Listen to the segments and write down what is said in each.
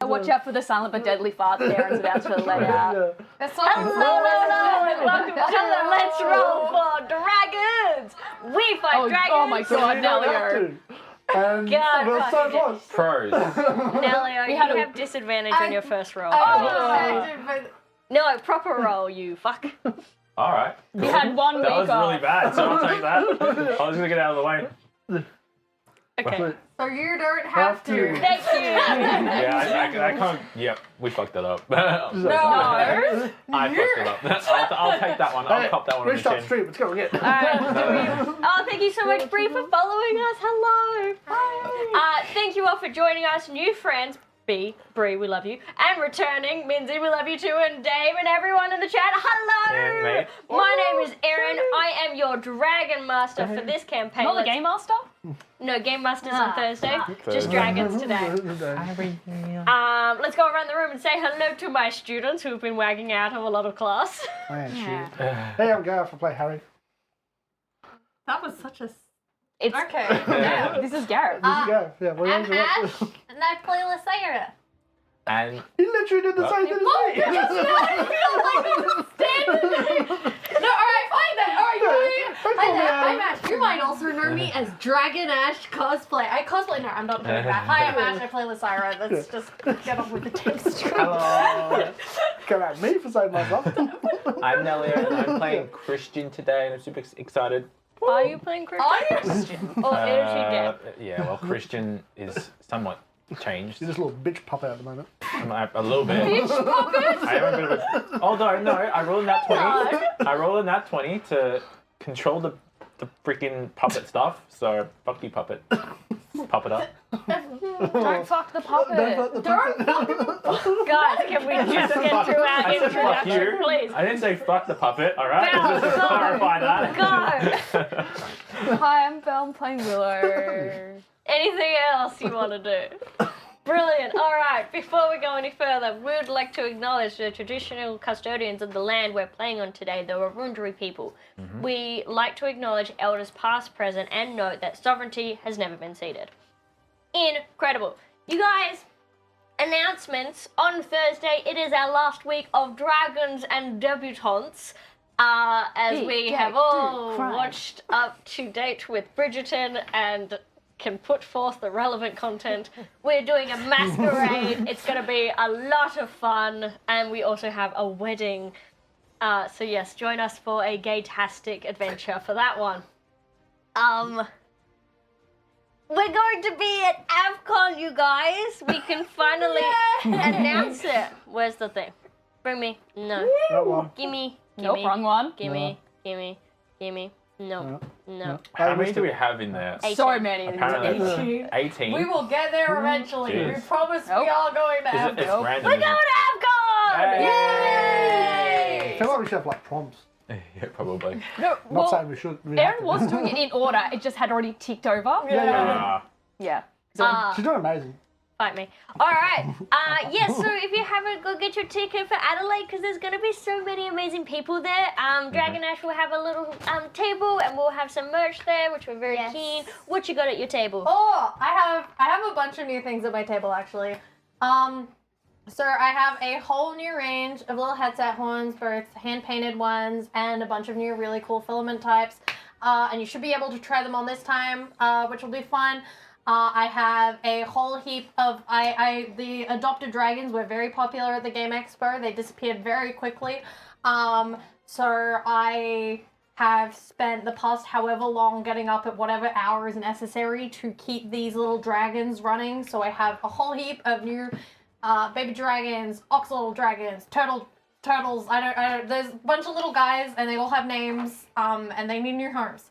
watch out for the silent but deadly fart Darren's about to let out. That's so Hello and welcome to the Let's Roll for Dragons. We fight dragons. Oh my god, Nelio. And God, we're so fucking close. Pros. Nelio, you had have disadvantage on your first roll. but No, proper roll, you fuck. All right. We had 1 week That was off. really bad, so I'll take that. I was gonna get out of the way. Okay. so you don't have to. Thank you. Yeah, I can't. Yep, we fucked that up. No. I fucked it up. I'll take that one. I'll cop that one on the Restart chin. stream. Let's go again. Oh, thank you so much, Bree, for following us. Hello. Hi. Thank you all for joining us, new friends. Bree, we love you. And returning, Minzy, we love you too. And Dave and everyone in the chat, hello. And mate. My name is Erin. I am your Dragon Master for this campaign. Not the Game Master? No, Game Master's on Thursday. Just Thursday. Dragons today. Let's go around the room and say hello to my students who've been wagging out of a lot of class. Yeah. Hey, I'm Gareth. I play Harry. That was such a. It's Okay. yeah, this is Garrett. This is Gareth. Yeah, we're I'm on Ash, and I play Lysaira. And He literally did the same thing as me. No, alright, fine then. Alright, you. Don't Hi call me there, Adam. I'm Ash. You might also know me as Dragon Ash cosplay. I cosplay. No, I'm not doing that. Hi, I'm Ash. I play Lysaira. Let's just get on with the text. hello. Come at me for saying myself. I'm Nelio, and I'm playing Christian today, and I'm super excited. Are you playing Christian? Or is he dead? Yeah, well, Christian is somewhat changed. You're just a little bitch puppet at the moment. A little bit. I am a bit of a. Although no, I rolled in that 20. I rolled in that 20 to control the freaking puppet stuff. So fuck you, puppet. Puppet up. Don't fuck the puppet. Guys, can we just get through our I said fuck introduction, you. please? I didn't say fuck the puppet. All right. Belle, Just to go. clarify that. Go. Hi, I'm Belle. I'm playing Willow. Anything else you want to do? Brilliant. All right, before we go any further, we would like to acknowledge the traditional custodians of the land we're playing on today, the Wurundjeri people. We like to acknowledge elders past, present, and note that sovereignty has never been ceded. Incredible. You guys, announcements. On Thursday, it is our last week of Dragons and Debutantes. As we have all watched up to date with Bridgerton and can put forth the relevant content. We're doing a masquerade. It's going to be a lot of fun. And we also have a wedding. So yes, join us for a gay-tastic adventure for that one. We're going to be at AvCon, you guys. We can finally announce it. Where's the thing? Bring me. No. That one. Gimme. Nope, wrong one. Gimme. No. How many do we have in there? So many. Apparently, 18. We will get there eventually. We Jeez. promise Nope. we are going to have It's random. We're going to AvCon! Hey! I feel like we should have like prompts. Yeah, probably. No, Not well, saying we should. We Erin have to. was doing it in order. It just had already ticked over. Yeah. Yeah. She's doing amazing. Fight me. All right. Yes, so if you haven't, go get your ticket for Adelaide because there's going to be so many amazing people there. Dragon Ash will have a little table and we'll have some merch there, which we're very keen. What you got at your table? Oh, I have a bunch of new things at my table actually. So I have a whole new range of little headset horns, both hand-painted ones and a bunch of new really cool filament types. And you should be able to try them on this time, which will be fun. I have a whole heap of, the adopted dragons were very popular at the Game Expo. They disappeared very quickly. So I have spent the past however long getting up at whatever hours necessary to keep these little dragons running. So I have a whole heap of new baby dragons, oxalotl dragons, turtles. I don't, there's a bunch of little guys and they all have names, and they need new homes.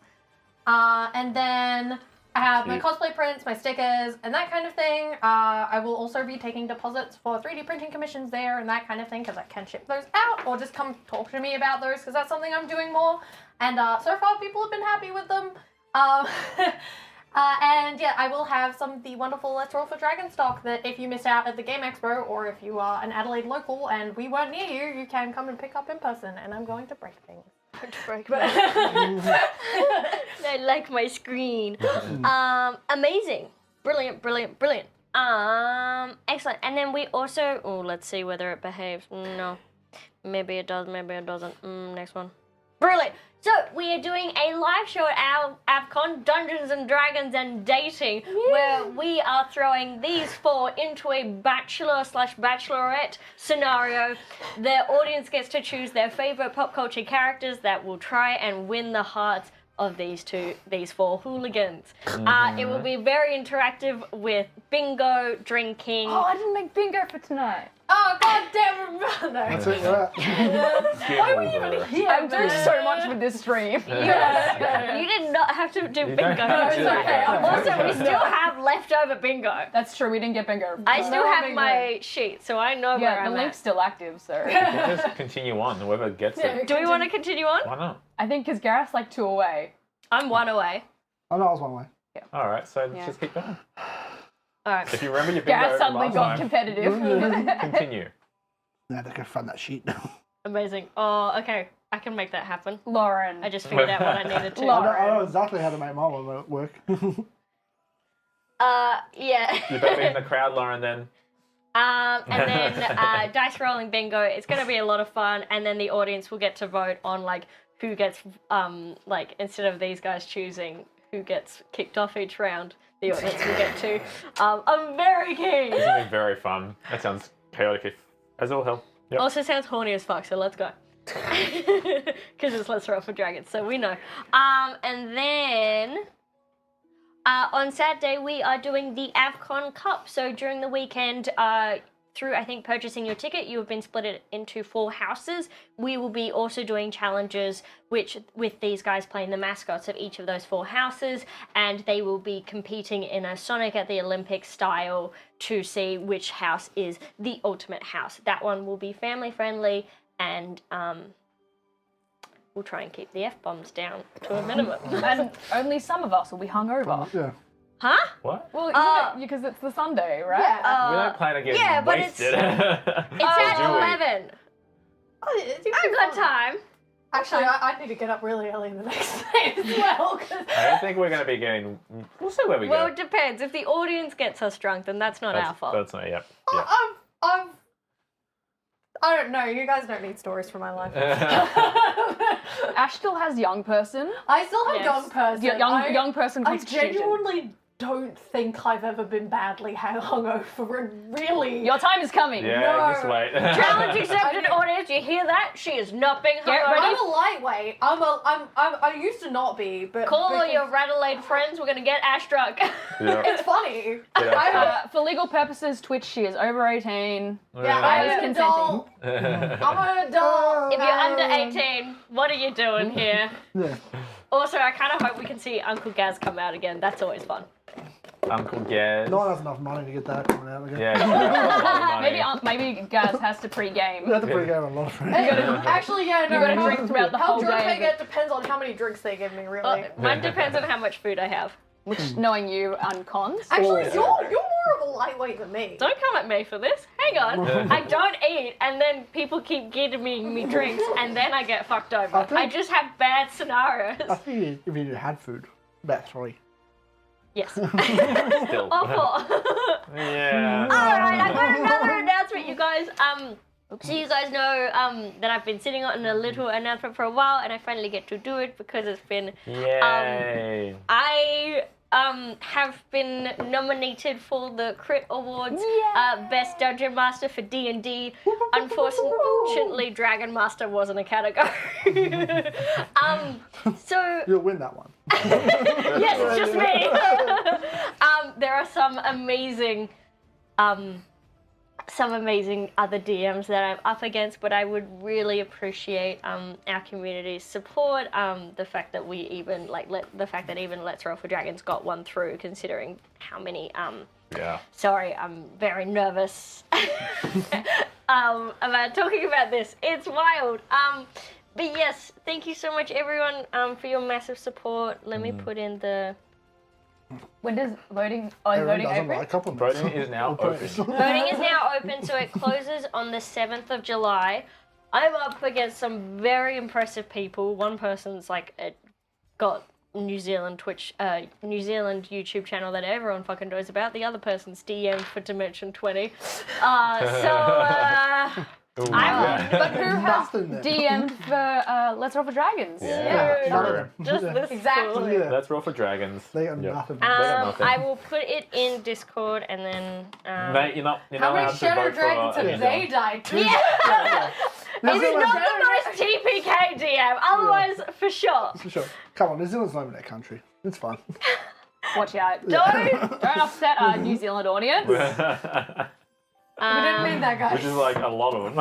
And then I have my cosplay prints, my stickers, and that kind of thing. I will also be taking deposits for 3D printing commissions there and that kind of thing because I can ship those out or just come talk to me about those because that's something I'm doing more. And so far people have been happy with them. And yeah, I will have some of the wonderful Let's Roll for Dragon stock that if you missed out at the Game Expo or if you are an Adelaide local and we weren't near you, you can come and pick up in person and I'm going to break things. I like my screen. Amazing. Brilliant. Excellent. And then we also, let's see whether it behaves. No, maybe it does, maybe it doesn't. Next one. Brilliant. So we are doing a live show at our AvCon, Dungeons and Dragons and Dating, where we are throwing these 4 into a bachelor/bachelorette scenario. The audience gets to choose their favorite pop culture characters that will try and win the hearts of these 4 hooligans. It will be very interactive with bingo, drinking. Oh, I didn't make bingo for tonight. Oh, god damn it, That's brother. it, yeah. Why were you even here? I'm doing so much with this stream. You did not have to do bingo. don't have to do Okay. bingo. Also, we still have leftover bingo. That's true, we didn't get bingo. I still No have bingo. my sheet, so I know where Yeah, the I'm link's at. still active, so. We'll just continue on. Whoever gets it. Do we want to continue on? Why not? I think because Gareth's like 2 away. I'm 1 away. Oh, no, I was one way. All right, so let's Yeah. just keep going. All right. If you remember your bingo Gareth suddenly last got time, competitive. continue. Yeah, they can find that sheet. Amazing. Oh, okay. I can make that happen. Lauren. I just figured out what I needed to. I know exactly how to make my one work. Yeah. You better be in the crowd, Lauren, then. And then dice rolling bingo. It's going to be a lot of fun, and then the audience will get to vote on like who gets like instead of these guys choosing who gets kicked off each round, the audience will get to. I'm very keen. It's going to be very fun. That sounds chaotic as all hell. Yep. Also sounds horny as fuck, so let's go. Because it's Let's Roll for Dragons, so we know. And then on Saturday we are doing the AvCon Cup. So during the weekend, through I think purchasing your ticket, you have been split into 4 houses. We will be also doing challenges which with these guys playing the mascots of each of those 4 houses, and they will be competing in a Sonic at the Olympics style to see which house is the ultimate house. That one will be family friendly, and we'll try and keep the F-bombs down to a minimum. And only some of us will be hungover. Yeah. Huh? What? Well, because it's the Sunday, right? We don't plan to get yeah, but wasted. It's at do we? 11. I've got time. Actually, I need to get up really early the next day as well. 'Cause I don't think we're going to be getting... We'll see where we Well, go. it depends. If the audience gets us drunk, then that's not our fault. That's not, yep. I don't know. You guys don't need stories from my life. Ash still has young person. I still have Yes. young person. Young person I constitution. genuinely don't think I've ever been badly hungover. Really. Your time is coming. Yeah, No. just wait. Challenge accepted, audience. You hear that? She is not being Get hungover. ready. I'm a lightweight. I used to not be, but Call all because- your Radelaide friends. We're gonna get Ash drunk. Yeah. It's funny. Yeah. For legal purposes, Twitch, she is over 18. Yeah, I I'm was an consenting. adult. I'm an adult. If you're under 18, what are you doing here? Yeah. Also, I kind of hope we can see Uncle Gaz come out again. That's always fun. Uncle Gaz. No one has enough money to get that coming out again. Yeah. Maybe Gaz has to pre-game. We have to pre-game a lot of friends. Actually, yeah, no. You gotta drink throughout the how whole drunk I day. get depends on how many drinks they give me, really. Mine depends on how much food I have. Which, knowing you, uncons. Actually, Oh. you're more of a lightweight than me. Don't come at me for this. Hang on. I don't eat, and then people keep giving me drinks, and then I get fucked over. I just have bad scenarios. I think if you had food, about 3. Yes. Still. Or 4. Yeah. Alright, I got another announcement, you guys. So you guys know that I've been sitting on a little announcement for a while, and I finally get to do it because it's been... Yay. I have been nominated for the Crit Awards Best Dungeon Master for D&D. Unfortunately, Dragon Master wasn't a category. So You'll win that one. yes, it's just me. There are some amazing other DMs that I'm up against, but I would really appreciate our community's support. The fact that we even even Let's Roll for Dragons got one through, considering how many. Yeah. Sorry, I'm very nervous about talking about this. It's wild. But yes, thank you so much, everyone, for your massive support. Let me put in the. When does voting? Oh, is Everyone voting doesn't open? like compliments. Voting is now open. Voting is now open, so it closes on the 7th of July. I'm up against some very impressive people. One person's got New Zealand New Zealand YouTube channel that everyone fucking knows about. The other person's DM for Dimension 20. Ooh, But who has Nothing there. DM'd for Let's Roll for Dragons? Yeah. None of them. Just this Exactly. fool. Yeah. Let's roll for dragons. They got Yep. nothing. nothing. I will put it in Discord and then. Mate, you're not How many allowed to Shadow vote Dragons for have they died to? Yeah. New It's Zealand's- not the most TPK DM, otherwise, for sure. For sure. Come on, New Zealand's not even their country. It's fine. Watch out. Don't. Don't upset our New Zealand audience. We didn't mean that, guys. Which is like a lot of them.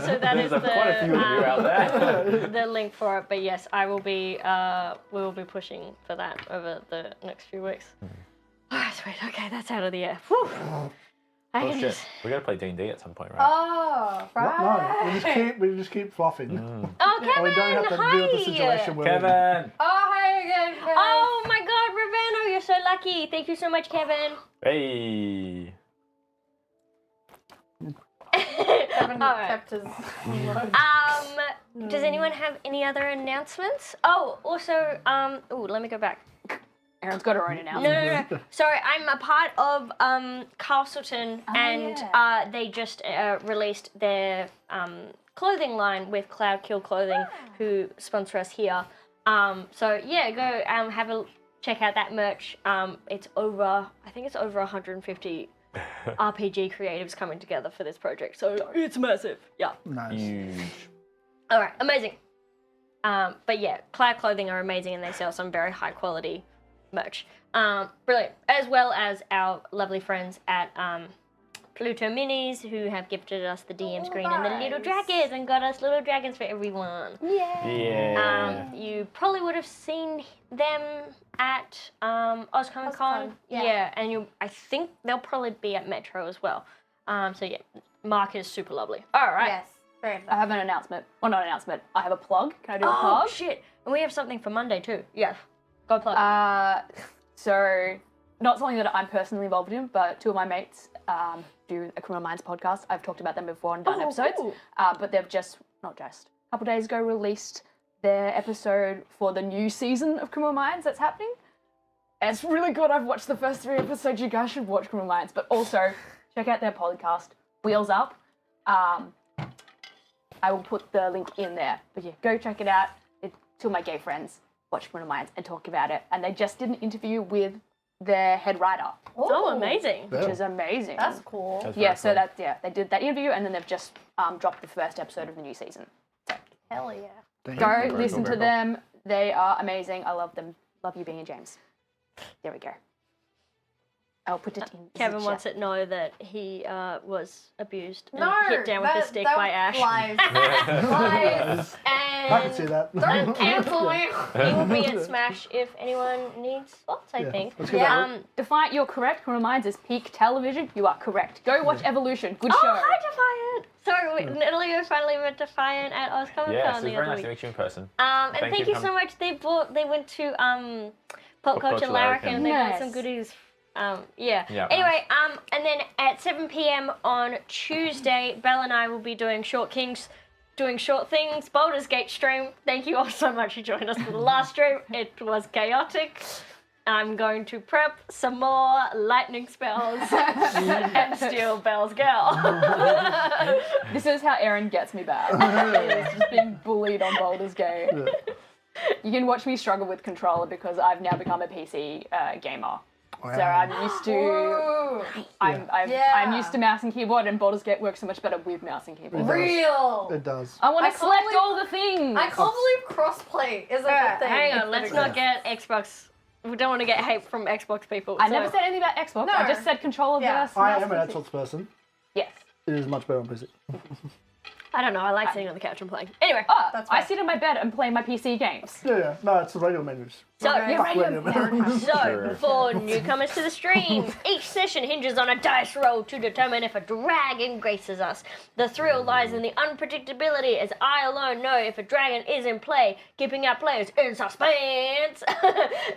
So that is There's quite a few of you out there. the link for it. But yes, I will be. We will be pushing for that over the next few weeks. All right, sweet. Okay, that's out of the air. Whew. I Oh can shit, just. we gotta play D&D at some point, right? Oh, What? No, right. we just keep fluffing. Oh, And Kevin, we don't have to deal with the hi. situation we're in. Kevin! Oh, hi again, Kevin. Oh my God, Ravenna, you're so lucky. Thank you so much, Kevin. Hey! Kevin All right. kept his. Does anyone have any other announcements? Oh, also, let me go back. Erin's got her own announcement. No. Sorry, I'm a part of Castleton, and they just released their clothing line with Cloud Kill Clothing, who sponsor us here. So yeah, go have a check out that merch. It's over, I think it's over 150 RPG creatives coming together for this project. So it's massive. Yeah. Nice. Huge. All right, amazing. But yeah, Cloud Clothing are amazing, and they sell some very high quality merch. Brilliant. As well as our lovely friends at Pluto Minis, who have gifted us the DM screen and the little dragons and got us little dragons for everyone. Yeah. You probably would have seen them at OzComic Con. OzCon, yeah. And I think they'll probably be at Metro as well. So yeah, Mark is super lovely. All right. Yes. Very I have an announcement. Well, not an announcement. I have a plug. Can I do a Oh plug? shit! And we have something for Monday too. Yeah. Go plug. So, not something that I'm personally involved in, but two of my mates do a Criminal Minds podcast. I've talked about them before and done episodes. cool. But they've a couple days ago released their episode for the new season of Criminal Minds that's happening. And it's really good. I've watched the first 3 episodes. You guys should watch Criminal Minds. But also, check out their podcast, Wheels Up. I will put the link in there. But yeah, go check it out. It's two of my gay friends watch Criminal Minds and talk about it. And they just did an interview with their head writer, Oh, amazing. which is amazing. That's cool. That's Yeah, very so cool. that's, they did that interview and then they've just dropped the first episode of the new season. Hell yeah. Damn. Go Very listen cool, to very them. They are amazing. I love them. Love you, Being and James. There we go. I'll put it in. Kevin the wants chat. to know that he was abused and No, hit down with a stick by Ash. Lies. Lies. I can see And that. Don't cancel me. he will be at Smash if anyone needs spots, I Yeah, think. let's get Yeah. that. Defiant, you're correct. Criminal Minds is peak television. You are correct. Go watch Evolution. Good Oh, show. hi, Defiant! Sorry, Natalie finally met Defiant at OzComic Yes, Con it's the very other nice week. to meet you in person. And Thank thank you you for so much. They went to Pop Culture Culture Larrikin and they brought Nice. some goodies. Yeah. Yeah, Anyway, and then at 7 p.m. on Tuesday, Belle and I will be doing Short Kings, doing Short Things, Baldur's Gate stream. Thank you all so much for joining us for the last stream. It was chaotic. I'm going to prep some more lightning spells and steal Belle's girl. This is how Erin gets me back. It's just being bullied on Baldur's Gate. You can watch me struggle with controller because I've now become a PC gamer. So I'm used to Ooh. I'm used to mouse and keyboard, and Baldur's Gate works so much better with mouse and keyboard. Real. It does. I want I to can't select believe- all the things. I can't believe crossplay is a good thing. Hang on, let's not get Xbox. We don't want to get hate from Xbox people. I so- never said anything about Xbox. No. I just said controller Yeah. versus I mouse am an and Xbox person. Yes. It is much better on PC. I don't know. I like sitting on the couch and playing. Anyway, That's I fine. sit in my bed and play my PC games. Yeah. No, it's the radio menus. so Okay. Fuck radio menus. So, for newcomers to the stream, each session hinges on a dice roll to determine if a dragon graces us. The thrill lies in the unpredictability, as I alone know if a dragon is in play, keeping our players in suspense.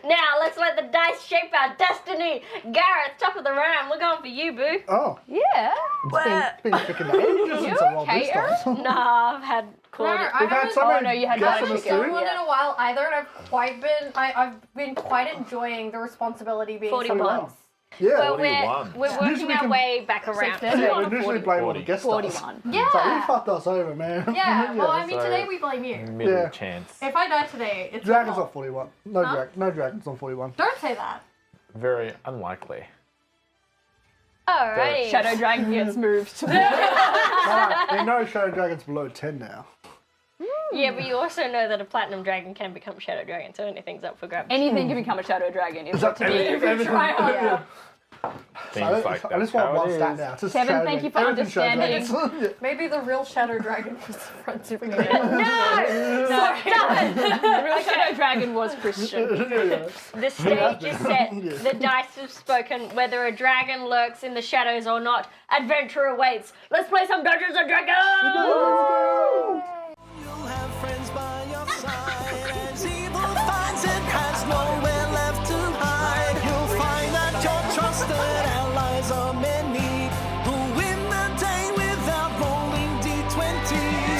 Now, let's let the dice shape our destiny. Gareth, top of the round, we're going for you, boo. Oh, Yeah. It's been freaking ages since I rolled okay, this dice. Nah, I've had No, quality. I We've had haven't so Oh, many no, you had guests one on I've the again. done stream. one in a while either, and I've been quite enjoying the responsibility being 41. someone's. Yeah. Well, 41. we're working Usually our can- way back around. Six, Yeah, on we usually 40. blame all the guest stars. 41. It's like, you Yeah. fucked us over, man. Yeah, well, I mean, So- today we blame you. Middle Yeah. chance. If I die today, it's Dragons your on fault. 41. No, Huh? no dragons on 41. Don't say that. Very unlikely. Alrighty. Shadow Dragon gets moved to the There are no shadow dragons below 10 now. Yeah, but you also know that a platinum dragon can become shadow dragon, so anything's up for grabs. Anything can become a Shadow Dragon. It's that up to me. everything? Try hard. Seems like I just that's want how one it stat is. now. It's just Kevin, shadow thank you dragons. for Everything's shadow understanding. dragons. Yeah. Maybe the real Shadow Dragon was the front super No! No, done! The real Shadow Dragon was Christian. The stage is set. Yeah. The dice have spoken. Whether a dragon lurks in the shadows or not, adventure awaits. Let's play some Dungeons and Dragons! You'll have friends by your side. As evil finds it has nowhere left to hide. You'll find that your trusted allies are many who win the day without rolling d20.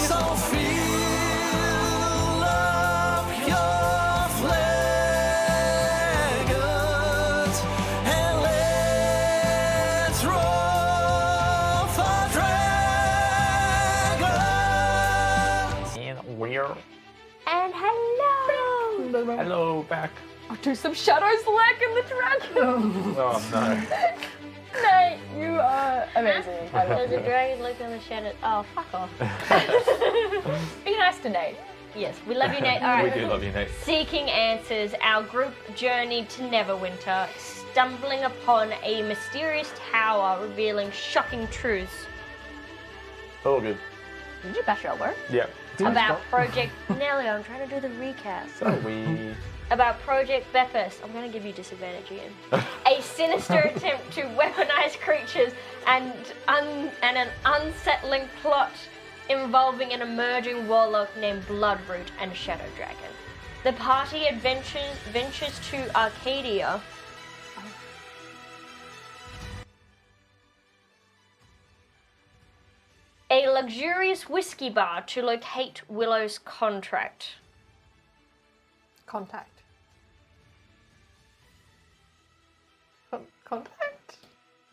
So fill up your flagons and let's roll for dragons. And we're And hello! hello back. I'll do some shadows lurk in the dragon. Oh no. Nate, you are amazing. I love There's a you. dragon lurking in the shadows. Oh, fuck off. Be nice to Nate. Yes, we love you, Nate. We Alright. do love you, Nate. Seeking answers, our group journeyed to Neverwinter, stumbling upon a mysterious tower revealing shocking truths All good. Did you bash your elbow? Yeah. about Project Nelly. I'm trying to do the recast. So we. About Project Bepis. I'm going to give you disadvantage again. A sinister attempt to weaponize creatures and an unsettling plot involving an emerging warlock named Bloodroot and Shadow Dragon. The party ventures to Arcadia. A luxurious whiskey bar to locate Willow's contract. Contact. Contact?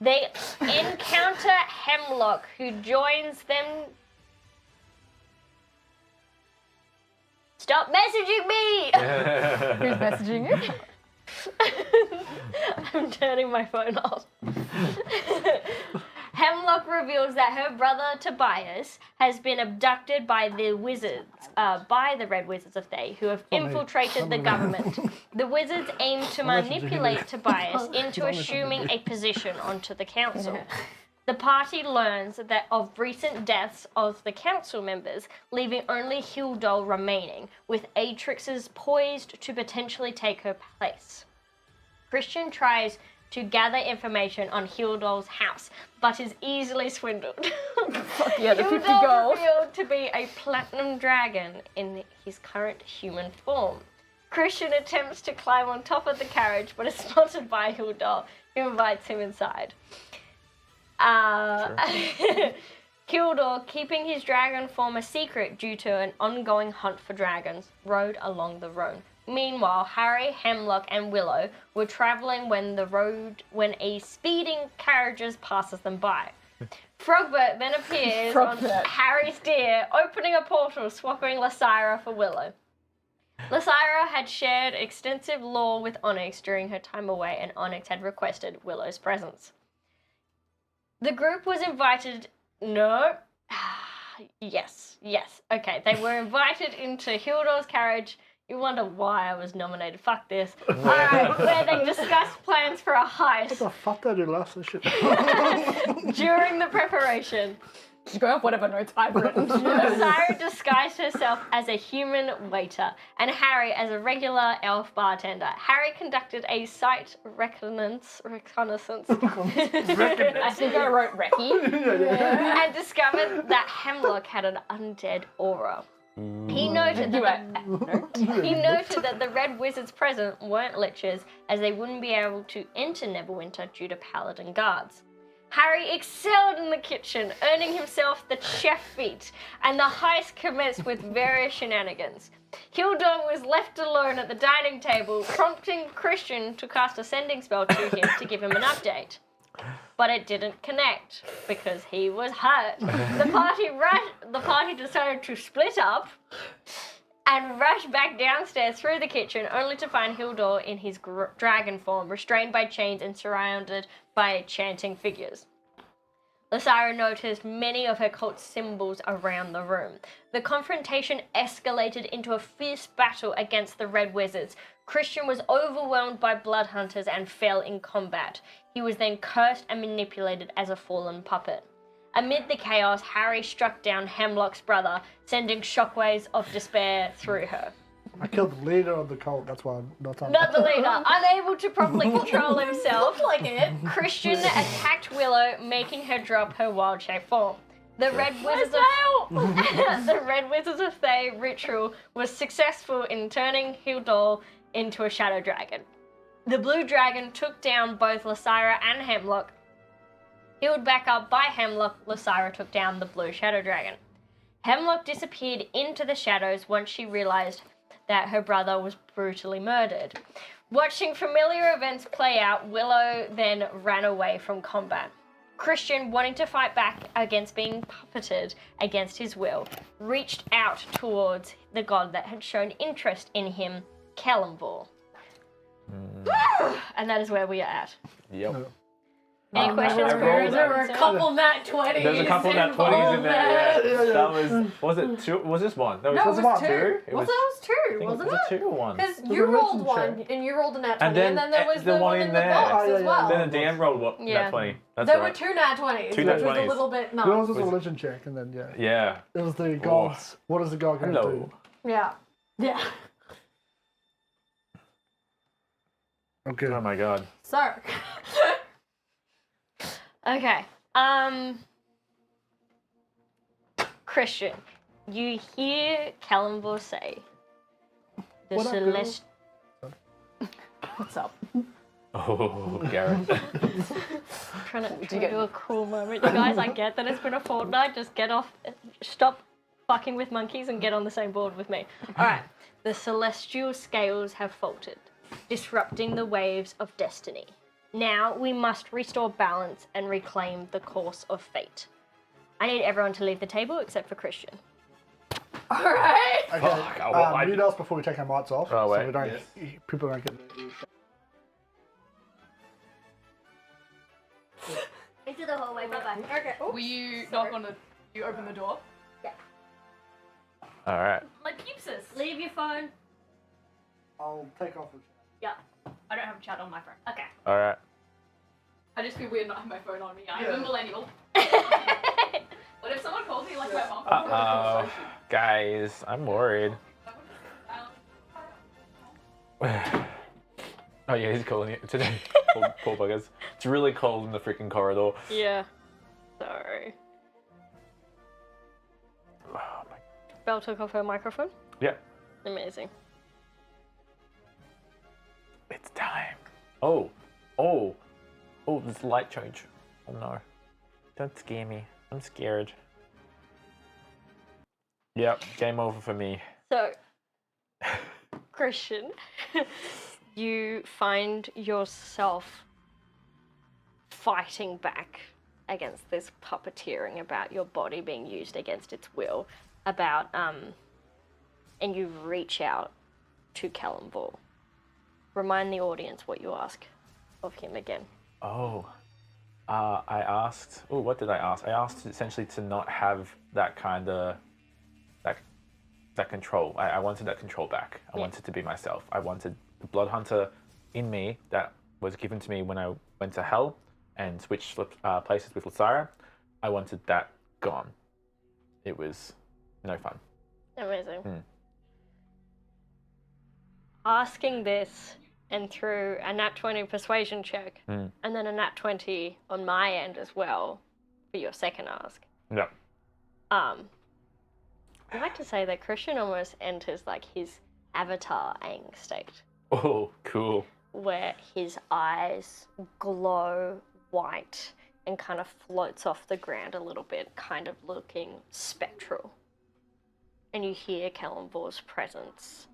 They encounter Hemlock, who joins them. Stop messaging me! Who's messaging you? I'm turning my phone off. Hemlock reveals that her brother Tobias has been abducted by the wizards, by the Red Wizards of Thay, who have infiltrated the government. The wizards aim to manipulate Tobias into assuming a position onto the council. The party learns that of recent deaths of the council members, leaving only Hildol remaining, with Atrix's poised to potentially take her place. Christian tries to gather information on Hildol's house, but is easily swindled. Yeah, the 50 Hildol gold. revealed to be a platinum dragon in his current human form. Christian attempts to climb on top of the carriage, but is spotted by Hildol, who invites him inside. Hildor, keeping his dragon form a secret due to an ongoing hunt for dragons, rode along the road. Meanwhile, Harry, Hemlock, and Willow were traveling when a speeding carriage passes them by. Frogbert then appears on Frogbert. Harry's deer, opening a portal, swapping Lysira for Willow. Lysira had shared extensive lore with Onyx during her time away, and Onyx had requested Willow's presence. The group was invited. No. Yes. Okay, they were invited into Hildor's carriage. You wonder why I was nominated. Fuck this. Alright, where they discussed plans for a What heist. the fuck did I do last shit? During the preparation, Just go off whatever notes I've written. Lysira disguised herself as a human waiter and Harry as a regular elf bartender. Harry conducted a site reconnaissance I think I wrote Reki. and discovered that Hemlock had an undead aura. He noted that the Red Wizards present weren't lichens, as they wouldn't be able to enter Neverwinter due to Paladin guards. Harry excelled in the kitchen, earning himself the chef feat, and the heist commenced with various shenanigans. Hildon was left alone at the dining table, prompting Christian to cast a sending spell to him to give him an update. But it didn't connect because he was hurt. The party decided to split up and rush back downstairs through the kitchen, only to find Hildor in his dragon form, restrained by chains and surrounded by chanting figures. Lysira noticed many of her cult symbols around the room. The confrontation escalated into a fierce battle against the Red Wizards. Christian was overwhelmed by blood hunters and fell in combat. He was then cursed and manipulated as a fallen puppet. Amid the chaos, Harry struck down Hemlock's brother, sending shockwaves of despair through her. I killed the leader of the cult, that's why I'm not on Not the leader. Unable to properly control himself, Like it. Christian attacked Willow, making her drop her wild shape form. The Red Wizards of Thay ritual was successful in turning Hildor into a shadow dragon. The blue dragon took down both Lysira and Hemlock. Healed back up by Hemlock, Lysira took down the blue shadow dragon. Hemlock disappeared into the shadows once she realized that her brother was brutally murdered. Watching familiar events play out, Willow then ran away from combat. Christian, wanting to fight back against being puppeted against his will, reached out towards the god that had shown interest in him, Kellenvor. And that is where we are at. Yep. Any questions I for rolled There were a Robinson? couple nat 20s. There's a couple of nat 20s in there. Yeah. That was it two? Was this one? No, No, it was this two. It Was was two, I wasn't think it? it was a 2 or 1. Because Was you it rolled Richard one, check? and you rolled a nat 20, And and then there was the the one one in in the there. box Oh, yeah, as yeah, well. Then the DM rolled what? Yeah. Nat 20. That's There right. were 2 nat 20s, Two which nat was a 20s. little bit Yours nuts. was a religion check, and then, yeah. Yeah. It was the gods. What is the god going to Hello. do? Yeah. Yeah. Okay. Oh my god. So, Okay. Christian, you hear Kellenvor say, the What up, Celest... What's up? Oh, Garrett. Trying to do a cool moment. You guys, I get that it's been a fortnight. Just get off. Stop fucking with monkeys and get on the same board with me. Alright. The celestial scales have faltered, disrupting the waves of destiny. Now we must restore balance and reclaim the course of fate. I need everyone to leave the table except for Christian. alright. Okay. Fuck, I- Mute us before we take our mics off. Oh, So wait. we don't, people don't get. Into the hallway, bye-bye. Okay. Will you knock on the... You open the door? Alright. Like peepses. Leave your phone. I'll take off the Yeah. I don't have chat on my phone. Okay. Alright. I just feel weird not having my phone on me. I'm Yeah. a millennial. What if someone calls me like my mom? Uh-oh. Guys, I'm worried. Oh yeah, he's calling it today. Poor buggers. It's really cold in the freaking corridor. Yeah. Sorry. Oh my. Belle took off her microphone. Yeah. Amazing. It's time. Oh. Oh. Oh, there's a light change. Oh no. Don't scare me. I'm scared. Yep, game over for me. So, Christian, you find yourself fighting back against this puppeteering about your body being used against its will, and you reach out to Kellenvor. Remind the audience what you ask of him again. Oh. I asked. Oh, what did I ask? I asked essentially to not have that kind of that control. I wanted that control back. I wanted to be myself. I wanted the blood hunter in me that was given to me when I went to hell and switched places with Lysira. I wanted that gone. It was no fun. Amazing. Asking this and through a nat 20 persuasion check and then a nat 20 on my end as well for your second ask. Yeah. I like to say that Christian almost enters like his avatar Aang state, Oh, cool. where his eyes glow white and kind of floats off the ground a little bit, kind of looking spectral. And you hear Kalimvor's presence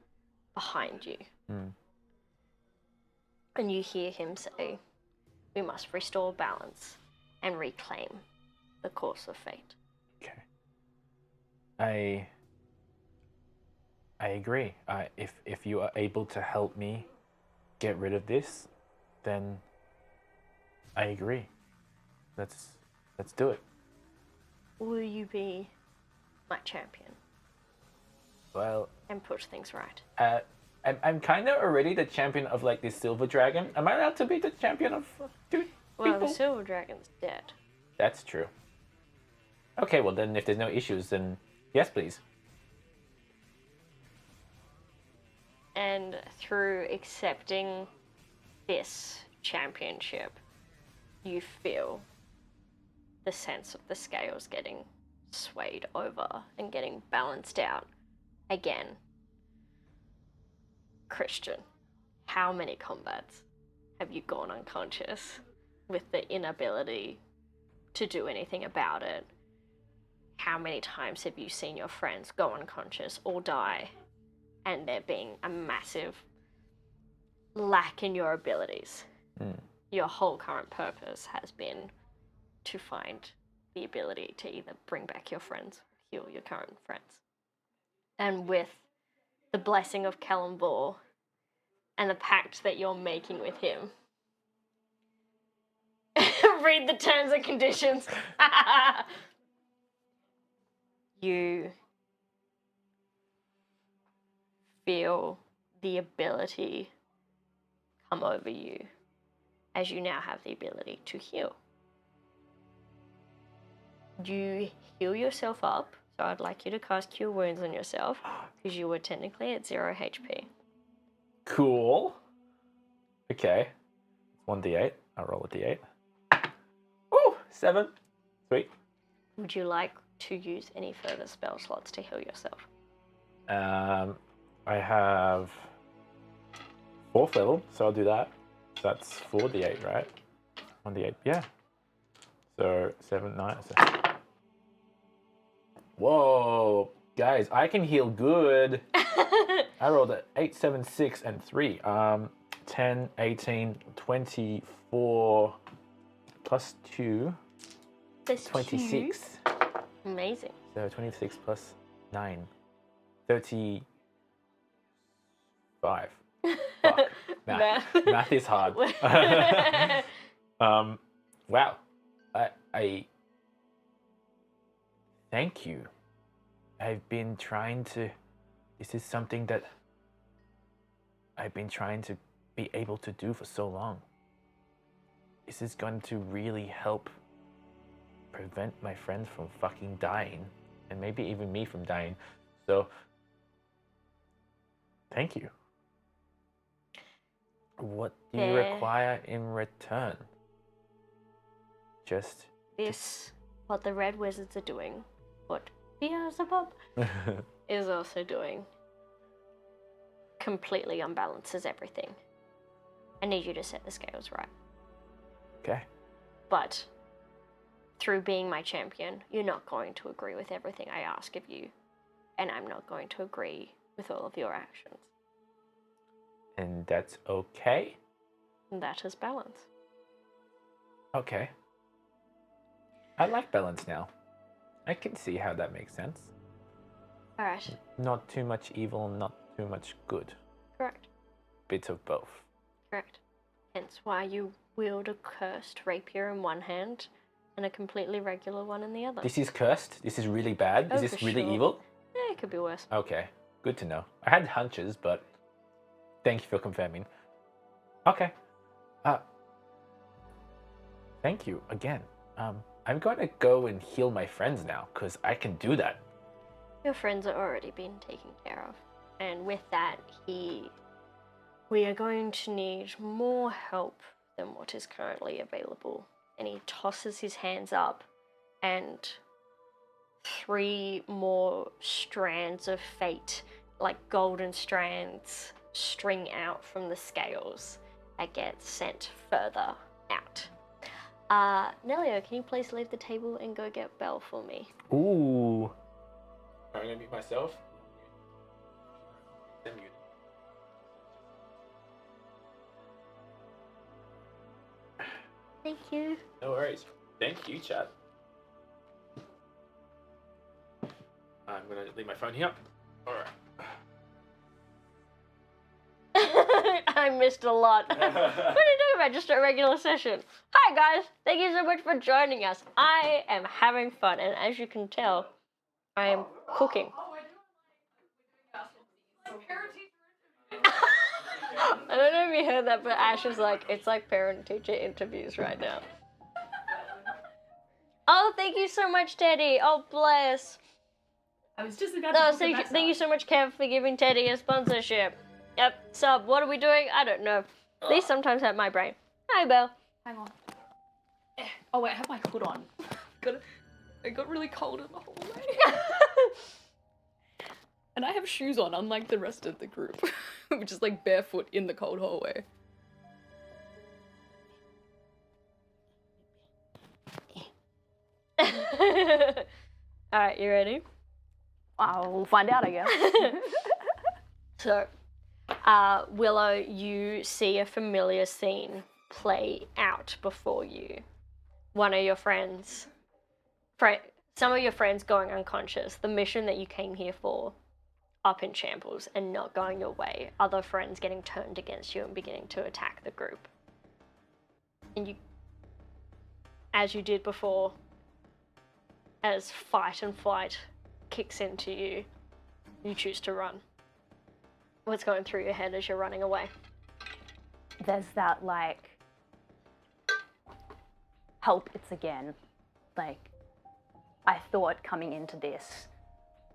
behind you. And you hear him say, "We must restore balance and reclaim the course of fate." Okay. I agree. If you are able to help me get rid of this, then I agree. Let's do it. Will you be my champion Well, and push things right? I'm kind of already the champion of like this silver dragon. Am I allowed to be the champion of two Well, people? the silver dragon's dead. That's true. Okay, well then if there's no issues, then yes, please. And through accepting this championship, you feel the sense of the scales getting swayed over and getting balanced out again. Christian, how many combats have you gone unconscious with the inability to do anything about it? How many times have you seen your friends go unconscious or die, and there being a massive lack in your abilities? Your whole current purpose has been to find the ability to either bring back your friends or heal your current friends. And with the blessing of Kalimvor and the pact that you're making with him, read the terms and conditions. You feel the ability come over you as you now have the ability to heal. You heal yourself up, so I'd like you to cast Cure Wounds on yourself because you were technically at 0 HP. Cool. Okay. 1d8. I'll roll a d8. Ooh, 7. Sweet. Would you like to use any further spell slots to heal yourself? I have 4th level, so I'll do that. That's 4d8, right? 1d8, yeah. So 7, 9. Whoa, guys, I can heal good. I rolled an 8, 7, 6, and 3. 10, 18, 24, plus 2, There's 26. 2. Amazing. So 26 plus 9, 35. Fuck. Math is hard. Wow. I thank you. I've been trying to. This is something that I've been trying to be able to do for so long. This is going to really help prevent my friends from fucking dying, and maybe even me from dying. So, thank you. What do you require in return? Just This, what the Red Wizards are doing, what Beelzebub is also doing, completely unbalances everything. I need you to set the scales right. okay. But through being my champion, you're not going to agree with everything I ask of you, and I'm not going to agree with all of your actions. And that's okay? And that is balance. Okay. I like balance now. I can see how that makes sense. All right. Not too much evil, not too much good. Correct. Bits of both. Correct. Hence why you wield a cursed rapier in one hand and a completely regular one in the other. This is cursed? This is really bad? Oh, is this for really sure. evil? Yeah, it could be worse. Okay. Good to know. I had hunches, but thank you for confirming. Okay. Thank you again. I'm going to go and heal my friends now, because I can do that. Your friends are already being taken care of. And with that, we are going to need more help than what is currently available. And he tosses his hands up, and 3 more strands of fate, like golden strands, string out from the scales that get sent further out. Nelio, can you please leave the table and go get Belle for me? Ooh. I'm gonna mute myself. Then mute. Thank you. No worries. Thank you, chat. I'm gonna leave my phone here. Alright. I missed a lot. What are you talking about? Just a regular session. Hi guys, thank you so much for joining us. I am having fun, and as you can tell, I am cooking. I don't know if you heard that, but Ash is like, it's like parent-teacher interviews right now. Oh, thank you so much, Teddy. Oh, bless. I was just about No, thank you so much, Kev, for giving Teddy a sponsorship. Yep, sub. What are we doing? I don't know. These sometimes have my brain. Hi, Belle. Hang on. Oh wait, I have my hood on. It got really cold in the hallway. And I have shoes on, unlike the rest of the group, which is like barefoot in the cold hallway. Alright, you ready? We'll find out, I guess. So, Willow, you see a familiar scene play out before you. One of your friends, some of your friends going unconscious, the mission that you came here for, up in shambles and not going your way. Other friends getting turned against you and beginning to attack the group. And you, as you did before, as fight and flight kicks into you, you choose to run. What's going through your head as you're running away? There's that, like, help, it's again. Like, I thought coming into this,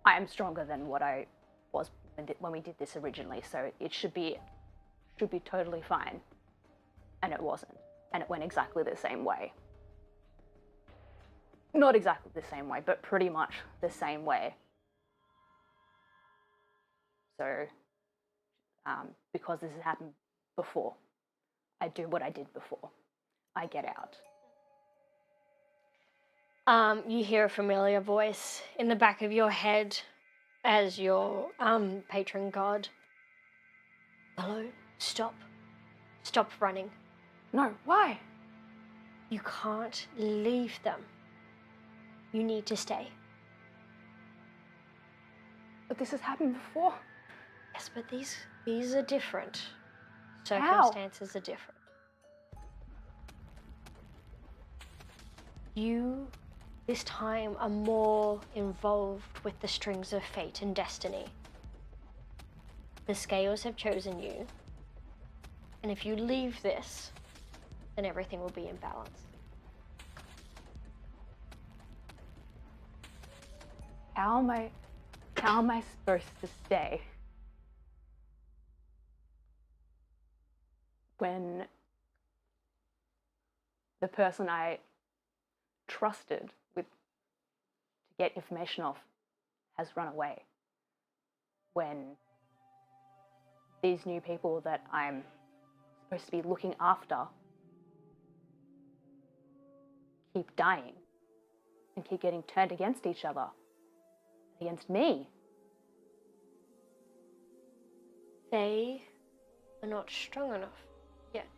I am stronger than what I was when we did this originally, so it should be totally fine. And it wasn't. And it went exactly the same way. Not exactly the same way, but pretty much the same way. So, because this has happened before, I do what I did before. I get out. You hear a familiar voice in the back of your head as your patron god. Hello, stop. Stop running. No, why? You can't leave them. You need to stay. But this has happened before. Yes, but these are different. Circumstances are different. You, this time, are more involved with the strings of fate and destiny. The scales have chosen you. And if you leave this, then everything will be in balance. How am I supposed to stay when the person I trusted with to get information off has run away? When these new people that I'm supposed to be looking after keep dying and keep getting turned against each other, against me? They are not strong enough yet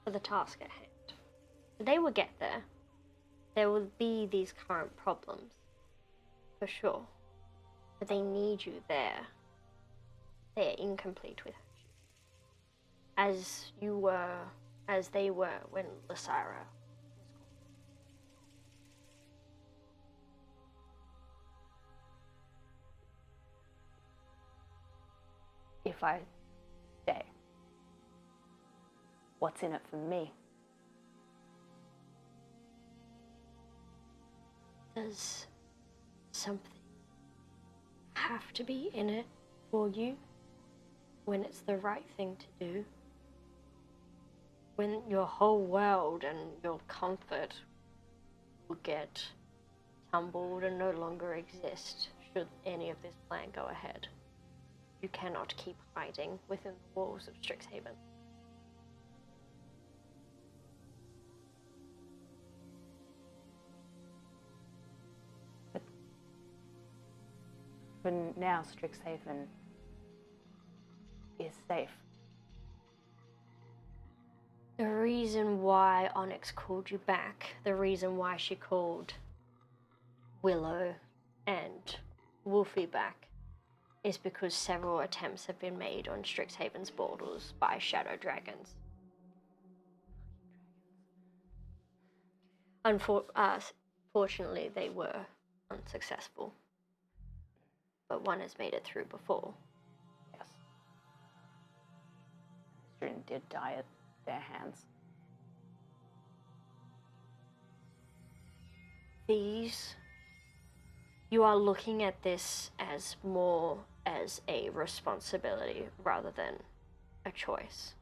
for the task at hand. They will get there. There will be these current problems, for sure. But they need you there. They are incomplete without you. As they were when Lysira was gone. If I stay, what's in it for me? Does something have to be in it for you when it's the right thing to do? When your whole world and your comfort will get tumbled and no longer exist should any of this plan go ahead. You cannot keep hiding within the walls of Strixhaven. for now, Strixhaven is safe. The reason why Onyx called you back, the reason why she called Willow and Wolfie back, is because several attempts have been made on Strixhaven's borders by shadow dragons. Fortunately, they were unsuccessful, but one has made it through before. Yes. The student did die at their hands. You are looking at this as more as a responsibility rather than a choice.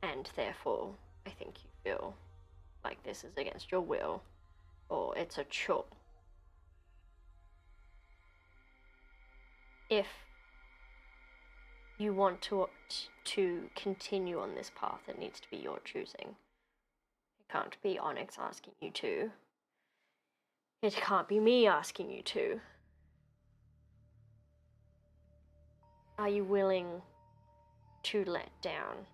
And therefore, I think you feel like this is against your will, or it's a chore. If you want to continue on this path, it needs to be your choosing. It can't be Onyx asking you to. It can't be me asking you to. Are you willing to let down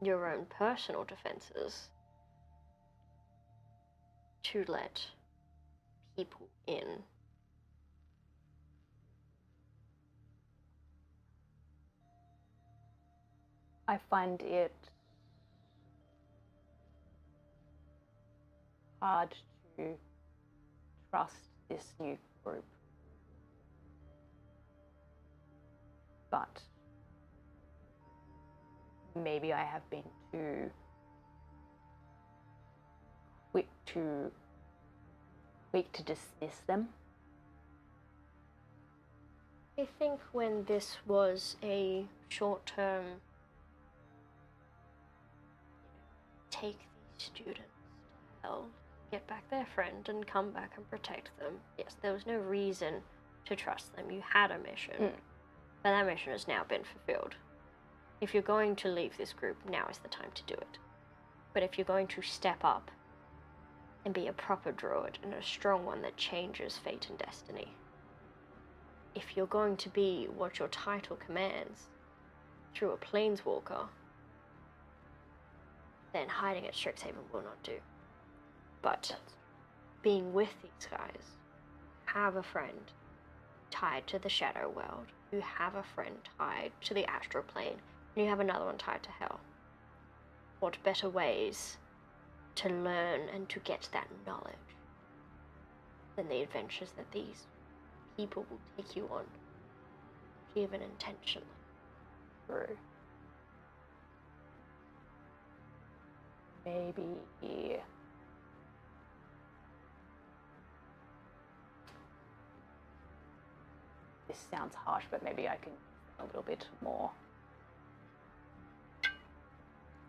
your own personal defenses to let people in? I find it hard to trust this new group. But maybe I have been too quick to dismiss them. I think when this was a short-term, take these students to hell, get back their friend and come back and protect them. Yes, there was no reason to trust them. You had a mission, but that mission has now been fulfilled. If you're going to leave this group, now is the time to do it. But if you're going to step up and be a proper druid and a strong one that changes fate and destiny, if you're going to be what your title commands through a planeswalker, then hiding at Strixhaven will not do. But being with these guys, have a friend tied to the shadow world, you have a friend tied to the astral plane, and you have another one tied to hell. What better ways to learn and to get that knowledge than the adventures that these people will take you on, even intentionally? True. Maybe this sounds harsh, but maybe I can a little bit more.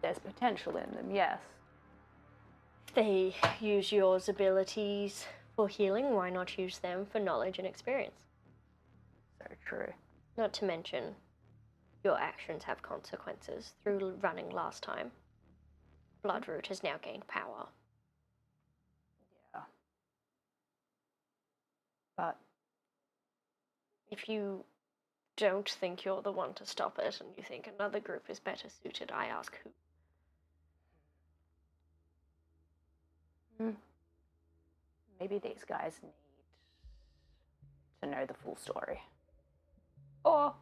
There's potential in them, yes. They use your abilities for healing, why not use them for knowledge and experience? So true. Not to mention, your actions have consequences. Through running last time, Bloodroot has now gained power. Yeah. But If you don't think you're the one to stop it and you think another group is better suited, I ask who? maybe these guys need to know the full story. Or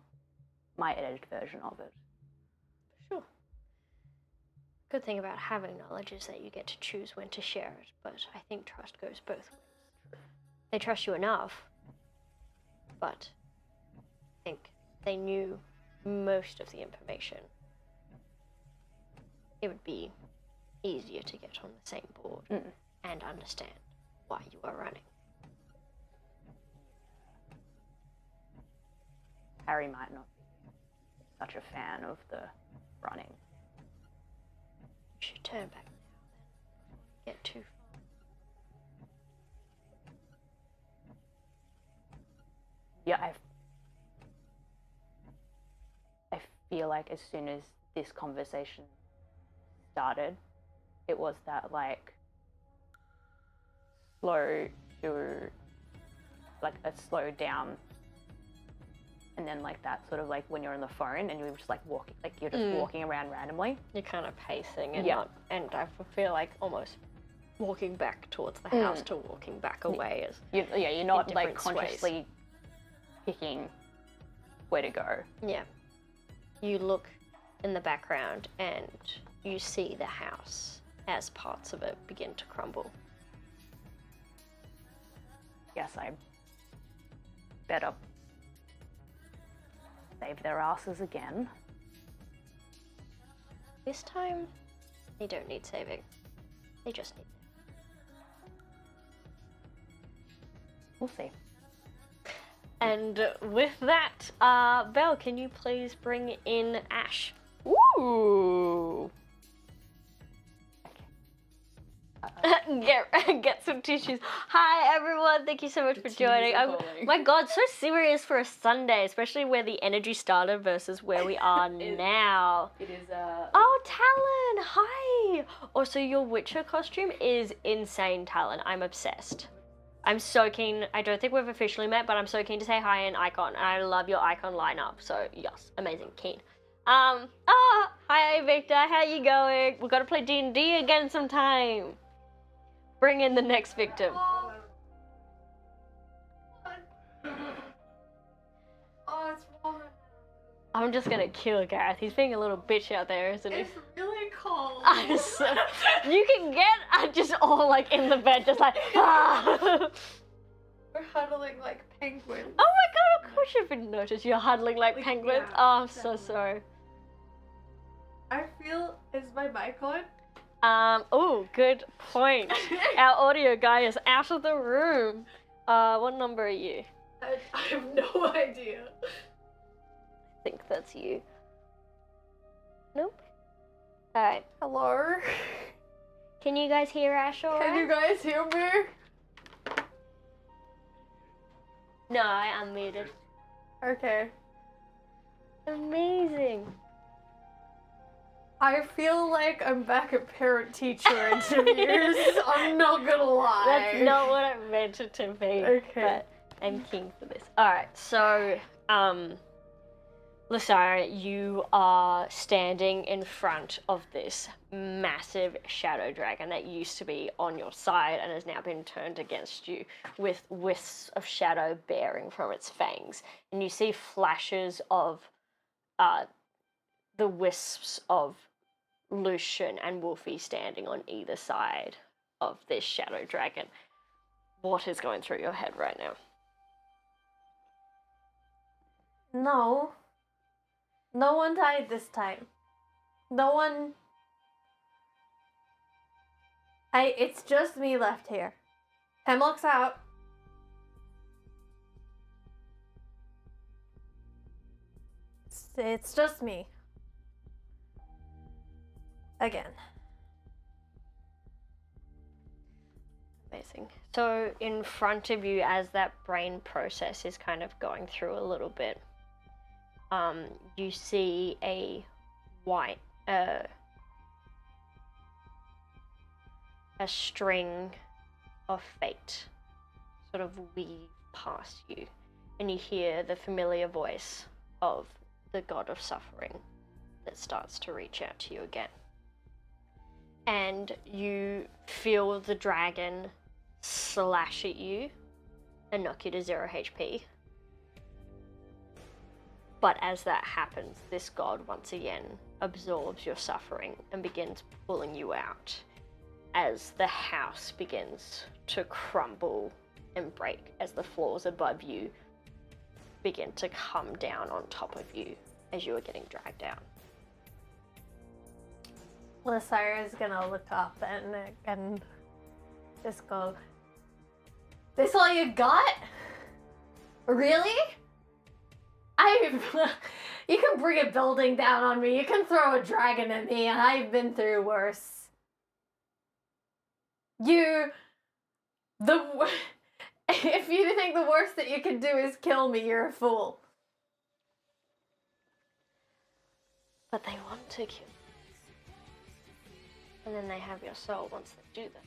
my edited version of it. Sure. Good thing about having knowledge is that you get to choose when to share it, but I think trust goes both ways. They trust you enough, but I think they knew most of the information. It would be easier to get on the same board and understand why you are running. Harry might not be such a fan of the running. You should turn back now, then. Get too far. Yeah, I feel like as soon as this conversation started, it was that like slow to like a slowed down, and then like that sort of like when you're on the phone and you're just like walking, like you're just walking around randomly. You're kind of pacing and Yeah. not, and I feel like almost walking back towards the house to walking back away is You're not like different ways. consciously picking where to go. yeah. You look in the background and you see the house as parts of it begin to crumble. Guess I better save their asses again. This time, they don't need saving. They just need. We'll see. And with that, Belle, can you please bring in Ash? Ooh. Get some tissues. Hi everyone, thank you so much for joining. are falling. My God, so serious for a Sunday, especially where the energy started versus where we are now. It is Oh, Talon, hi. Also, your Witcher costume is insane, Talon. I'm obsessed. I'm so keen. I don't think we've officially met, but I'm so keen to say hi in Icon. And I love your Icon lineup. So yes, amazing, keen. Hi Victor, how you going? We've got to play D&D again sometime. Bring in the next victim. Oh, it's warm. I'm just gonna kill Gareth. He's being a little bitch out there, isn't he? It's really cold. I'm so, you can get just all like in the bed, just like ah. We're huddling like penguins. Oh my God! Of course you've been noticed. You're huddling like penguins. yeah, Oh, I'm so sorry. I feel, is my mic on? Oh, good point. Our audio guy is out of the room. What number are you? I have no idea. I think that's you. Nope. Alright. Hello? Can you guys hear Ash all Can right? you guys hear me? No, I unmuted. Okay. Amazing. I feel like I'm back at parent-teacher interviews. I'm not gonna lie. That's not what I meant it to be. Okay. But I'm keen for this. Alright, so, Lysara, you are standing in front of this massive shadow dragon that used to be on your side and has now been turned against you with wisps of shadow bearing from its fangs. And you see flashes of the wisps of Lucian and Wolfie standing on either side of this shadow dragon. What is going through your head right now? No. No one died this time. No one... It's just me left here. Hemlock's out. It's just me. Again. Amazing. So in front of you, as that brain process is kind of going through a little bit, you see a white, a string of fate sort of weave past you, and you hear the familiar voice of the god of suffering that starts to reach out to you again. And you feel the dragon slash at you and knock you to 0 HP. But as that happens, this god once again absorbs your suffering and begins pulling you out as the house begins to crumble and break as the floors above you begin to come down on top of you as you are getting dragged down. Lysira's gonna look up and just go, "This all you got? Really? You can bring a building down on me, you can throw a dragon at me, and I've been through worse. If you think the worst that you can do is kill me, you're a fool." But they want to kill you. And then they have your soul once they do that.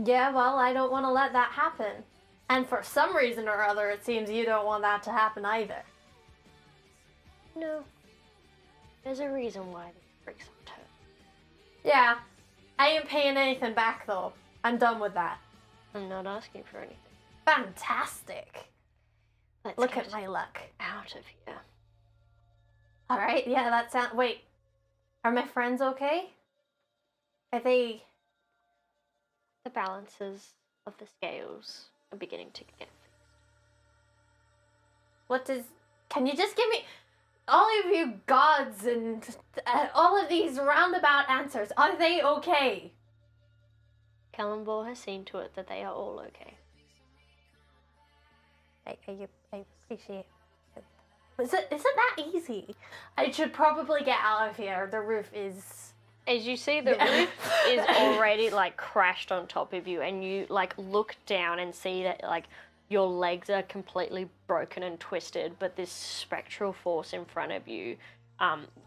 Yeah, well, I don't want to let that happen. And for some reason or other, it seems you don't want that to happen either. No. There's a reason why these bricks aren't hurt. Yeah. I ain't paying anything back, though. I'm done with that. I'm not asking for anything. Fantastic. Let's Look get at my luck. out of here. Alright, yeah, that sounds... Wait. Are my friends okay? Are they... The balances of the scales are beginning to get fixed. What does... Can you just give me... All of you gods and all of these roundabout answers, are they okay? Kallenbor has seen to it that they are all okay. I appreciate it. Isn't that easy? I should probably get out of here. The roof is... As you see, the roof is already like crashed on top of you, and you like look down and see that like your legs are completely broken and twisted, but this spectral force in front of you,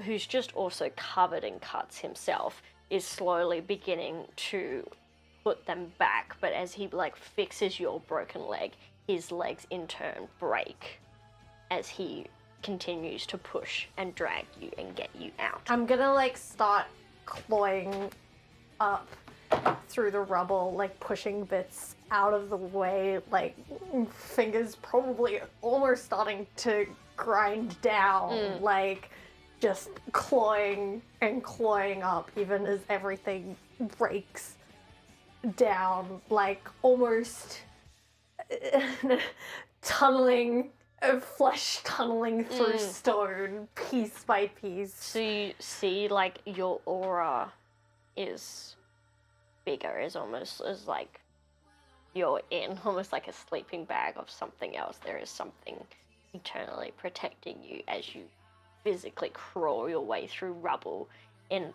who's just also covered in cuts himself, is slowly beginning to put them back. But as he like fixes your broken leg, his legs in turn break as he continues to push and drag you and get you out. I'm gonna like start clawing up through the rubble, like pushing bits out of the way, like fingers probably almost starting to grind down, like just clawing and clawing up even as everything breaks down, like almost tunneling, flesh tunneling through stone piece by piece. So you see, like, your aura is bigger, is almost as like you're in almost like a sleeping bag of something else. There is something eternally protecting you as you physically crawl your way through rubble in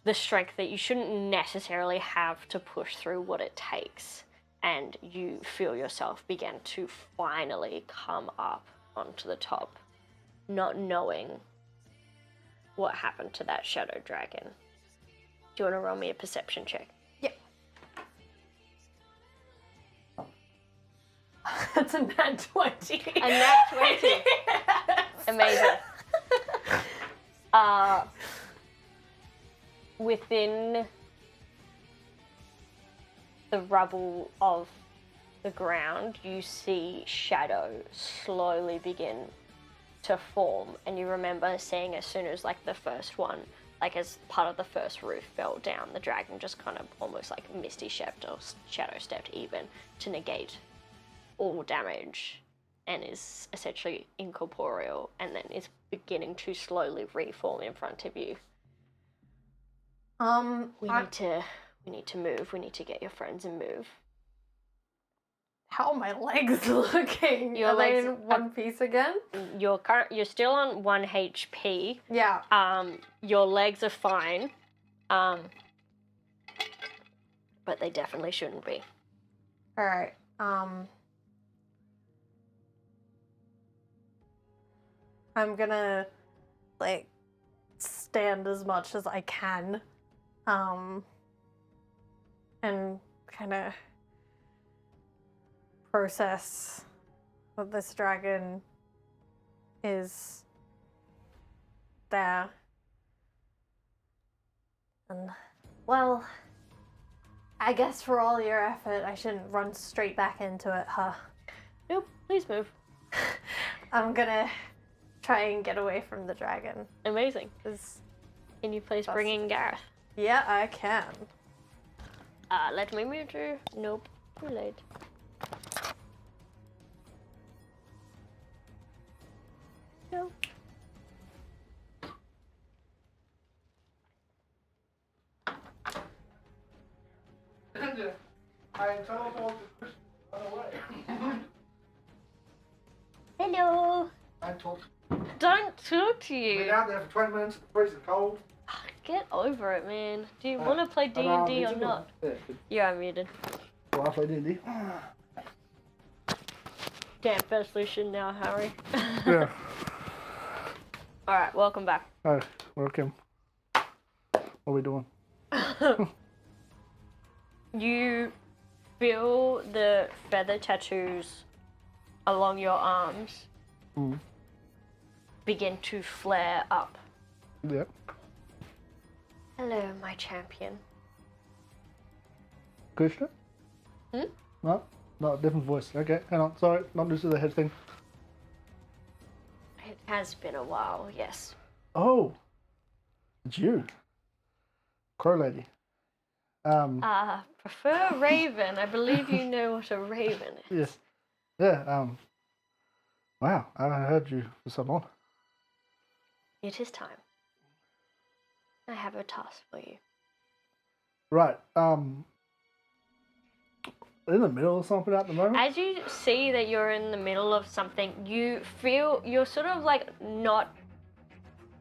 the strength that you shouldn't necessarily have to push through what it takes. And you feel yourself begin to finally come up onto the top, not knowing what happened to that shadow dragon. Do you want to roll me a perception check? Yep. That's a nat 20. A nat 20. Amazing. Within the rubble of the ground, you see shadow slowly begin to form, and you remember seeing as soon as like the first one, like as part of the first roof fell down, the dragon just kind of almost like misty stepped or shadow stepped even to negate all damage and is essentially incorporeal, and then is beginning to slowly reform in front of you. We need to move. We need to get your friends and move. How are my legs looking? Your Are they legs in one piece again? You're still on 1 HP. Yeah. Your legs are fine. But they definitely shouldn't be. Alright. I'm gonna like stand as much as I can. And kind of process that this dragon is there. And, well, I guess for all your effort, I shouldn't run straight back into it, huh? Nope, please move. I'm gonna try and get away from the dragon. Amazing. 'Cause, Can you please bring in Gareth? yeah, I can. Let me move you. Nope, too late. No. I teleported Chris away. Hello. I talked. Don't talk to Been you. out there for 20 minutes, freezing cold. Get over it, man. Do you want to play D&D or not? Yeah, You're unmuted. well, I play D&D. Damn, best solution now, Harry. Yeah. Alright, welcome back. Oh, welcome. What are we doing? You feel the feather tattoos along your arms begin to flare up. Yep. Hello, my champion. Krishna? No? No, different voice. Okay, hang on. Sorry, not used to the head thing. It has been a while, yes. Oh. It's you. Crow lady. Prefer raven. I believe you know what a raven is. Yes. Yeah, wow, I haven't heard you for so long. It is time. I have a task for you. Right, in the middle of something at the moment? As you see that you're in the middle of something, you feel you're sort of like not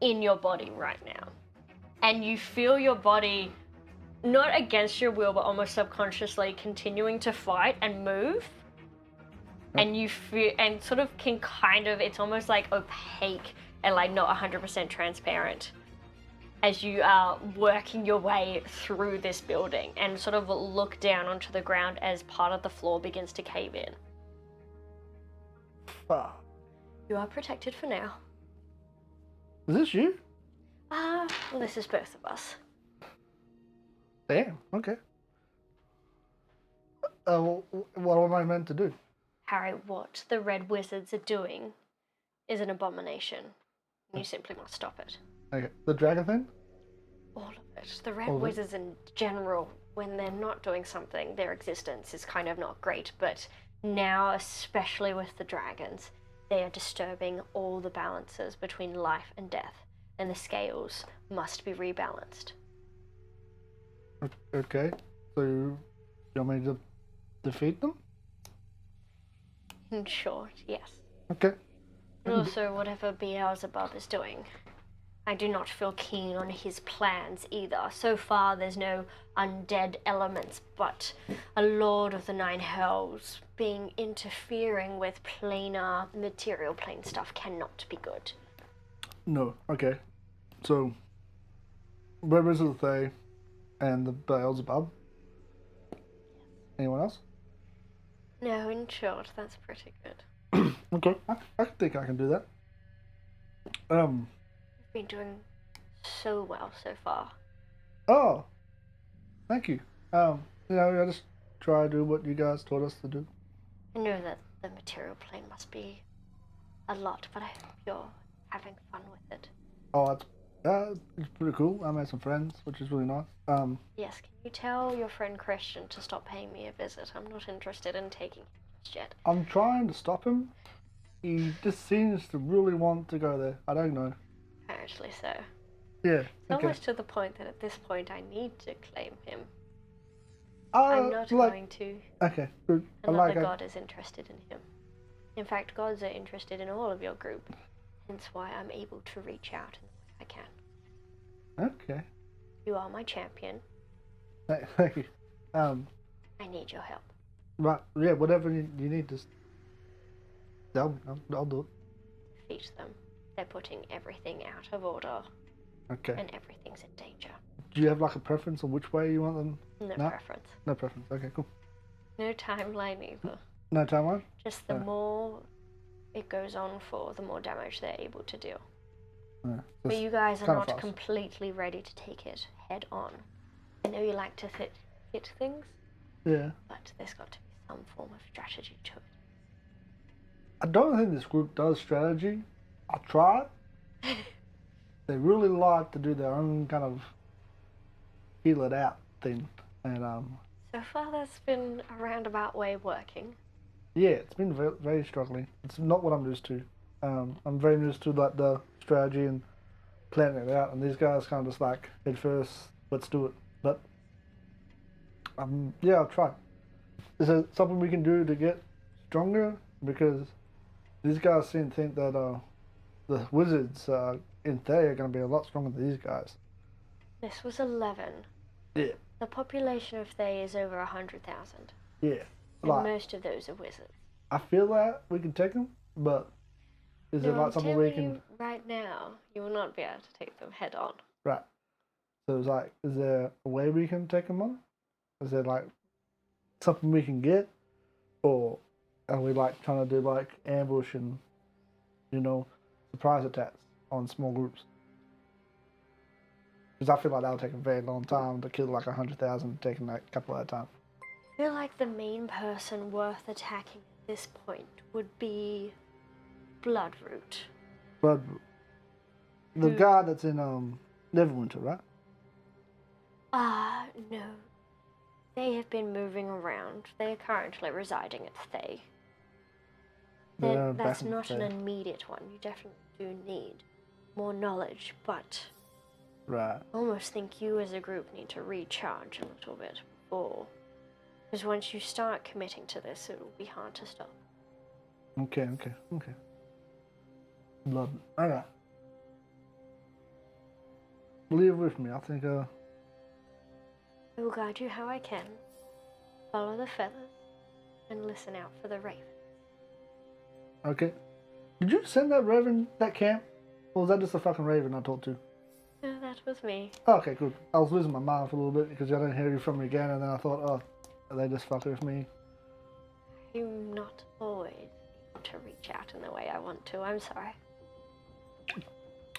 in your body right now. And you feel your body not against your will, but almost subconsciously continuing to fight and move. And you feel, and sort of can kind of, it's almost like opaque and like not 100% transparent as you are working your way through this building and sort of look down onto the ground as part of the floor begins to cave in. Ah, You are protected for now. is this you? Well, this is both of us. Damn, okay. What am I meant to do? Harry, what the Red Wizards are doing is an abomination. You simply must stop it. Okay, the dragon thing? All of it. The Red All of it? Wizards in general, when they're not doing something, their existence is kind of not great. But now, especially with the dragons, they are disturbing all the balances between life and death, and the scales must be rebalanced. Okay, so you want me to defeat them? In short, yes. Okay. And also, whatever Beelzebub is doing, I do not feel keen on his plans either. So far, there's no undead elements, but a Lord of the Nine Hells interfering with planar material plane stuff cannot be good. No, okay. So, Red Wizard of Thay and the Beelzebub. Anyone else? No, in short, that's pretty good. Okay, I think I can do that. You've been doing so well so far. Oh, thank you. I just try to do what you guys taught us to do. I know that the material plane must be a lot, but I hope you're having fun with it. Oh, it's pretty cool. I made some friends, which is really nice. Yes, can you tell your friend Christian to stop paying me a visit? I'm not interested in taking him just yet. I'm trying to stop him. He just seems to really want to go there. I don't know. Apparently so. Yeah. It's Okay. almost to the point that at this point I need to claim him. I'm not going to. Okay, good. I Another like it. god is interested in him. In fact, gods are interested in all of your group. Hence why I'm able to reach out in the way I can. Okay. You are my champion. Thank you. I need your help. Right. Yeah. Whatever you need, just tell me. I'll do Defeat them. They're putting everything out of order it. Okay. and everything's in danger. Do you have like a preference on which way you want them? No No? preference. No preference. Okay. Cool. No timeline either. No timeline. Just the Yeah. more it goes on for, the more damage they're able to do. Yeah. But just you guys are kinda not fast. completely ready to take it head on. I know you like to hit things, Yeah. but there's got to be some form of strategy to it. I don't think this group does strategy. I tried. They really like to do their own kind of feel it out thing, and So far, that's been a roundabout way of working. yeah, it's been very, very struggling. It's not what I'm used to. I'm very used to like the strategy and planning it out, and these guys kind of just like head first, let's do it. But yeah, I'll try. Is there something we can do to get stronger? Because these guys seem to think that the wizards in Thay are going to be a lot stronger than these guys. This was 11. Yeah. The population of Thay is over 100,000, Yeah. and Like, most of those are wizards. I feel that we can take them, but is there No, like I'm something we telling can? you right now, you will not be able to take them head on. Right. So it's like, is there a way we can take them on? Is there like something we can get, or are we like trying to do like ambush and surprise attacks on small groups? Because I feel like that'll take a very long time to kill like 100,000, taking like a couple at a time. I feel like the main person worth attacking at this point would be Bloodroot. But the guy that's in Neverwinter, right? No. They have been moving around. They are currently residing at Thay. They're That's back in not an Thay. immediate one. You definitely do need more knowledge, but Right. I almost think you as a group need to recharge a little bit before. Because once you start committing to this, it will be hard to stop. Okay. Blood. Alright. Leave with me. I think I will guide you how I can. Follow the feathers and listen out for the raven. okay. Did you send that raven that camp? Or was that just a fucking raven I talked to? No, that was me. Oh, okay, good. I was losing my mind for a little bit because I didn't hear you from me again, and then I thought, oh, are they just fucking with me? I'm not always able to reach out in the way I want to. I'm sorry.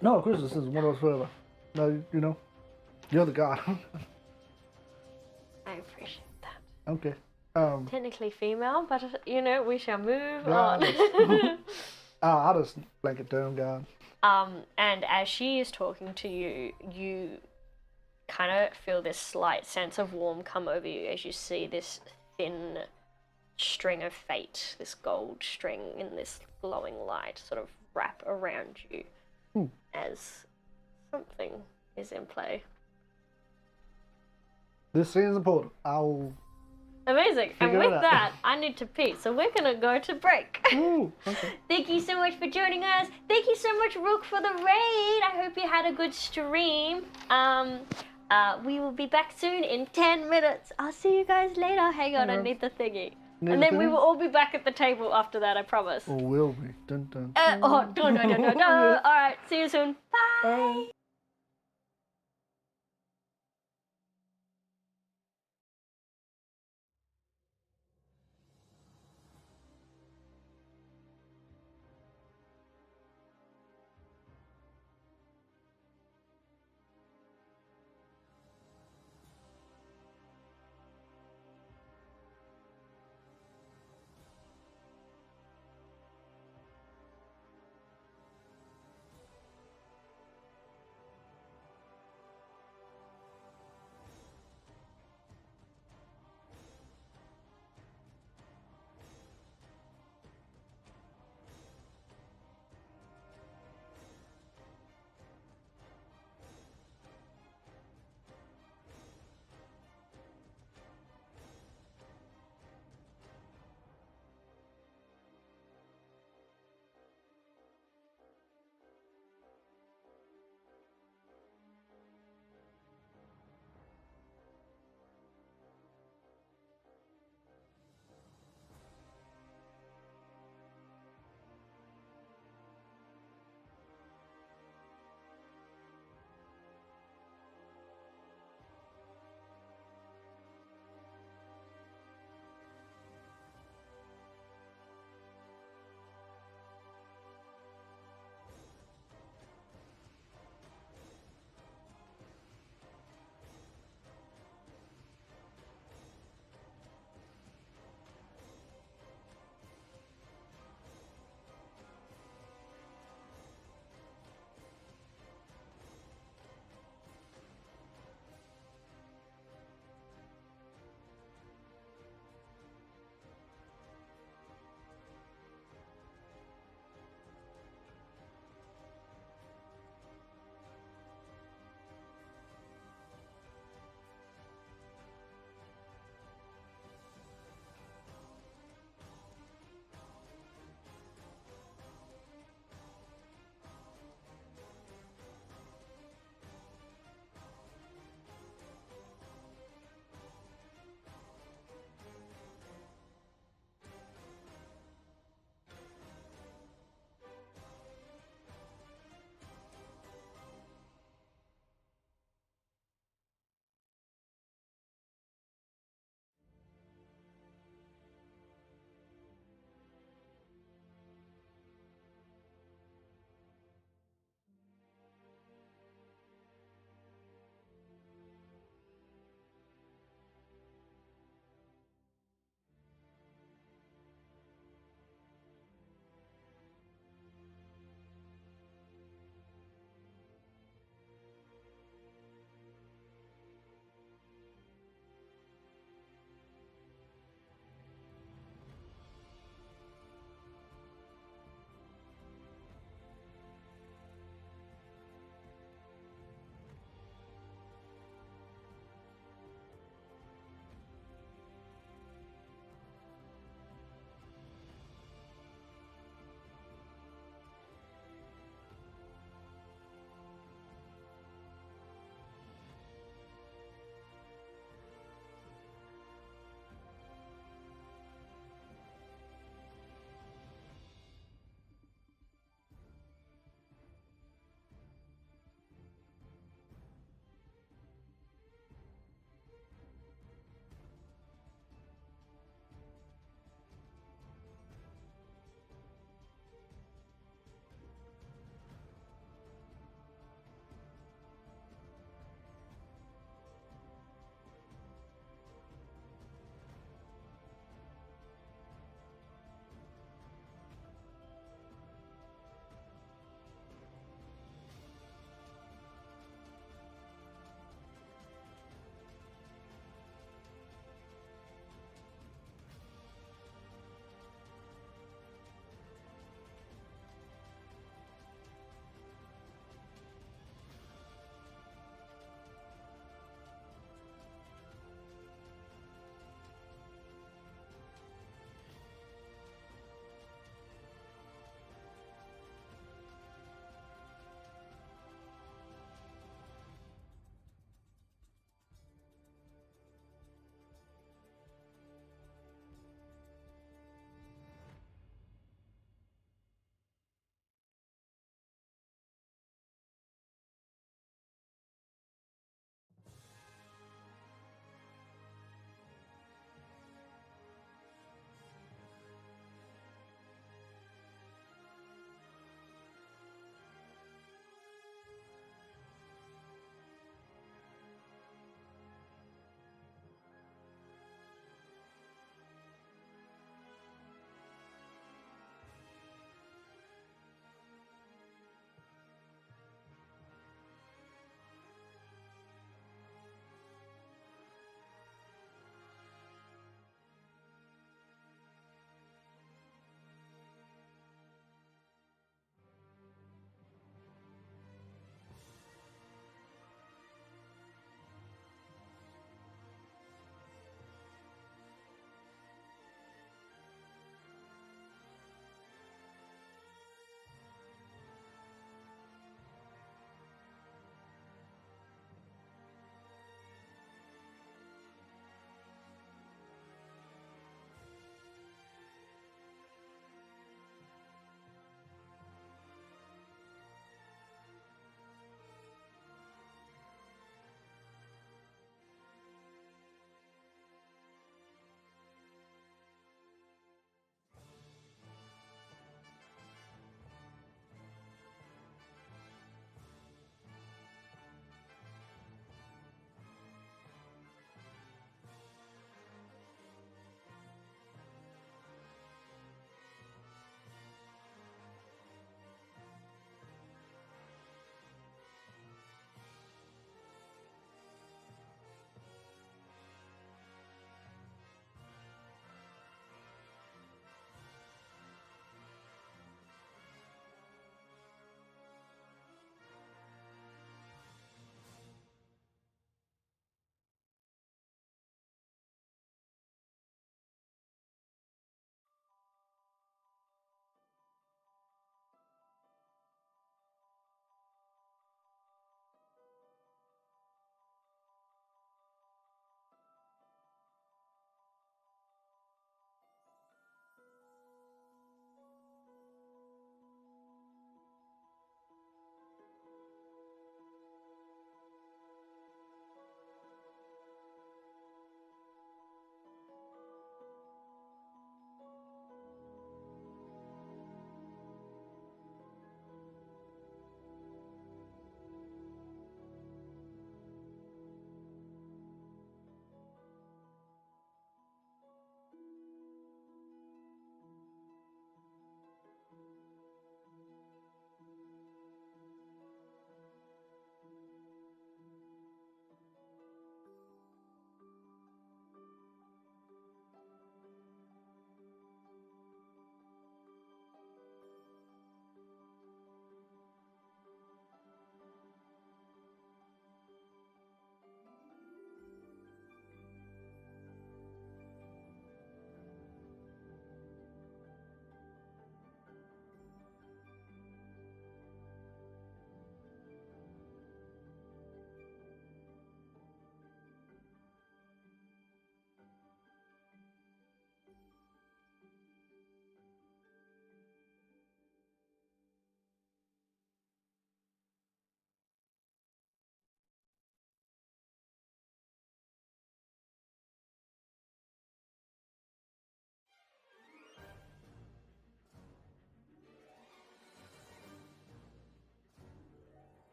No, of course, this is one of those forever. No, you're the god. I appreciate that. Okay. Technically female, but we shall move God. on. I'll just blanket term god. And as she is talking to you, you kind of feel this slight sense of warmth come over you as you see this thin string of fate, this gold string in this glowing light sort of wrap around you as something is in play. This seems important. I'll. Amazing. And Figure it with out. that, I need to pee, so we're gonna go to break. Ooh, okay. Thank you so much for joining us. Thank you so much, Rook, for the raid. I hope you had a good stream. We will be back soon in 10 minutes. I'll see you guys later. Hang on, I need the thingy. Need And the then we thingy? will all be back at the table after that, I promise. Or will be. Dun, dun. No. All right, see you soon. Bye.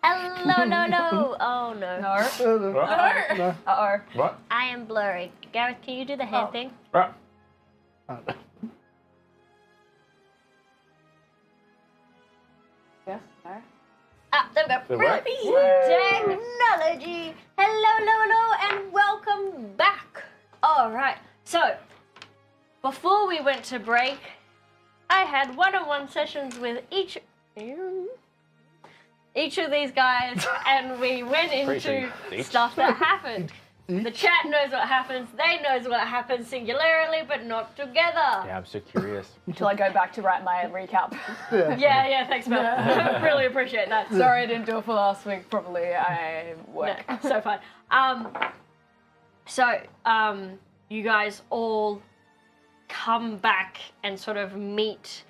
Hello, no. Oh no. No. What? No. Uh-oh. What? I am blurry. Gareth, can you do the hand thing? Right. Yes, no. Ah, there we go. Did it work? Brilliant technology. Hello, and welcome back. All right. So, before we went to break, I had one-on-one sessions with each of these guys, and we went into Preaching. Each. stuff that happened. The chat knows what happens. They knows what happens singularly, but not together. Yeah, I'm so curious. Until I go back to write my recap. Yeah, thanks, Mel. Really appreciate that. Sorry I didn't do it for last week. Probably I work. No, so fun. You guys all come back and sort of meet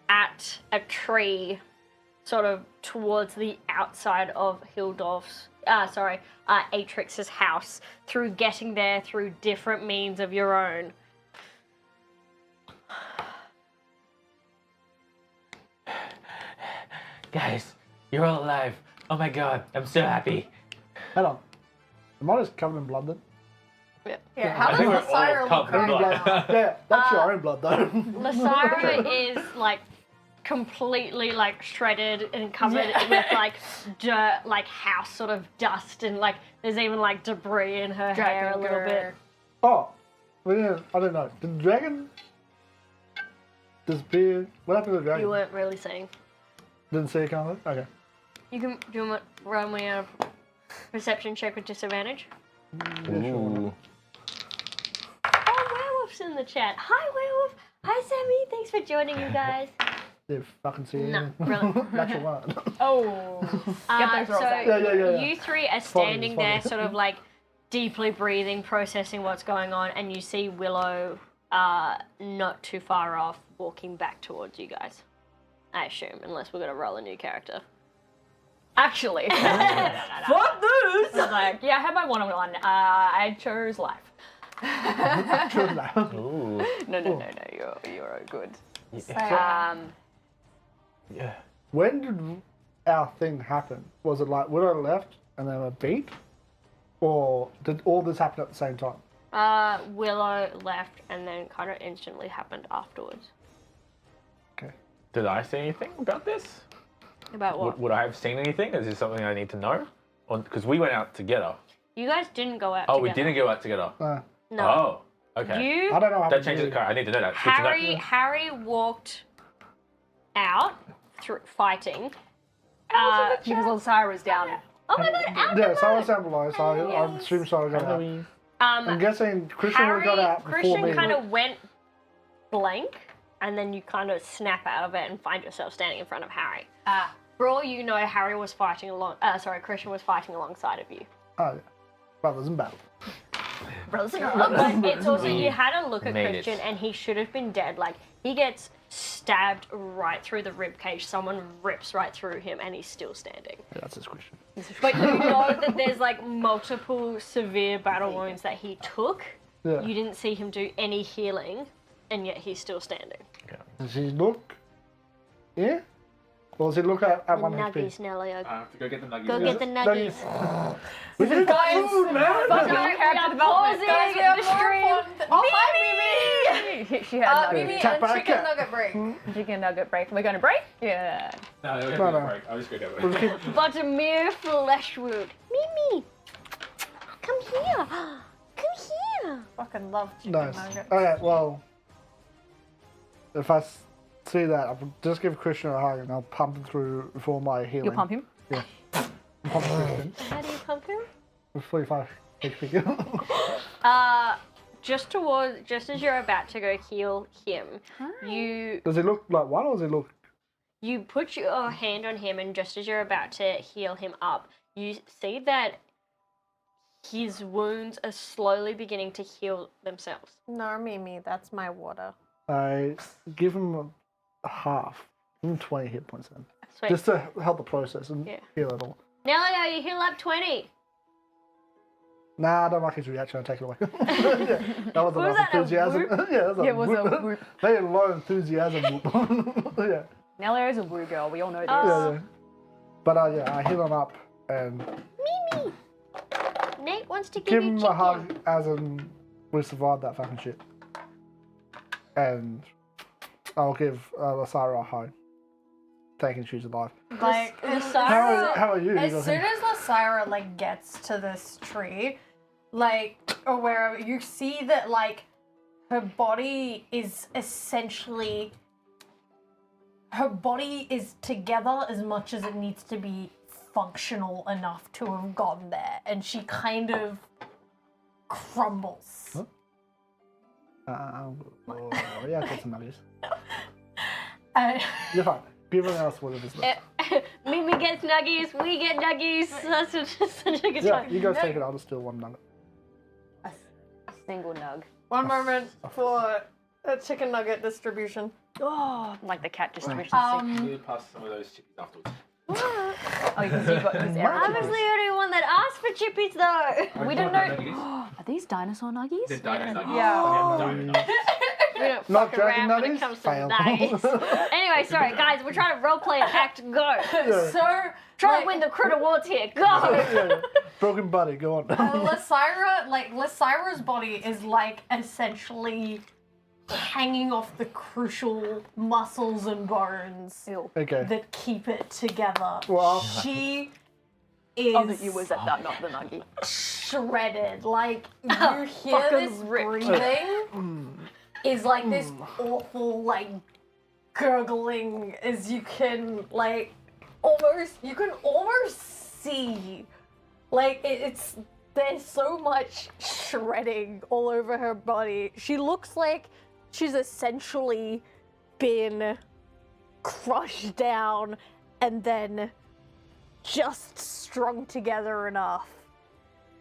at a tree, sort of towards the outside of Atrix's house, through getting there through different means of your own. Guys, you're all alive. Oh my god, I'm so happy. Hold on. Am I just covered in blood then? Yeah, how I think does we're all Lyra look covered in right blood. now? Yeah, that's your own blood though. Lysira is like completely like shredded and covered with like dirt, like house sort of dust, and like there's even like debris in her hair a little bit. Oh, well, yeah, I don't know. Did the dragon disappear? What happened to the dragon? You weren't really seeing. Didn't see it coming? Okay. You can do you want to run me a perception check with disadvantage. Ooh. Oh, werewolf's in the chat. Hi, werewolf. Hi, Sammy. Thanks for joining, you guys. Did fucking see No, it. really. Natural one. Oh. Get those rolls So out. Yeah. you three are Foggy, standing foggy. there, sort of like deeply breathing, processing what's going on, and you see Willow not too far off, walking back towards you guys. I assume, unless we're gonna roll a new character. Actually. Fuck this! I was like, yeah, I had my one-on-one. I chose life. True now. Ooh. No. You're good. Yeah. Yeah. When did our thing happen? Was it like Widow left and then a beat? Or did all this happen at the same time? Willow left, and then kind of instantly happened afterwards. Okay. Did I say anything about this? About what? Would I have seen anything? Is this something I need to know? Because we went out together. You guys didn't go out Oh, together. we didn't go out together. No. Oh, okay. You, I don't know how That changes the car. I need to know that. It's good to know. Harry walked out through fighting. Because Lysira was down. Oh my god, out Yeah, so I was down below, so I assume so I got out. I'm guessing Christian would have got out before Christian me. kind of went blank, and then you kind of snap out of it and find yourself standing in front of Harry. For all you know, Harry was fighting Christian was fighting alongside of you. Oh, yeah. Brothers in battle. Brothers and But it's also, you had a look at made Christian it. and he should have been dead. Like, he gets stabbed right through the ribcage. Someone rips right through him and he's still standing. Yeah, that's his question. But you know that there's like multiple severe battle wounds that he took. Yeah. You didn't see him do any healing, and yet he's still standing. Does he look? Yeah? Or does he look at The 1 HP? nuggies, Nelio. I have to go get the nuggets. Go get the nuggies. We didn't Guys, food, man! fuck Sorry, your character we are development. pausing Guys, we have the more stream. important th- Oh, hi, Mimi! She had Mimi nuggets. Tap and back chicken up. nugget break. Chicken nugget break. We're gonna break? Yeah. No, we have No, to no. break. I'll just go get We'll it. just keep- But a mere flesh wound. Mimi! Come here! Come here! Fucking love chicken Nice. nuggets. Okay, well, if I see that, I'll just give Christian a hug and I'll pump him through for my healing. You'll pump him? Yeah. Pump Christian How do you pump him? with 45 HP. Just as you're about to go heal him, you Does he look like one or does he look... you put your hand on him, and just as you're about to heal him up, you see that his wounds are slowly beginning to heal themselves. No, Mimi, that's my water. I give him a half. Give him 20 hit points then. Sweet. Just to help the process and Yeah. heal it all. Nelio, you heal up 20. Nah, I don't like his reaction. I take it away. Yeah, that was Was enough that a enthusiasm. Yeah, that was Yeah, it was a whoop. whoop. Very low enthusiasm. Whoop. Yeah. Nellio's a woo girl. We all know this. Yeah. But yeah, I heal him up and Nate wants to give give you him chicken. a hug as in we survived that fucking shit. And I'll give Lasara a hug. Thanking she's alive. Like, How are you? as You soon think? as Lasira like gets to this tree, like or wherever, you see that like her body is essentially together as much as it needs to be functional enough to have gotten there, and she kind of crumbles. Huh? Yeah, I'll get some nuggies. And You're fine. Everyone else would have just left. Mimi gets nuggies, we get nuggies. That's such a good Yeah, time. you guys take it. I'll just steal one nugget. A single nug. one moment for a chicken nugget distribution. Oh, like the cat distribution. You need to pass some of those chippies afterwards. Oh, you can see you've got his arrow. I was the only one that asked for chippies though. We don't know. Are these dinosaur nuggies? The dino nuggets. Yeah. We don't Not fuck around dragon when it nuggies? comes to Fail. nuggies. Anyway, sorry guys, we're trying to roleplay and act. Go. So Try to win the crit awards here. Go. Yeah. Broken buddy, go on. Lasira's body is like essentially hanging off the crucial muscles and bones Ew. Okay. that keep it together. Well, She is Oh, that you was at that, not the nuggie. shredded. Like you hear Fucking this ripped. breathing is like this awful like gurgling as you can like almost see like it's there's so much shredding all over her body. She looks like she's essentially been crushed down and then just strung together enough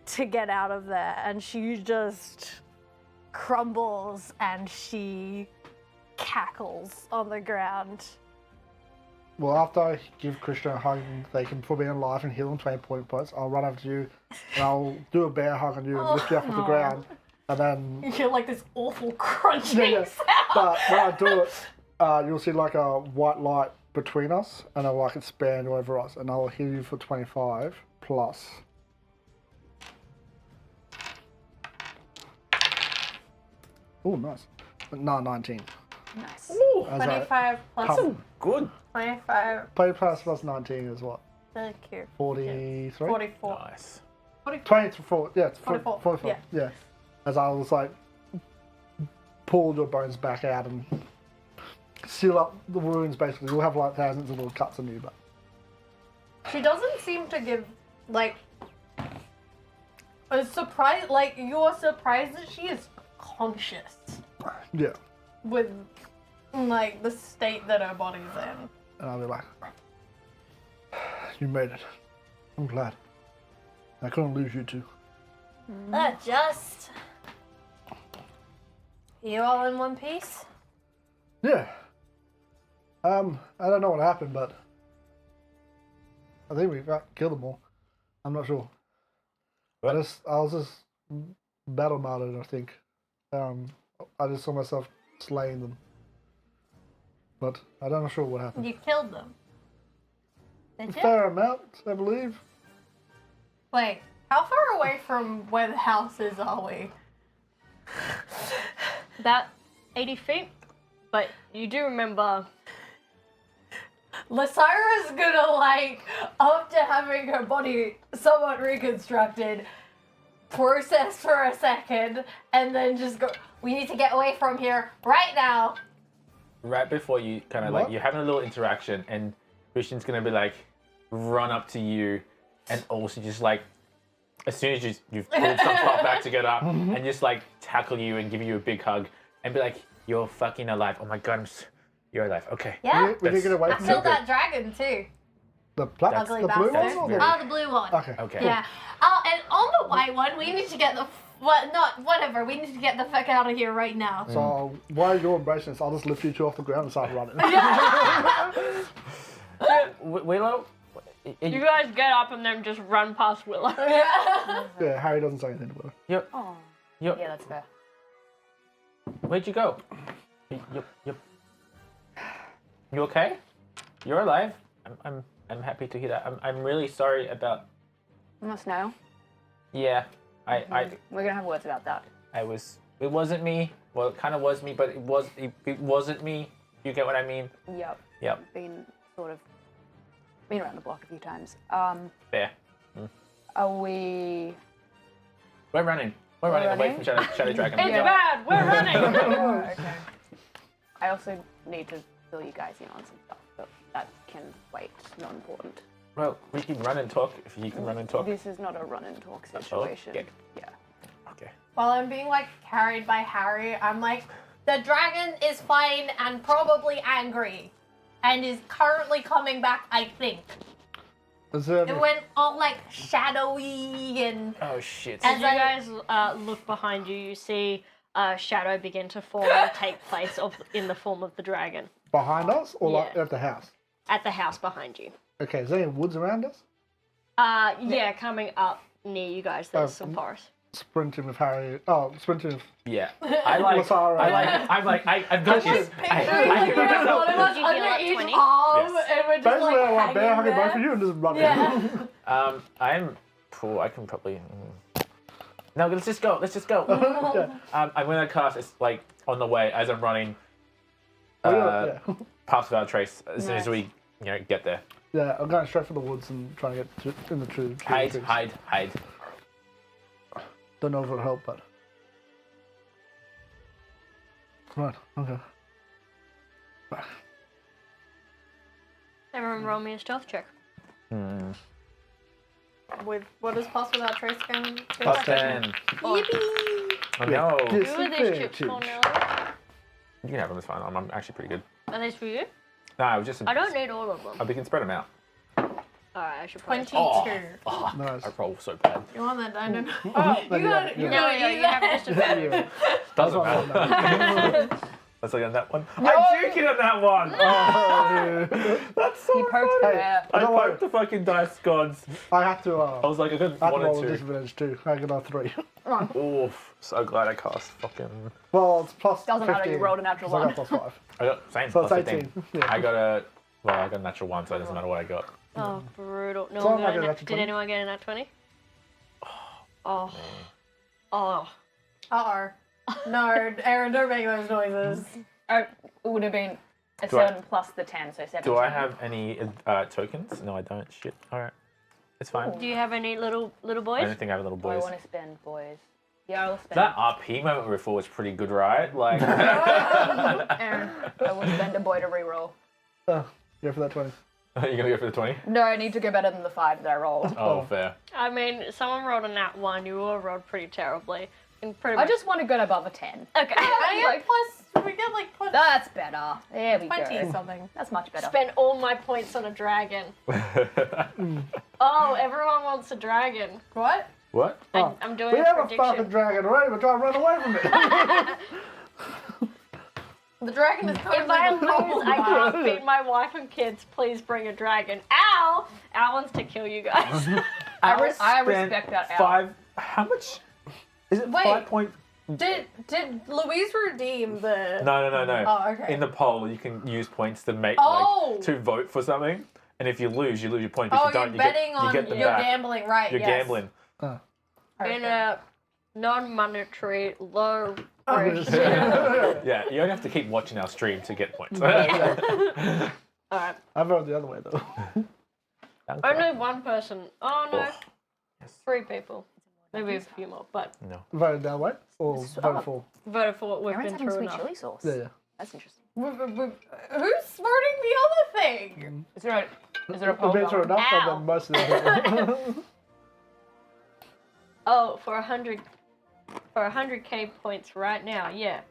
to get out of there, and she just crumbles and she cackles on the ground. well, after I give Christian a hug, and they can put me in life and heal him 20 points. I'll run up to you and I'll do a bear hug on you and lift you up off the ground. And then, You hear like this awful crunching yeah, sound. but when I do it, you'll see like a white light between us and I'll like expand over us and I'll heal you for 25 plus. Oh, nice. No, 19. Nice. As I 25 plus pump. Good. 25. Play plus 19 is what? Thank you. 43? 44. Nice. 24, yeah, it's 44, 44, yeah. As I was like, pull your bones back out and seal up the wounds basically. You'll have like thousands of little cuts on you, but She doesn't seem to give like a surprise. Like you're surprised that she is conscious yeah. with like the state that her body's in. And I'll be like, you made it. I'm glad. I couldn't lose you two. Just. You all in one piece? Yeah. I don't know what happened, but I think we killed them all. I'm not sure. What? I was just battle modded, I think. I just saw myself slaying them. But I'm not sure what happened. You killed them. A Did you? fair amount, I believe. Wait, how far away from where the house is are we? About 80 feet. But you do remember. Lasira's gonna like, after having her body somewhat reconstructed, process for a second, and then just go, we need to get away from here right now. Right before you kind of like, What? you're having a little interaction and Christian's going to be like, run up to you and also just like, as soon as you've pulled some stuff back together and just like tackle you and give you a big hug and be like, you're fucking alive. Oh my God, you're alive. Okay. Yeah, We can get away I from killed it. that dragon too. The black, Ugly the blue bastard. one? Or very- the... Oh, the blue one. Okay. Okay. Yeah. And on the white one, we need to get the whatever. We need to get the fuck out of here right now. So while you're embracing this, I'll just lift you two off the ground and start running. Willow? You guys get up and then just run past Willow. Yeah, Harry doesn't say anything to her. Oh. You're, Yeah, that's fair. where'd you go? You okay? You're alive. I'm happy to hear that. I'm really sorry about I'm a snail. Yeah, I We're gonna have words about that. it wasn't me. Well, it kind of was me, but it wasn't me. You get what I mean? Yep. Yep. Been around the block a few times. Fair. Are we? We're running. We're running away running? from Shadow Dragon. It's bad. We're running. Okay. I also need to fill you guys in on some stuff, but that can wait. Not important. Well, we can run and talk if you can run and talk. This is not a run and talk situation. Okay. Yeah. Okay. While I'm being like carried by Harry, I'm like, the dragon is fine and probably angry, and is currently coming back. I think Is there it went all like shadowy and. Oh shit. And- As you guys look behind you, you see a shadow begin to form and take place in the form of the dragon behind us or like Yeah. at the house? at the house behind you. Okay, is there any woods around us? Yeah, coming up near you guys, there's some forest. Sprinting with Harry. Oh, sprinting with. Yeah. I've got this. I can run this One of up. us Did you heal under up each 20? arm, Yes. and we're just Basically, like I want bear hugging hanging both of there. you and just run. Yeah. I'm. Cool. I can probably. No, let's just go. Let's just go. Yeah. I'm gonna cast. It's like on the way as I'm running. Yeah. Pass without trace. As soon as Nice. we, get there. Yeah, I'm going straight for the woods and trying to get in the tree. Hide. Don't know if it'll help, but. Right, okay. Everyone roll me a stealth check. With what does pass without trace again? Plus 10. Yippee! Oh, no. Yeah. Who are these Disadvantage. chips for, Nelly? You can have them. It's fine. I'm actually pretty good. Are these for you? No, it was just. I don't need all of them. We can spread them out. Alright, I should probably. 22. Nice. I roll so bad. You want that? I don't know. Oh, You got yeah. No, you have disadvantage. Yeah. Doesn't what I matter. Let's look on that one. I did get on that one. Oh, That's so You poked funny. the bear. I Don't worry. poked the fucking dice gods. I have to. I was like, I could I have to one roll or with two. disadvantage too. I got a 3. Oof. So glad I cast fucking. Well, it's plus. Doesn't matter, 15, you rolled a natural 'cause I one. got plus 5. I got same. So it's plus 18. 15. Yeah. I got a natural one, so it doesn't matter what I got. Oh, brutal. No So one I'm not got a gonna nat. have to Did 20. anyone get a nat 20? Oh. Oh. Uh-oh. No, Aaron, don't make those noises. It would have been a Do I- 7 plus the 10, so 17. Do I have any tokens? No, I don't. Shit. All right. It's fine. Do you have any little I boys? don't think I have little Oh, I boys. want to spend boys. Yeah, I'll spend. That RP moment before was pretty good, right? Like. Aaron, I will spend a boy to reroll. Go for that 20. You're gonna go for the 20? No, I need to go better than the 5 that I rolled. Oh, fair. I mean, someone rolled a nat 1. You all rolled pretty terribly. And pretty I much. just want to get above a 10. Okay. I get plus, we get like plus That's better. There we 20 go. something. That's much better. Spend all my points on a dragon. Oh, everyone wants a dragon. What? What? I'm doing We a have a prediction. fucking dragon already, we're trying to run away from it. The dragon is If currently I the lose, problem. I can't feed my wife and kids. Please bring a dragon. Ow! Al wants to kill you guys. I spent respect that, Al. 5. How much? Is it Wait. 5 point? Did Louise redeem the? No. Oh, okay. In the poll, you can use points to make Oh. to vote for something, and if you lose your points. But Oh, if you you're don't, you betting get, on you get them you're back. gambling, right? You're yes. gambling. In a non-monetary, low Okay. rate. Yeah, you only have to keep watching our stream to get points. Alright. I voted the other way though. Only one person. Oh no. Oh, yes. 3 people. Maybe a few more, but Voted the other way? Or voted for? voted for what we've Aaron's been having through sweet enough. chili sauce. Yeah. That's interesting. Who's smarting the other thing? Is there a We've poll been through going? enough Ow. and then most of them. Oh, for 100k points right now, yeah.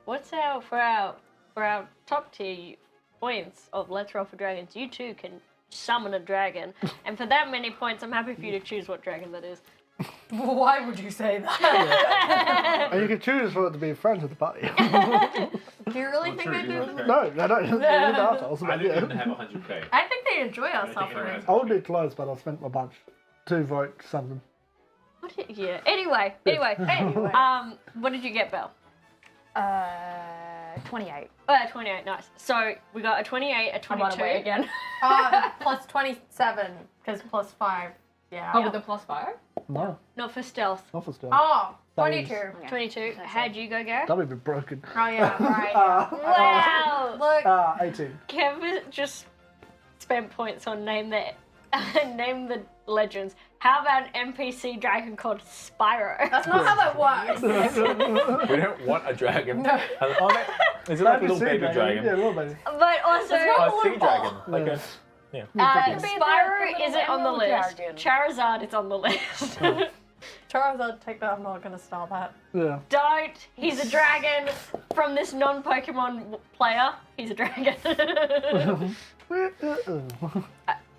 What's for our top tier points of Let's Roll for Dragons? You too can summon a dragon, and for that many points, I'm happy for you to choose what dragon that is. Why would you say that? And you can choose for it to be friends with the party. Do you really think they do? No, I don't. They're the assholes, I but didn't yeah. even have 100k. I think they enjoy our think anyone suffering. has- I would be close, but I spent my bunch to vote something. Yeah. Anyway. Anyway, What did you get, Belle? 28. 28. Nice. So we got a 28, a I'm on 22. away again. plus 27 because plus 5. Yeah. Oh, with the plus 5? No, Not for stealth. not for stealth. Oh, That 22. Okay. 22. How'd you go, Gareth? That'd be broken. Oh, yeah, right. Wow! Look, 18. Kevin just spent points on name the legends. How about an NPC dragon called Spyro? that's not how that works. We don't want a dragon. No. Is it like a little Sea baby dragon? Yeah, little baby. But also, Oh, a sea dragon. Like Yeah. a. Yeah. Spyro the isn't on the little list. dragon. Charizard is on the list. Charizard, take that. I'm not going to start that. Yeah. Don't. He's a dragon from this non-Pokemon player. He's a dragon.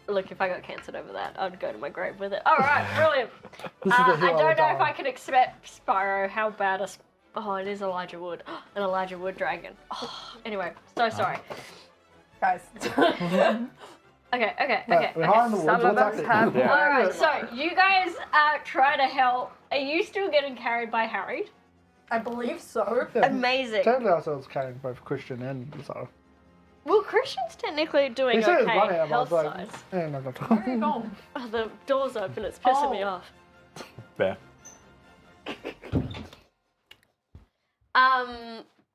Look, if I got cancelled over that, I'd go to my grave with it. All right, brilliant. This is the I hill don't know I if was I can expect Spyro. How bad a... Oh, it is Elijah Wood. An Elijah Wood dragon. Oh, anyway, so sorry. Guys. Okay. We're high in the woods. Some of What's us happening? have- All right, so you guys try to help. Are you still getting carried by Harry? I believe so. Yeah, Amazing. Technically, ourselves carrying both Christian and Bizarre. Well, Christian's technically doing He said it's okay running out, health but I was like, size. no. Where are you going? Oh, the door's open. It's pissing me Oh. off. There.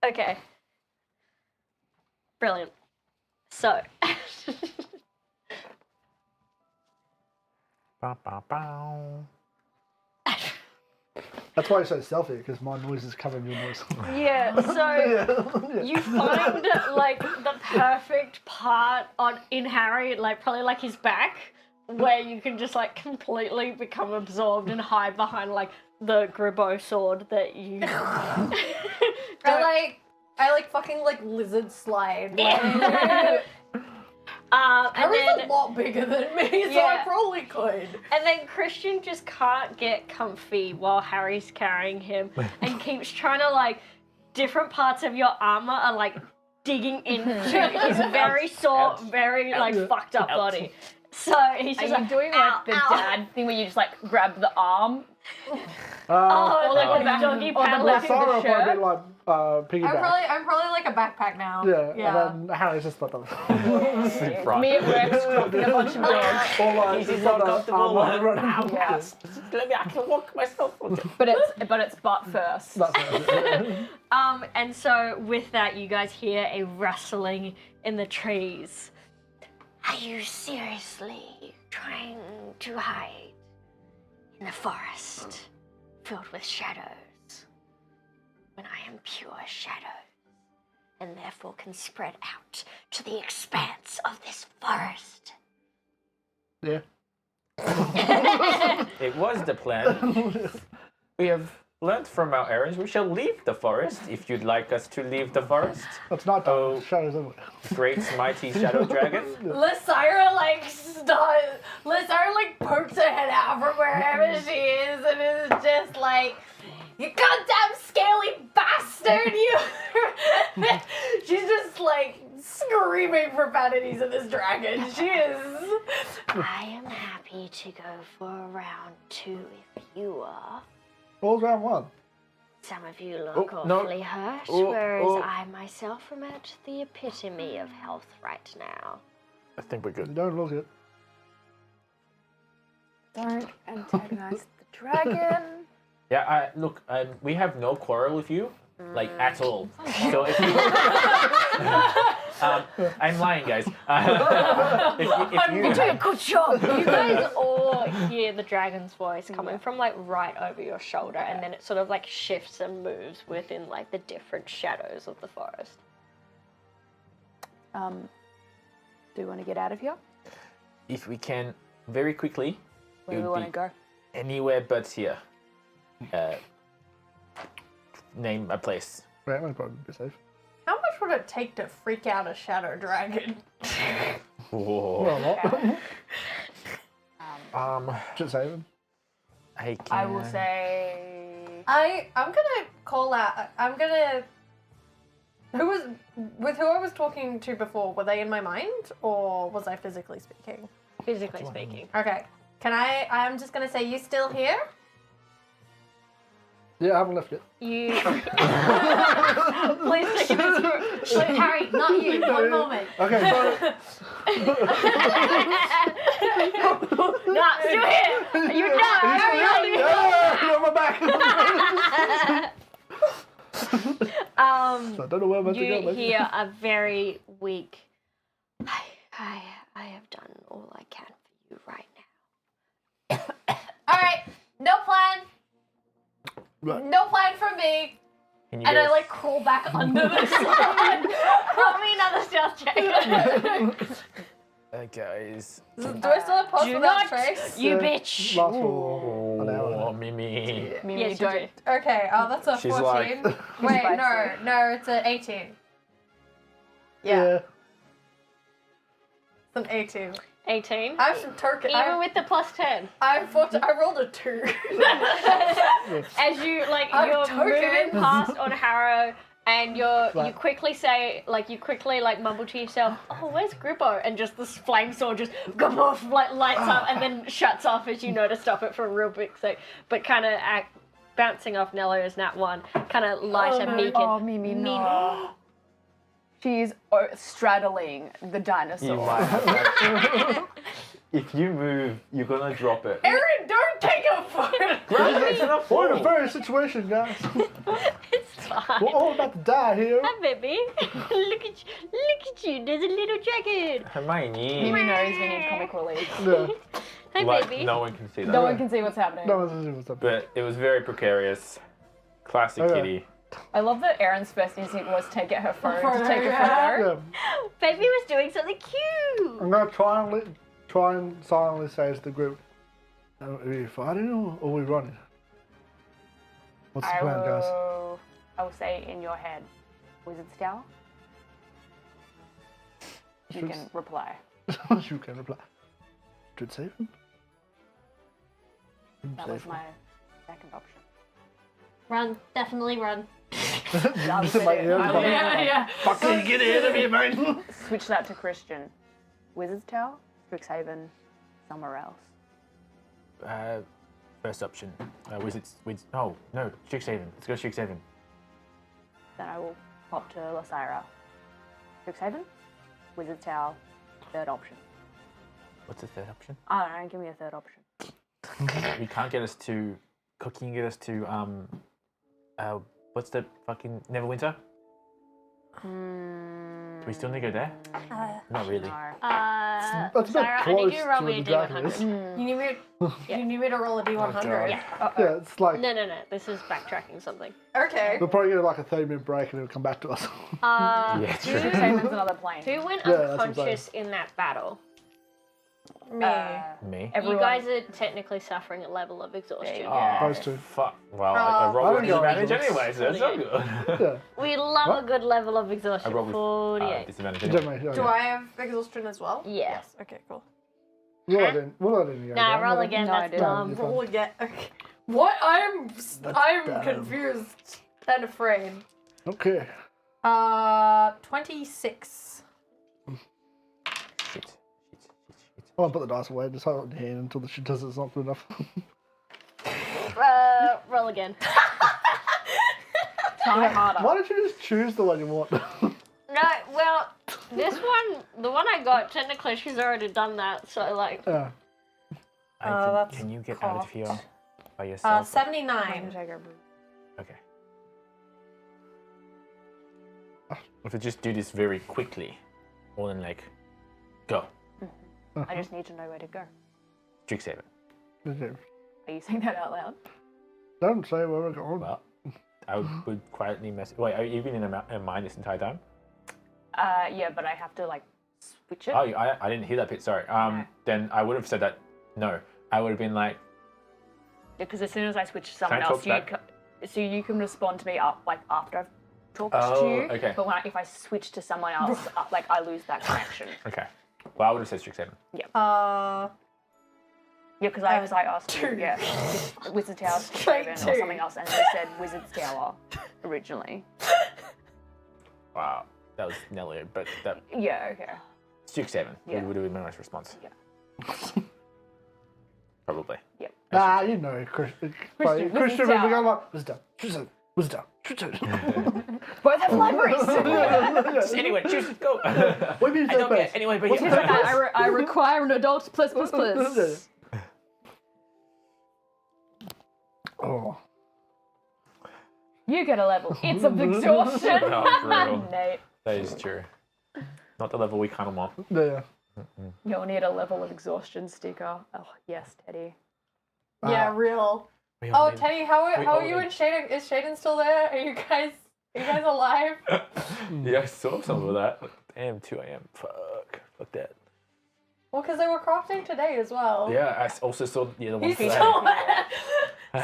Okay. Brilliant. So. Bow, bow, bow. That's why you're so stealthy, because my noise is covering your noise. Yeah, so Yeah. you find like the perfect part in Harry, like probably like his back, where you can just like completely become absorbed and hide behind like the Gribbo sword that you. I like fucking like lizard slide. And Harry's then a lot bigger than me, so Yeah. I probably could. And then Christian just can't get comfy while Harry's carrying him and keeps trying to like different parts of your armor are like digging into his very sore, very like fucked up body. So he's Are just you like doing ow, like the ow. dad thing where you just like grab the arm? Oh, like the the back- doggy or the paddle. back- Sarah will shirt? probably be like piggyback. I'm probably like a backpack now. Yeah, and then Harry's just like that. Right. Me at work scrubbing a bunch of dogs. Or like, This is he's got not a comfortable. arm running. Yes. Let me, I can walk myself. But it's butt first. That's it. And so with that, you guys hear a rustling in the trees. Are you seriously trying to hide in the forest filled with shadows when I am pure shadow and therefore can spread out to the expanse of this forest? Yeah. It was the plan. We have learnt from our errors. We shall leave the forest if you'd like us to leave the forest. That's not Oh. shadows everywhere. Great mighty shadow dragon. Lysira like pokes her head out from wherever she is and is just like, you goddamn scaly bastard, you! She's just like screaming profanities at this dragon. She is. I am happy to go for round 2 if you are. What was round 1? Some of you look Oh, no. awfully hurt, Oh, whereas oh. I myself am at the epitome of health right now. I think we're You good. don't look it. Don't antagonize the dragon. Yeah, look, we have no quarrel with you, like at all. So if you, I'm lying, guys. If you, You're doing a good job. You guys all hear the dragon's voice coming from like right over your shoulder, and then it sort of like shifts and moves within like the different shadows of the forest. Do you want to get out of here? if we can, very quickly, Where do we would want be to go? anywhere but here. Name a place. Right, might probably be safe. How much would it take to freak out a shadow dragon? Whoa. Well, not. Um, Strixhaven. I can. I will say. I'm gonna call out. I'm gonna. Who I was talking to before? Were they in my mind, or was I physically speaking? Physically speaking. Okay. I'm just gonna say, you still here? Yeah, I haven't left yet. You. Please take me through. Wait, Harry, not you. One moment. Okay, so Nah, still here. You know. Hurry up. yeah, I'm back. I don't know where I'm meant to go. You hear a very weak. I have done all I can for you right now. All right, no plan. Right. No plan from me. Can you And I guys- like crawl back under the slide. Roll me another stealth check. guys. Do I still have post Do without not, trace? you Yeah. bitch. Last for an hour. Oh, Mimi. Mimi, Yes, you don't. do. Okay, that's a She's 14. like- Wait, Spicy. no, it's an 18. Yeah. Yeah, it's an 18. 18. I'm some turkey. Even with the plus 10. I rolled a 2. As you I'm you're token. moving past on Harrow and you Right. quickly mumble to yourself, oh, where's Grippo? And just this flame sword just lights up and then shuts off as you know to stop it for a real big sec. But kind of bouncing off Nello's nat 1, kind of light and beacon. Oh, Mimi, no. She's straddling the dinosaur. You might have If you move, you're gonna drop it. Aaron, don't take a photo. It's not We're in a full. very situation, guys. It's fine. We're all about to die here. Hi, baby. Look at you. There's a little dragon. Hermione. Mimi knows we need comic relief. Yeah. Hi, Like, baby. no one can see that. No one can see what's happening. No one's listening what's up. But it was very precarious. Classic Okay. kitty. I love that Erin's first instinct was to get her phone Photo, to take a yeah. photo. Yeah. Baby was doing something cute. I'm gonna try and silently say to the group, are we fighting or are we running? What's the plan, guys? I will say in your head, Wizard's Tower. You Strix- can reply. You can reply. Strixhaven? That was my second option. Run, definitely run. That was In my it. ears, I but- will Yeah. Fucking get ahead of me, mate! switch that to Christian. Wizard's Tower, Strixhaven, somewhere else. First option. Wizards. Oh, no. Strixhaven. Let's go Strixhaven. Then I will pop to Lysira. Strixhaven, Wizard's Tower, third option. What's the third option? I don't know, give me a third option. We can't get us to. Can you get us to what's the fucking Neverwinter? Do we still need to go there? Not really. No. That's a bit Sarah, I need close you to roll to me a where the dragon D100. is. You need me to roll a D100? Yeah. Yeah, it's like, No. This is backtracking something. Okay. we'll probably get like a 30-minute break and it'll come back to us. Yeah, true. Strixhaven's another plane. Who went Yeah, that's what I'm unconscious in that battle? Me. Me. Everyone. You guys are technically suffering a level of exhaustion. Oh, Those two. fuck. Well, I rolled with I don't go disadvantage into anyway, so it's all good. Yeah. We love What? a good level of exhaustion. I rolled with 48. disadvantage Don't anyway. worry, Do I have exhaustion as well? Yeah. Okay, cool. Roll it in. Roll it in. you Nah, guys. roll again. No, I That's didn't. dumb. You're fine. Roll again. Okay. What? I'm dumb. confused and afraid. Okay. 26. Shit. I want to put the dice away. Just hold it in your hand until the shit does it's not good enough. Roll again. Try harder. Why don't you just choose the one you want? No, well, this one, the one I got, technically she's already done that, so like, Yeah. that's Can you get out of cocked. here by yourself? 79. Okay. If we just do this very quickly, or then like, go. I just need to know where to go. Strixhaven. Are you saying that out loud? Don't say where we're going. Well, I would quietly mess. Wait, are you been in a mine this entire time? Yeah, but I have to like switch it. Oh, I didn't hear that bit. Sorry. Then I would have said that. No, I would have been like, Because as soon as I switch to someone Can I else, talk so you can respond to me after I've talked Oh, to you. okay. But if I switch to someone else, I lose that connection. okay. Well, I would have said Strixhaven. Yeah, because I asked you, two. yeah, Wizard's Tower, Straight Strixhaven, two. or something else, and they said Wizard's Tower originally. Wow, that was Nelly, but that Yeah, okay. Strixhaven Yeah. would have been my nice response. Yeah. Probably. Yep. Nah, you know, Christian would Christian be Tower. going like, wisdom. Both have libraries. Just anyway, choose. Go. What do you I don't get anyway, but He's like, I require an adult plus. Oh, You get a level. It's of exhaustion. Oh, brutal. Nate, That is true. Not the level we kind of want. yeah. you'll need a level of exhaustion sticker. Oh yes, Teddy. Yeah, real. We all Oh, need- Teddy, how we are all you need- and Shaden? Is Shaden still there? Are you guys alive? Yeah, I saw some of that. Damn, 2 a.m. Fuck that. Well, because they were crafting today as well. Yeah, I also saw the other one He's today. still there.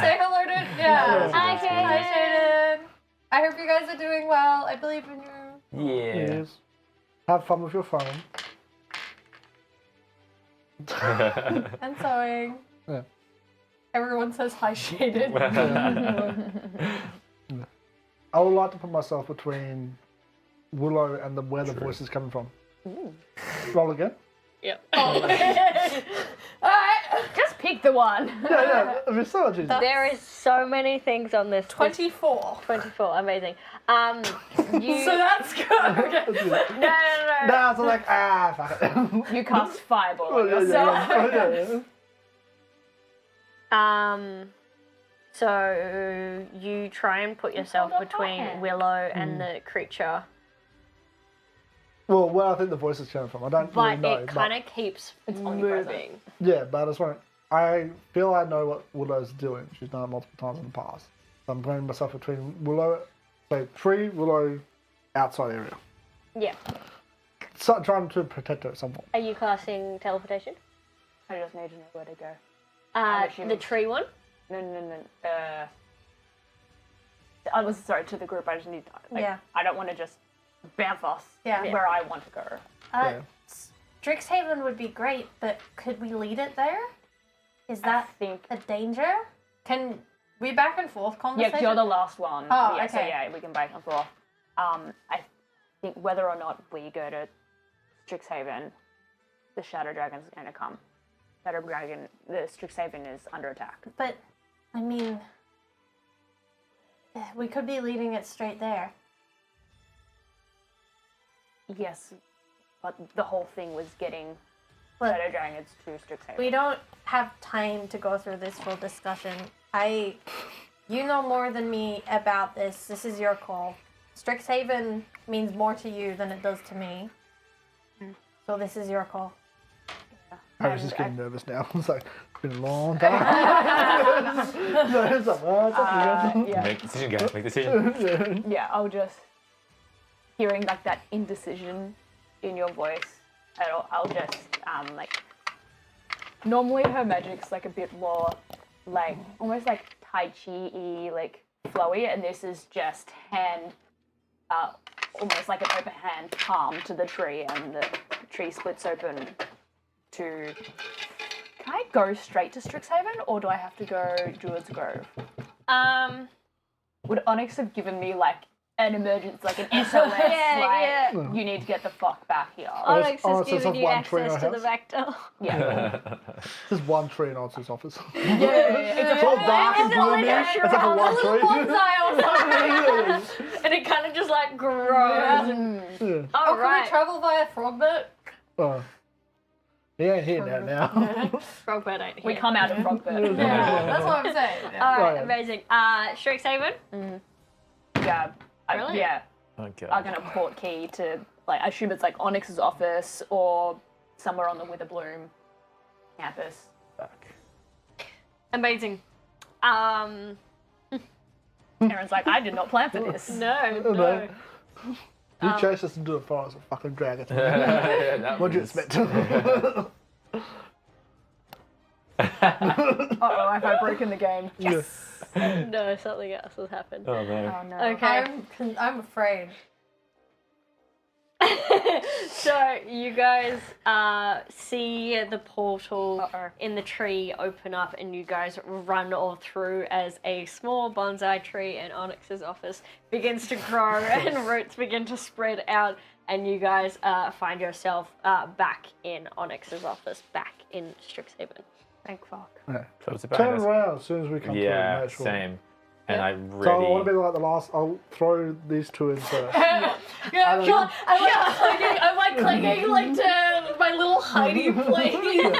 Say hello to yeah. Hi, Hi, Shaden. Shaden. I hope you guys are doing well. I believe in you. Yeah. Yes. Have fun with your phone. And sewing. Yeah. Everyone says hi, Shaden. I would like to put myself between Willow and where the voice is coming from. Roll again. Yep. Alright. Just pick the one. Yeah, I mean, so much easier. There is so many things on this. 24. 24, amazing. You. So that's good. Okay. No. Nah, so like, fuck it. You cast fireball on Yeah, yourself. yeah. So you try and put yourself hold up between hand. Willow and the creature, Well, where I think the voice is coming from, I don't really but know. it kind of keeps omnipresent. moving. Yeah, but I just want. I feel I know what Willow's doing. She's done it multiple times in the past. So I'm putting myself between Willow, so tree, Willow, outside area. Yeah. So trying to protect her at some point. Are you casting teleportation? I just need to know where to go. The assuming- tree one. No. I was sorry to the group. I just need. Like, Yeah. I don't want to just bounce off Yeah. where I want to go. Yeah. Strixhaven would be great, but could we lead it there? Is I that think. a danger? Can we back and forth Yeah, conversation? because you're the last one. Oh, yeah, So okay. yeah, we can back and forth. I think whether or not we go to Strixhaven, the Shadow Dragon's going to come. Shadow Dragon, the Strixhaven is under attack. But, I mean, we could be leading it straight there. Yes, but the whole thing was getting Look, Shadow Dragons to Strixhaven. we don't have time to go through this full discussion. You know more than me about this. This is your call. Strixhaven means more to you than it does to me. So this is your call. I was just getting nervous now. It's like, it's been a long time. So it's like, well, it's up to you. Yeah. Make decision, guys. Make decision. Yeah, I'll just hearing like that indecision in your voice. I'll just like normally her magic's like a bit more like almost like Tai Chi-y, like flowy, and this is just hand, almost like an open hand palm to the tree, and the tree splits open to. Can I go straight to Strixhaven, or do I have to go Druid's Grove? Would Onyx have given me like an emergency, like an SOS, Yeah, like you need to get the fuck back here? Onyx oh, has so it's given just you one tree in access our to the house? back door. Yeah. There's one tree in Ox's office. It's It's all dark and gloomy. It's like a one tree. And it kind of just like grows. Yeah. All Oh, can we right. travel via Frogbit? Oh. He ain't here now. Frogbird ain't We here. come out of Frogbird. Yeah, that's what I'm saying. All right, Right. amazing. Strixhaven. Yeah. Brilliant. Yeah. Okay. I'm gonna port key to like I assume it's like Onyx's office or somewhere on the Witherbloom campus. Back. Amazing. Aaron's like, I did not plan for this. No. You chased us into the forest of fucking dragons. Yeah, that What'd you was- expect? Uh-oh, have I broken the game? Yes. No, something else has happened. Oh man. Oh no. Okay. I'm afraid. So you guys see the portal Uh-oh. in the tree open up, and you guys run all through as a small bonsai tree in Onyx's office begins to grow and roots begin to spread out, and you guys find yourself back in Onyx's office, back in Strixhaven. Thank fuck. Yeah. So it's about Turn around as soon as we come through. Yeah, Make sure. same. And I So I want to really. be like the last. I'll throw these two in first. Yeah, I'm like clinging like to my little hiding place. And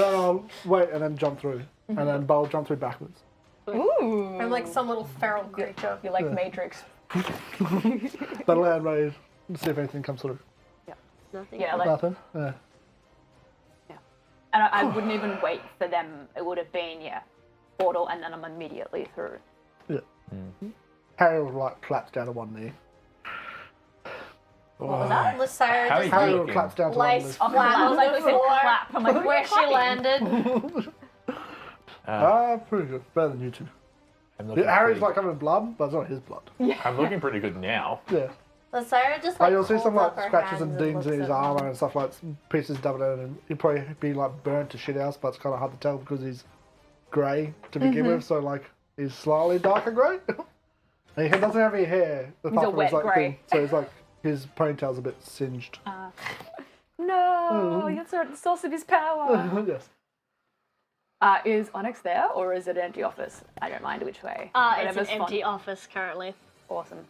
then I'll wait and then jump through. And then I'll jump through backwards. Ooh. I'm like some little feral creature. You're like Matrix. But land raid and see if anything comes through. Nothing. Yeah, like, Nothing? Yeah. and I wouldn't even wait for them. It would have been, portal, and then I'm immediately through. Yeah. Harry will like collapse down to one knee. What was that? Lysaira How are just you Harry will looking? collapse down to lays one knee. flat I on was like, the we said floor clap. I'm like, where she landed. Pretty good. Better than you two. I'm looking Harry's pretty like covered in blood, but it's not his blood. I'm looking pretty good now. Yeah. Lysaira just Like like you'll see some holds like up her scratches hands and dings looks in his at them. armor and stuff like pieces doubled in, and he'd probably be like burnt to shit house, but it's kind of hard to tell because he's grey to begin with, so like he's slightly darker grey. And he doesn't have any hair. Apart a from his, wet grey. thing, so it's like his ponytail's a bit singed. No, that's the source of his power. Yes. Is Onyx there, or is it an empty office? I don't mind which way. It's an Whatever's fun. empty office currently. Awesome.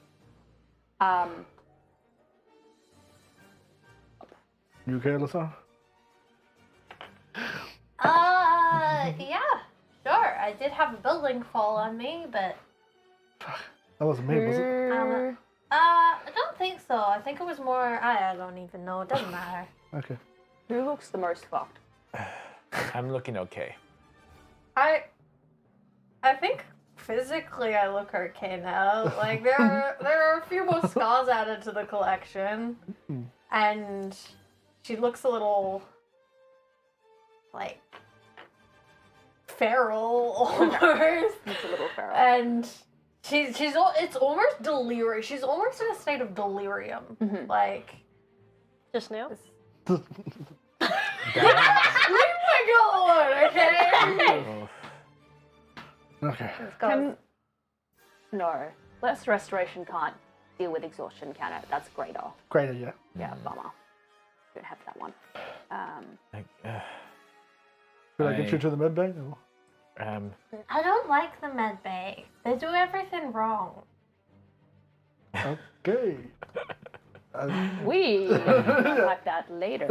You okay, Alyssa? Yeah, sure. I did have a building fall on me, but That wasn't me, was it? I don't think so. I think it was more. I don't even know. It doesn't matter. Okay. Who looks the most fucked? I'm looking okay. I think physically I look okay now. Like there are a few more scars added to the collection, and she looks a little like feral almost. It's a little feral. And it's almost delirious. She's almost in a state of delirium. Like Just now? leave my girl alone, okay? Oh, Okay. No, less restoration can't deal with exhaustion, can it? That's greater. Greater, yeah. Yeah, bummer. Don't have that one. like, Did I get you to the med bay? Or? I don't like the med bay. They do everything wrong. Okay. We like that later.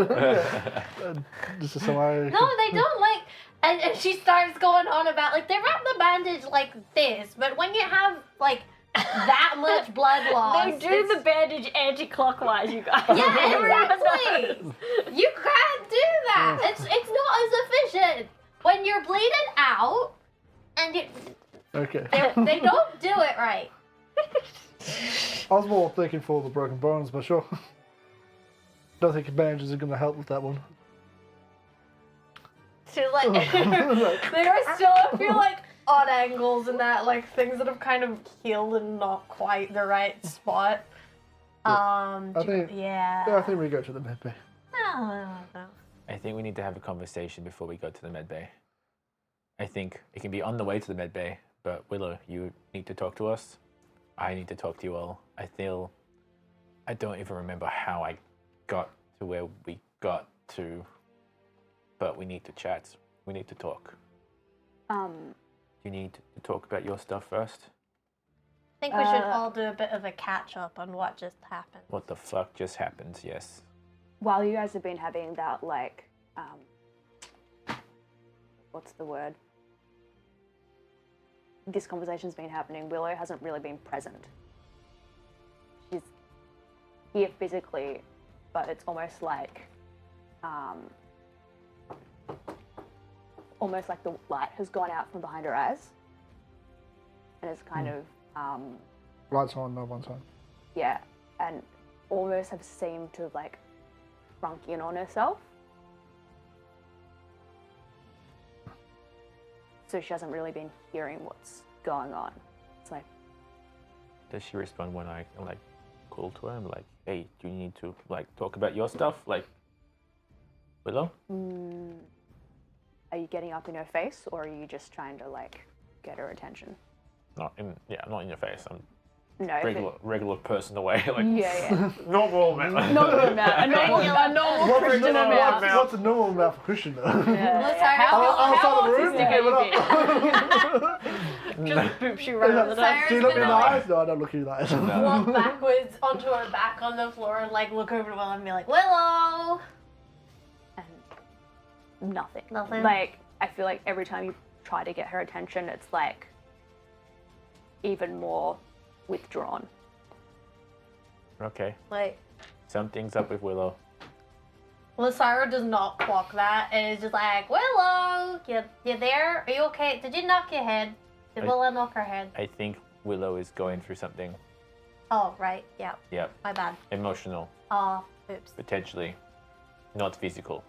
This is how I. No, they don't like. And she starts going on about like they wrap the bandage like this, but when you have like that much blood loss, They do the bandage anti-clockwise, you guys. yeah, exactly. You can't do that. It's not as efficient when you're bleeding out, and Okay. they don't do it right. I was more thinking for the broken bones, but sure. Don't think bandages are going to help with that one. To like, there are still I feel like odd angles in that, like things that have kind of healed in not quite the right spot. I think we go to the med bay. No. I think we need to have a conversation before we go to the med bay. I think it can be on the way to the med bay, but Willow, you need to talk to us. I need to talk to you all. I don't even remember how I got to where we got to, but we need to chat. We need to talk. You need to talk about your stuff first. I think we should all do a bit of a catch up on what just happened. What the fuck just happened? Yes. While you guys have been having that, like, what's the word? This conversation's been happening. Willow hasn't really been present. She's here physically, but it's almost like the light has gone out from behind her eyes, and it's kind of Lights on, no one's on. yeah, and almost have seemed to have like shrunk in on herself. So she hasn't really been hearing what's going on. It's like, Does she respond when I like call to her? I'm like, hey, do you need to like talk about your stuff? Like, Willow? are you getting up in her face, or are you just trying to like get her attention? Not in your face. I'm No. if it- regular person away. Like yeah. normal amount. Normal amount. A normal What's a Christian normal amount. amount? What's a normal amount for Christian though? Yeah. How- Outside the room, autistic give it are up. Just boops you right in the nose. Do you look me in the gonna, eyes? No, I don't look you in the eyes. walk backwards onto her back on the floor and like look over to Willow and be like, Willow! And nothing. Nothing? Like, I feel like every time you try to get her attention, it's like even more withdrawn. Okay, Like, something's up with Willow. Lysira does not clock that and is just like, Willow, you there? Are you okay? Did you knock your head? Did I- Willow knock her head? I think Willow is going through something. Oh, right. Yeah, Yeah, my bad. emotional, Oh, oops. potentially, not physical.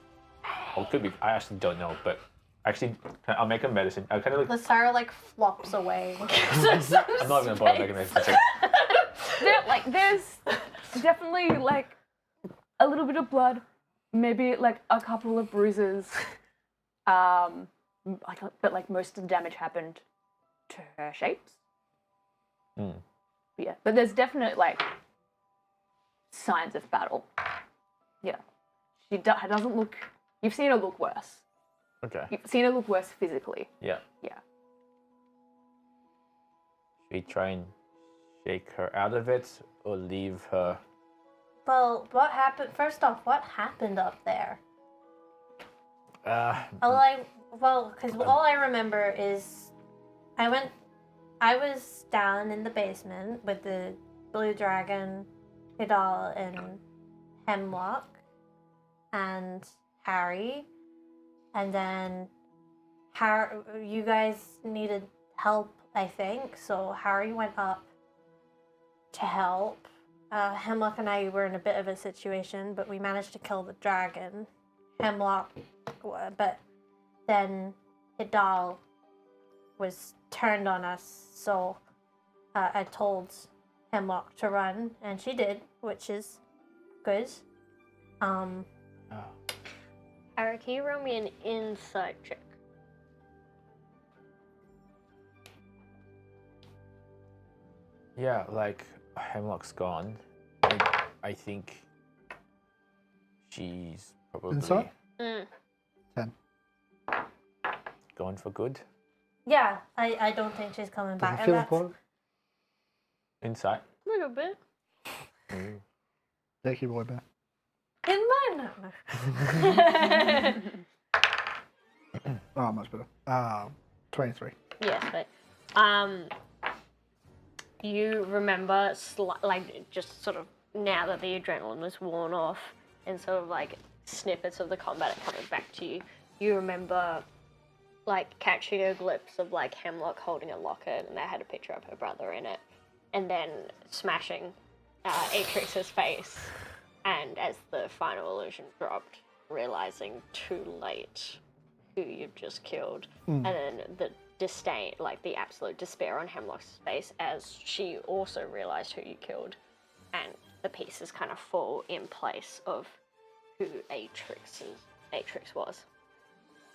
Or could be. I actually don't know, but actually, I'll make a medicine. I kind of like. Lysira like flops away. I'm not even gonna bother making a medicine check. There's definitely like a little bit of blood, maybe like a couple of bruises. But like most of the damage happened to her shapes. Hmm. Yeah, but there's definite like signs of battle. Yeah, she doesn't look. You've seen her look worse. Okay. You've seen her look worse physically. Yeah. Yeah. Should we try and shake her out of it or leave her? Well, what happened? First off, what happened up there? Uh, Because all I remember is I was down in the basement with the blue dragon, Hidal, and Hemlock, and Harry, and then you guys needed help, I think, so Harry went up to help. Hemlock and I were in a bit of a situation, but we managed to kill the dragon. Hemlock, but then Hidal was turned on us, so I told Hemlock to run, and she did, which is good. oh. Harry, can you roll me an insight check? Yeah, like Hemlock's gone. I think she's probably Inside? Mm. 10. going for good. Yeah, I don't think she's coming Does back. it and feel that's- important? Insight. A little bit. Mm. Take your boy back. In mine, no. Oh, much better. 23. Yes, but you remember like just sort of now that the adrenaline was worn off and sort of like snippets of the combat are coming back to you. You remember like catching a glimpse of like Hemlock holding a locket and that had a picture of her brother in it, and then smashing Atrix's face, and as the final illusion dropped, realizing too late who you've just killed, and then the disdain, like the absolute despair on Hemlock's face as she also realized who you killed, and the pieces kind of fall in place of who Atrix was.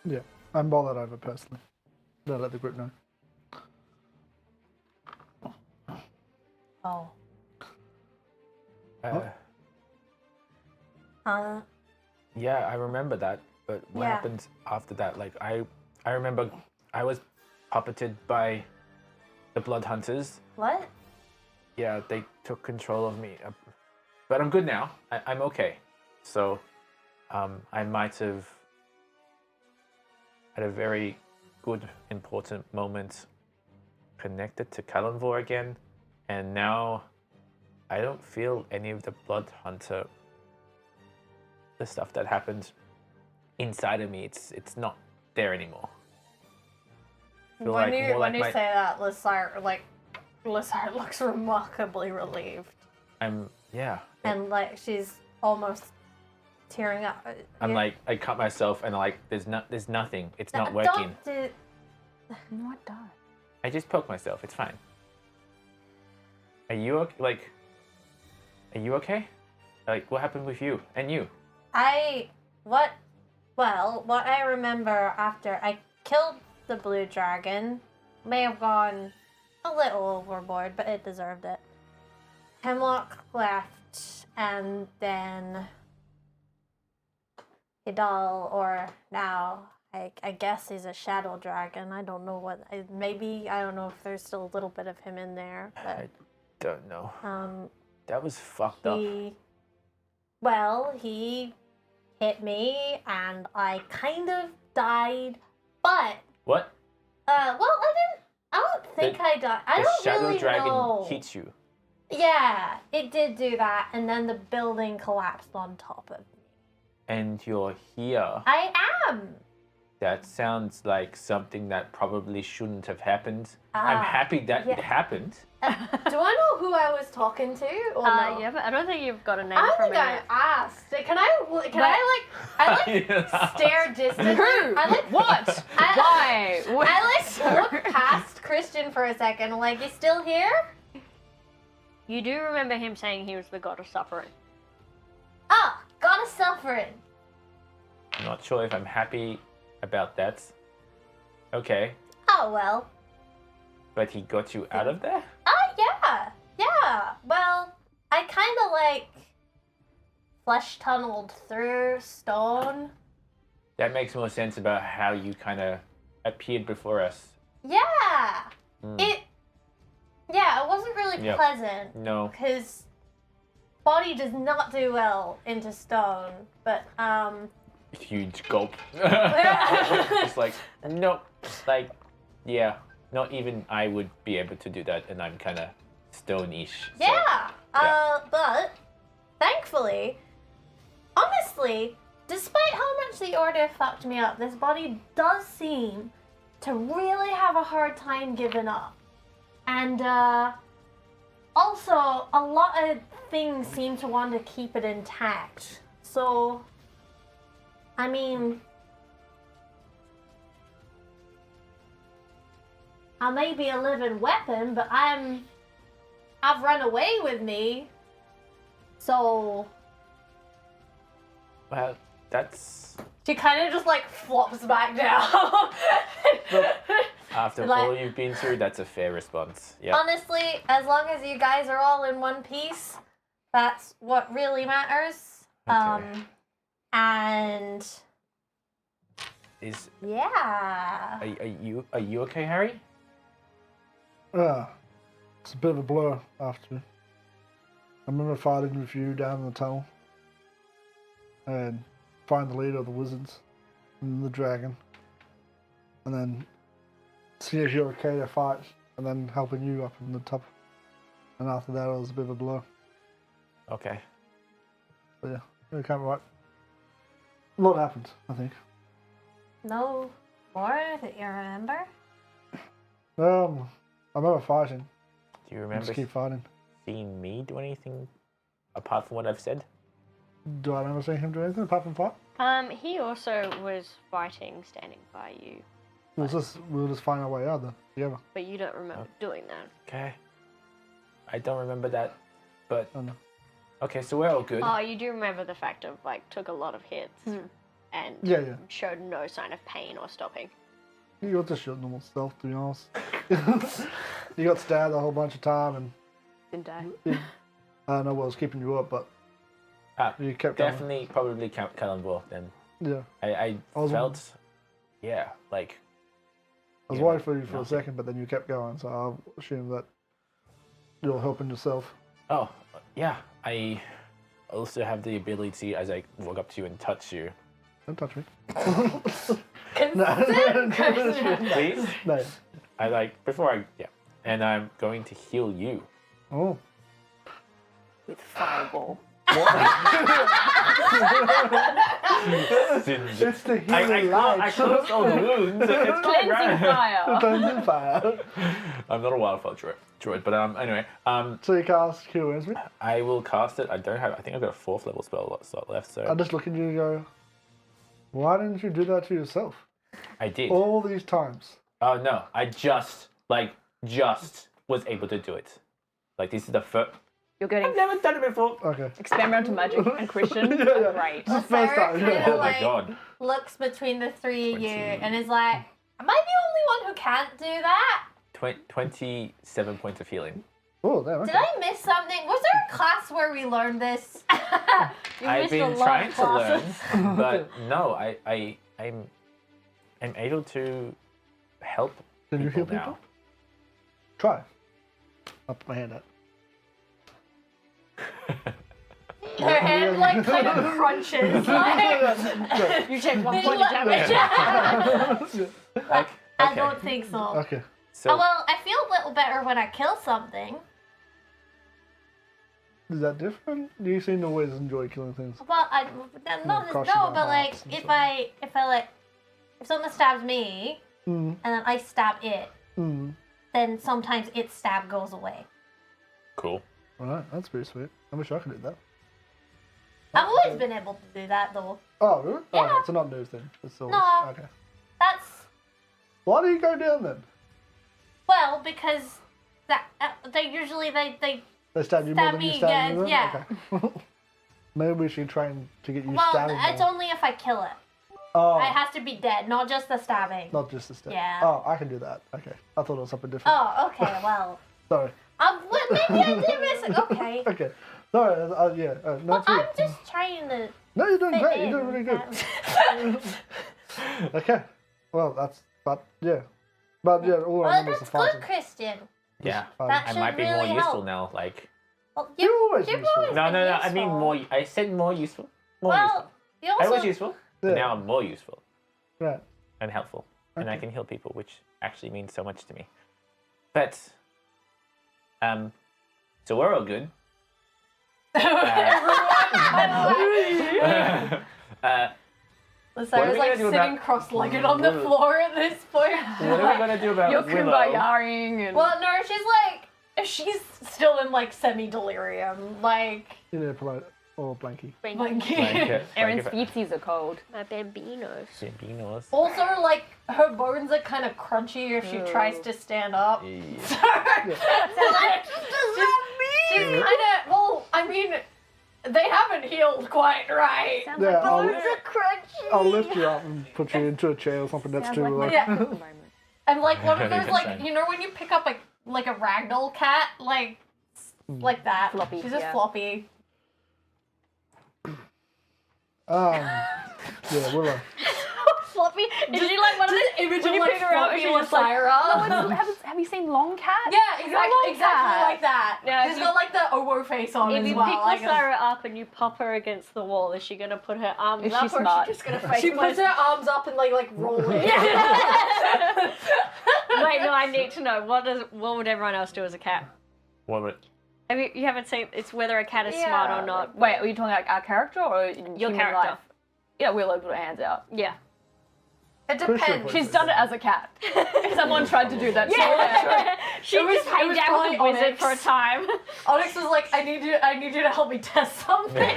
Yeah, I mull that over personally. Don't let the group know. Oh. Yeah, I remember that. But what Yeah. happened after that? Like I remember I was puppeted by the Blood Hunters. What? Yeah, they took control of me. But I'm good now. I'm okay. So, I might have had a very good, important moment connected to Kalanvor again, and now I don't feel any of the Blood Hunter, the stuff that happened inside of me. It's not there anymore. I feel When like you more when like you my- say that, Lysire looks remarkably relieved, yeah. and like she's almost tearing up. I'm You- like, I cut myself and like, there's nothing. It's not Don't working. do- What does? I just poked myself. It's fine. Are you okay? Are you okay? Like, what happened with you and you? What I remember after I killed the blue dragon may have gone a little overboard, but it deserved it. Hemlock left, and then Hidal, or now I guess he's a shadow dragon. I don't know what. Maybe I don't know if there's still a little bit of him in there, but I don't know. um, That was fucked up. he hit me, and I kind of died, but What? I don't think I died. I The don't shadow really dragon know. hits you. Yeah, it did do that, and then the building collapsed on top of me. And you're here. I am. That sounds like something that probably shouldn't have happened. I'm happy that it yeah. happened. Do I know who I was talking to? Or no? Yeah, but I don't think you've got a name I from think him I yet. asked. Can I stare distantly? Who? What? Why? I look past Christian for a second. Like, you still here? You do remember him saying he was the god of suffering. Ah, gotta suffering. I'm not sure if I'm happy about that. Okay. Oh well. But he got you out of there? Yeah. Well, I kind of like flesh tunneled through stone. That makes more sense about how you kind of appeared before us. Yeah. Mm. It wasn't really Yep. pleasant No. because body does not do well into stone. But Huge gulp. It's like, nope. Like, yeah. Not even I would be able to do that, and I'm kind of stone-ish. so- yeah. yeah. But thankfully, honestly, despite how much the order fucked me up, this body does seem to really have a hard time giving up. And also, a lot of things seem to want to keep it intact. So, I mean, I may be a living weapon, but I've run away with me. So Well, that's... she kind of just like flops back down. After Like- all you've been through, that's a fair response. Yeah. Honestly, as long as you guys are all in one piece, that's what really matters. Okay. And Is yeah. are you okay, Harry? It's a bit of a blur after. I remember fighting with you down in the tunnel and find the leader of the wizards and the dragon, and then see if you're okay to fight, and then helping you up in the top. And after that, it was a bit of a blur. Okay. But yeah, it came right. A lot happened, I think. No more that you remember? I remember fighting. Do you I remember just keep fighting. seeing me do anything apart from what I've said? Do I remember seeing him do anything apart from fight? He also was fighting, standing by you, We were just finding our way out there together. but you don't remember doing that. Okay. I don't remember that, but I know. okay, so we're all good. Oh, you do remember the fact of like took a lot of hits and Yeah. showed no sign of pain or stopping. You got just your normal self, to be honest. You got stabbed a whole bunch of time, and Didn't die. I don't know what was keeping you up, but Ah, you kept going. Definitely, probably count Callanville then. Yeah. I was- felt, yeah, like I was Yeah, worried for you for a nothing. second, but then you kept going, so I'll assume that you're helping yourself. oh yeah. I also have the ability as I walk up to you and touch you. Don't touch me. Please. No. I like before I and I'm going to heal you. Oh. With fireball. It's the I healing light. closed all the wounds. It's not Cleansing right. fire. Cleansing fire. I'm not a wildfire druid, but anyway, So you cast Cure Wounds me. I will cast it. I don't have. I think I've got a 4th level spell slot left, so I just look at you and go, why didn't you do that to yourself? I did. All these times. Oh no, I just was able to do it. Like this is the first. You're getting I've never done it before. Okay. experimental magic and Christian. Yeah. Great. It's the first time. Sarah Yeah. Oh my like, god. looks between the three of you 20. and is like, am I the only one who can't do that? 27 points of healing. Oh, there. Okay. Did I miss something? Was there a class where we learned this? You I've missed a been lot trying of to learn, classes. but no, I'm able to help Can you heal now. people? Try. I'll put my hand out. Her hand like kind of crunches. Like, You take 1 It's point of like- damage. Okay. I don't think so. Okay. So Oh, well, I feel a little better when I kill something. Is that different? You seem to always enjoy killing things. Well, No, no, crushing their but like hearts and if stuff. if someone stabs me Mm. and then I stab it, Mm. then sometimes its stab goes away. cool. Alright, that's pretty sweet. I wish I could do that. I've always been able to do that though. Oh, really? Yeah. Okay, it's not new thing. It's always, No. Okay. That's Why do you go down then? well because that they usually they They stab you more Stab than you me, stab them? yeah. Okay. Maybe we should train to get you well stabbing it's more. only if I kill it. Oh, It has to be dead, not just the stabbing. not just the stab. Yeah. Oh, I can do that. Okay. I thought it was something different. Oh, okay, well. Sorry. Maybe I did miss it. Okay. Okay. Sorry. Yeah. No, Well, it's I'm good. just trying to. No, you're doing fit great. in. You're doing really good. Okay. Well, that's. But yeah. But yeah, all I Well, remember is the that's good, fighting. Christian. Yeah. That I should might be really more useful help. now. Like Well, You're always you've useful. always no, been no, no. I mean useful. more. I said more useful. More Well, useful. you I also. was useful, but Yeah. now I'm more useful Right. and helpful, and I Okay. can heal people, which actually means so much to me. But so we're all good. So What I are was we like gonna do sitting about- cross-legged on the floor at this point. What are we gonna do about You're Willow? kumbayaing and Well, no, she's still in like semi-delirium, like You need to promote or blankie. Blanket, Erin's blanket, feetsies are cold. My bambinos. Bambinos. Also, like her bones are kind of crunchy if she tries to stand up. Yeah. She's kind of well. I mean, they haven't healed quite right. Sounds Yeah, like I'll, Bones are crunchy. I'll lift you up and put you into a chair or something. That's sounds too. like my Yeah. at the moment. And like one of those, like Same. you know when you pick up like a ragdoll cat, like that. Floppy, She's just yeah. floppy. Yeah, Willow. Floppy? Is she like one of the Image when of you like pick her up and floppy she's just like, Lyra. Have you seen Long Cat? Yeah, Long exactly cat. like that. Yeah, She's if got like the Owo face on if as you well. pick like Lyra up and you pop her against the wall, is she gonna put her arms Is up she or smart? is she just gonna face she puts her arms up and like roll it. Wait, no, I need to know. What would everyone else do as a cat? What would You haven't seen it's whether a cat is smart or not. Wait, are you talking like our character or in Your human character. life? Yeah, Willow put her hands out. Yeah. It Pretty sure depends. She's done it as a cat. Someone tried to do that. Yeah. She It was- just it hung was out probably with the wizard Onyx. for a time. Onyx was like, I need you to help me test something.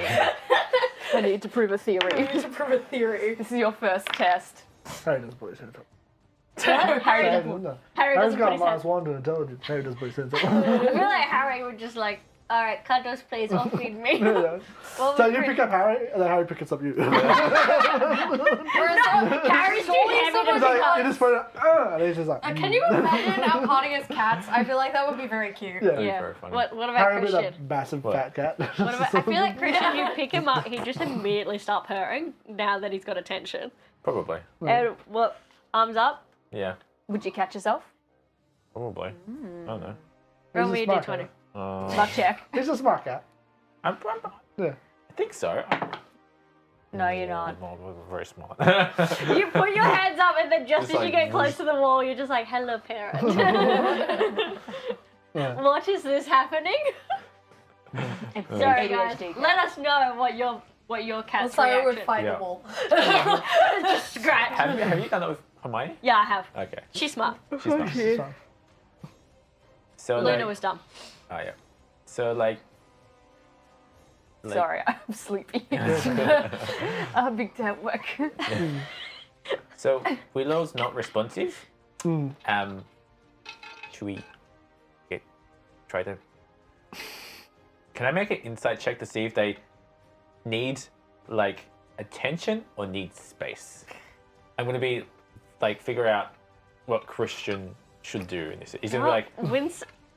I need to prove a I theory. need to prove a theory. This is your first test. Harry does put his hands up. Harry Harry did doesn't. Harry Harry's doesn't got put a his hands. -1 to intelligence. Harry does put his hands up. I feel like Harry would just like, alright, Kados, please, or feed me. Yeah. What So would you Chris- pick up Harry, and then Harry picks up you. Harry's too Only heavy to someone He's like, got- you just put it, and he's just like, Can you imagine Alconic as cats? I feel like that would be very cute. Yeah. Yeah. Very funny. What about Harry with Christian? a massive What? fat cat. What about, I feel like Christian, you pick him up, he just immediately stop purring now that he's got attention. Probably. And what? Arms up? Yeah. Would you catch yourself? Probably. I don't know. Roll He's a me a smart d20. cat. Luck check. He's a smart cat. Yeah. I think so. No, you're not. I'm very smart. You put your hands up and then just It's as you like get close whoosh. to the wall, you're just like, hello, parent. Yeah. What is this happening? Sorry, guys. ADHD. Let us know what your cat's Sire would reaction. fight Yeah. them all. Just scratch. have you done that with Hermione? Yeah, I have. Okay. She's smart. She's not. So, So Luna like, was dumb. oh yeah. So like. Sorry, I'm sleepy. Big day at work. So Willow's not responsive. mm. Should we try to? Can I make an insight check to see if they need like attention or need space? I'm gonna be like figure out what Christian should do in this. He's gonna be like,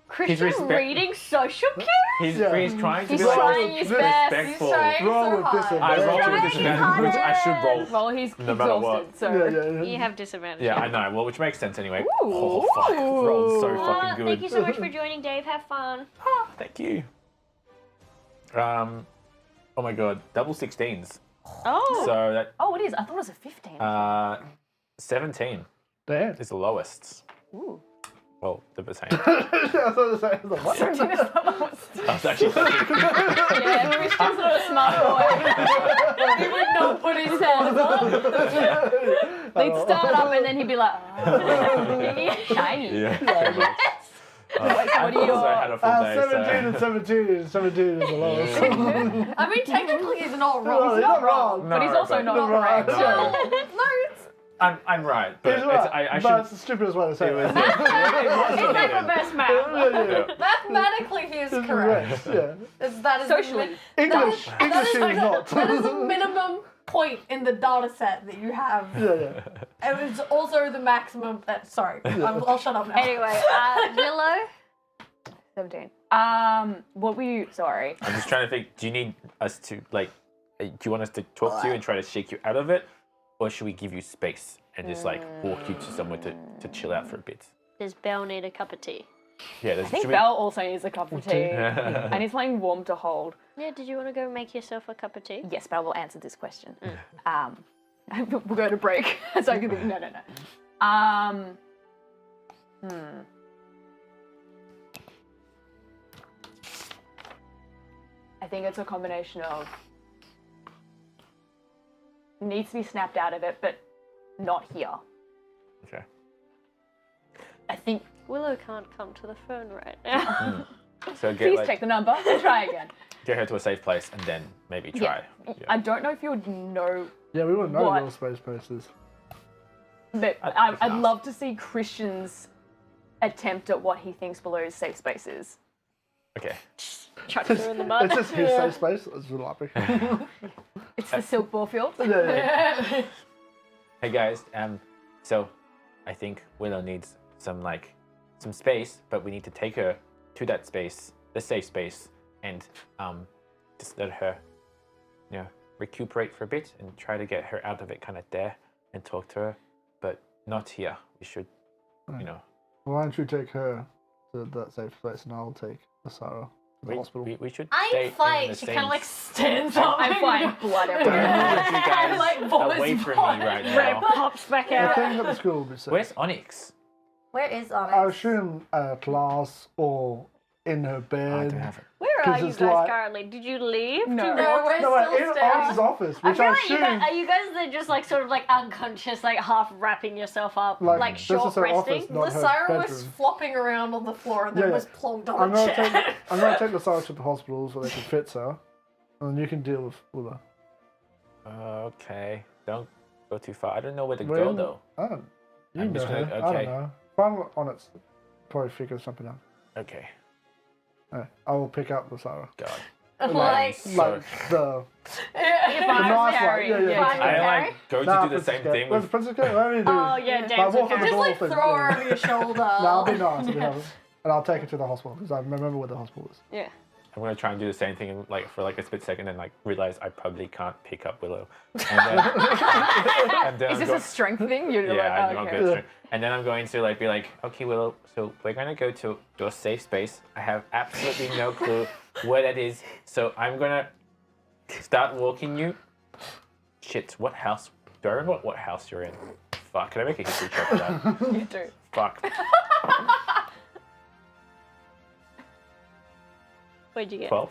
Christian respect- reading social cues? He's Yeah. trying to He's be like trying his best. respectful. He's trying Roll so with hard. this one. I roll trying with disadvantage, which I should roll. Well, he's No matter what. exhausted, so. Yeah. You have disadvantage. Yeah, I know. Well, which makes sense anyway. Ooh. Oh fuck! Rolled so fucking good. Thank you so much for joining, Dave. Have fun. Thank you. Oh my god, double 16s. Oh. So that Oh, it is. I thought it was a 15. 17 Damn. is the lowest. Ooh. Well, the same. I was going to say, I was like, what? 17 is the lowest. That's actually Yeah, Christian's not a smart boy. He would not put his hands up. They'd start up and then he'd be like, oh, shiny. yeah. What do you also had a full day, 17 and 17. 17 is the lowest. I mean, technically, he's not No, wrong. he's not wrong. But he's also not Right. correct. No. No, it's I'm right, but He's right. I but should. it's the stupidest way to say It was. it. It's like the best map. Yeah. mathematically he is correct. Yeah. That is Socially. English is not. That is the minimum point in the data set that you have. Yeah. And it's also the maximum. Sorry, I'll shut up now. Anyway, Willow. 17. What were you, sorry. I'm just trying to think. Do you need us to do you want us to talk to you and try to shake you out of it, or should we give you space and just walk you to somewhere to chill out for a bit? Does Belle need a cup of tea? Yeah, I think Belle also needs a cup of tea. And he's playing warm to hold. Yeah, did you want to go make yourself a cup of tea? Yes, Belle will answer this question. We'll go to break. So I can think, no. I think it's a combination of needs to be snapped out of it, but not here. Okay. I think, Willow can't come to the phone right now. So get please take the number and try again. get her to a safe place and then maybe try. I don't know if you would know, Yeah, we wouldn't know What? little space places. but I'd love to see Christian's attempt at what he thinks Bellow's safe space is. Okay. Chuck her in the mud. It's just his safe space. It's really epic. It's the silk ball field. Yeah. Hey guys, so I think Willow needs some space, but we need to take her to that space, the safe space, and just let her, recuperate for a bit and try to get her out of it kind of there and talk to her, but not here. We should, Why don't you take her to that safe space and I'll take Sarah to the hospital. we should I'm stay fine. in the She same... kind of stands up. I'm fine. Blood Don't everywhere. move you guys Like, vomits away from blood. me right Red now. pops back I out. think that the school will be safe. Where's Onyx? Where is I Onyx? assume class or in her I bed. don't have it. Where are 'Cause you it's guys like- currently? Did you leave? No. No, we're No, wait, still in staying. Onyx's office, I which feel I like assume. are you guys just sort of unconscious, half wrapping yourself up, Like, short this is her resting? office, not her Lasara was bedroom. flopping around on the floor and then Yeah. was plonked on I'm a gonna chair. I'm gonna take Lasara to the hospital so they can fix her, and then you can deal with her. Okay. Don't go too far. I don't know where to When- go though. I don't. You I'm know just her. gonna- I okay. don't know. Find Onyx. Probably figure something out. Okay. Alright, I will pick up Lasara. God. Like, So- Like the yeah. nice Harry. one. Yeah. Fine. I go to Nah, do the Princess same Cat. thing Where's with. Princess Cat? What do you do? Oh yeah, Like, dance walk with on the Harry. Just door like thing, throw her yeah. over your shoulder. No, I'll be nice. And I'll take her to the hospital because I remember where the hospital is. Yeah. I'm gonna try and do the same thing for a split second and realize I probably can't pick up Willow. And then, and then Is I'm this a strength thing? You're yeah, like, I'm oh, good. okay. And then I'm going to be like, okay, Willow, so we're gonna go to your safe space. I have absolutely no clue where that is, so I'm gonna start walking you. Shit, what house? Do I remember what house you're in? Fuck, can I make a history check for that? You do. Fuck. What'd you get? 12?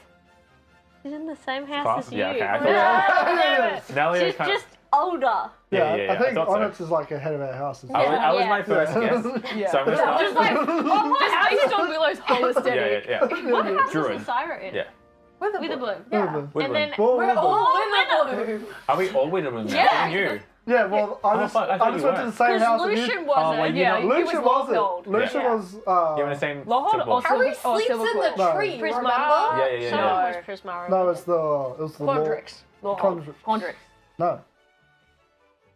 She's in the same house Pass? as you. Yeah, okay, I Ah, damn it. Nelly, She's just older. Yeah, I think thought so. Onyx is ahead of our house. I was Yeah. my first guess, Yeah. so I'm gonna start. Just Based on Willow's holistic. yeah. what house Druid. is Syra in? Yeah. With a With a blue. blue. Yeah. And then We're all in the blue. Are we all with them now? Yeah. Even you? Yeah, well, I just fuck, I thought went you to the were. same because house as you. Lucian wasn't. well, you Yeah, know- he was Lucian Lost wasn't. Gold. Lucian Yeah. was. You're in the same. Lord football. or Harry Silver- sleeps Silver in Quill. the No. tree, Prismara. remember? Yeah. Someone was No. Prismara. No, it was the Quandrix. Quandrix. No.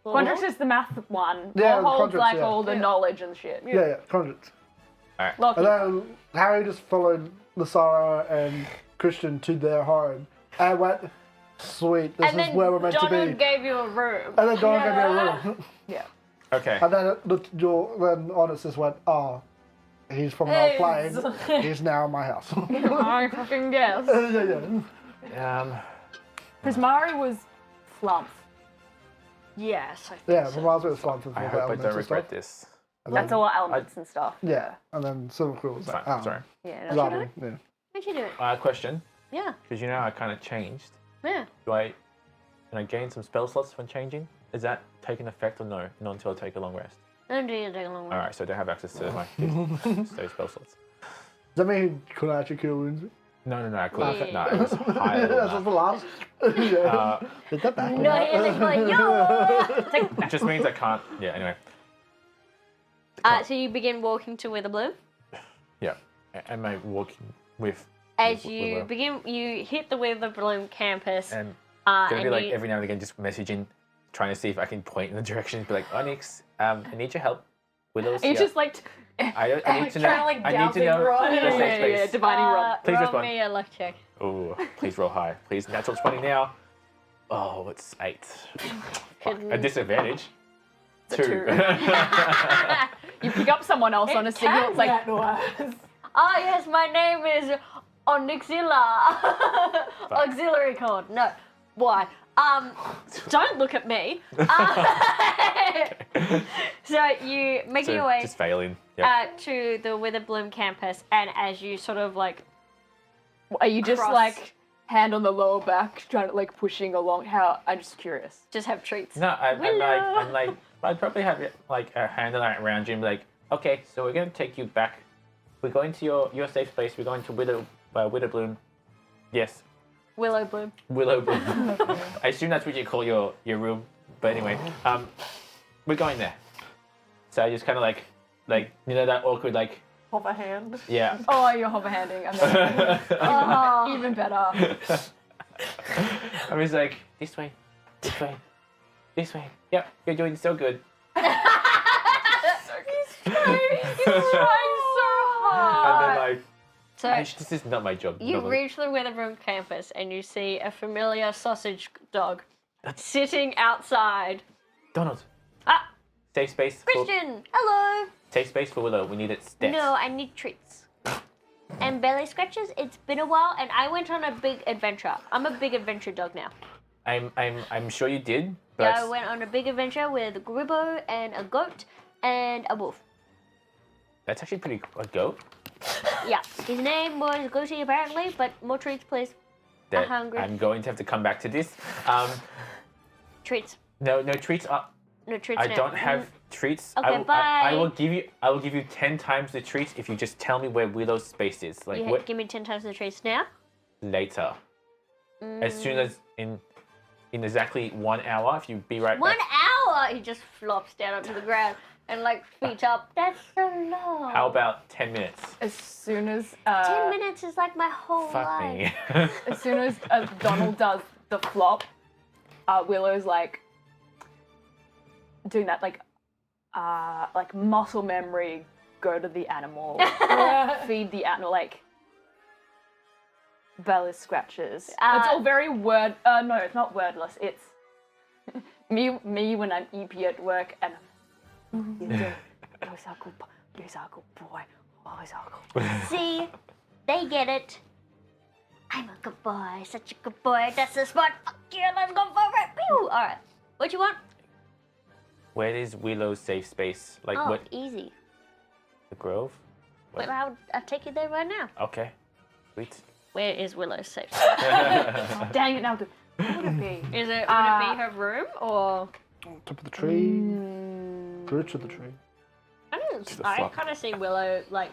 Quandrix is the math one. Yeah, Law holds Quandrix, like yeah. all the Yeah. knowledge and shit. Yeah, Quandrix. Lock And it. then Harry just followed Lasara and Christian to their home and went, sweet, this And is then where we're meant Donald to be. gave you a room. And then Donald gave me a room. Yeah. Okay. And then Honest just went, oh, he's from our plane. He's now in my house. I fucking guess. yeah. Prismari was flump. Yes, I think Yeah, so. reminds me of Slime from I the hope I Elements don't and regret stuff. this. And That's then- all elements and stuff. Yeah, and then Silver Quill was like, Fine, sorry. Yeah, Zardy, yeah. What'd you do it? Question, Yeah, because you know I kind of changed. yeah. Can I gain some spell slots when changing? Is that taking effect or no? Not until I take a long rest. Don't do it take a long All while. right, so I don't have access to my those spell slots. Does that mean he could actually kill Windsor? No, I couldn't. Yeah. No, it was higher than That's that. the last. yeah. Uh, Did that back? No, he was like, yo! it just means I can't. Yeah. Anyway. So you begin walking to Witherbloom. Yeah. Am I walking with? As with you Willow? begin, you hit the Witherbloom campus. And and gonna be like you, every now and again just messaging, trying to see if I can point in the direction. Be like, Onyx, I need your help. Willow's You here. just like I need to know. Trying to, like, I need to doubting know. roll. the yeah, safe space. dividing rod. Please roll respond. me a luck check. Oh, please roll high. Please, natural 20 now. Oh, it's 8. Fuck. A disadvantage. It's a 2. You pick up someone else on a signal. It's like Ah, yes, my name is Onyxilla. Auxiliary cord. No. Why? Don't look at me. So you making your way just failing. Yeah. to the Witherbloom campus, and as you sort of like are you just cross- like hand on the lower back, trying to like pushing along? How? I'm just curious. just have treats. No, I'm Willow. like, I'd probably have like a hand around you and be like, okay, so we're going to take you back. We're going to your safe space. We're going to Witherbloom. Yes, Willowbloom. Willowbloom. I assume that's what you call your room. But anyway, we're going there. So I just kind of like you know that awkward like Hold a hand. yeah. Oh, you're hover handing. Oh. Even better. I was like this way, this way, this way. Yep, you're doing so good. He's trying so hard. And then like So this is not my job. you normally. reach the Witherbloom campus, and you see a familiar sausage dog sitting outside. Donald. Ah, Safe space. Christian. Hello. Safe space for Willow. We need it stats. No, I need treats. And belly scratches. It's been a while, and I went on a big adventure. I'm a big adventure dog now. I'm sure you did. But Yeah, I went on a big adventure with a gribbo and a goat and a wolf. that's actually pretty a goat. Yeah, his name was Goatee apparently, but more treats, please. That hungry. I'm going to have to come back to this. Treats. No treats. No treats. I now. don't have treats. Okay, I bye. will give you 10 times the treats if you just tell me where Willow's space is. Like You what give me 10 times the treats now. later. As soon as in exactly 1 hour, if you be right 1 back. hour. He just flops down onto the ground and like feet up. That's so long. How about 10 minutes? As soon as 10 minutes is like my whole Fuck life. me. as soon as Donald does the flop, Willow's like doing that like muscle memory. Go to the animal, feed the animal, like belly scratches. It's all very word. No, it's not wordless. It's me when I'm EP at work and you're so good, you're so good boy. Oh, so good. See, they get it. I'm a good boy, such a good boy. That's the spot. Fuck yeah, let's go for it. Pew! All right, what you want? Where is Willow's safe space? Like Oh, what? easy. The Grove? Well, I'll take you there right now. Okay. Sweet. Where is Willow's safe? Oh, dang it! Now, what would it be? Would it be her room or? Top of the tree. Roots of the tree. the I flop. kind of see Willow like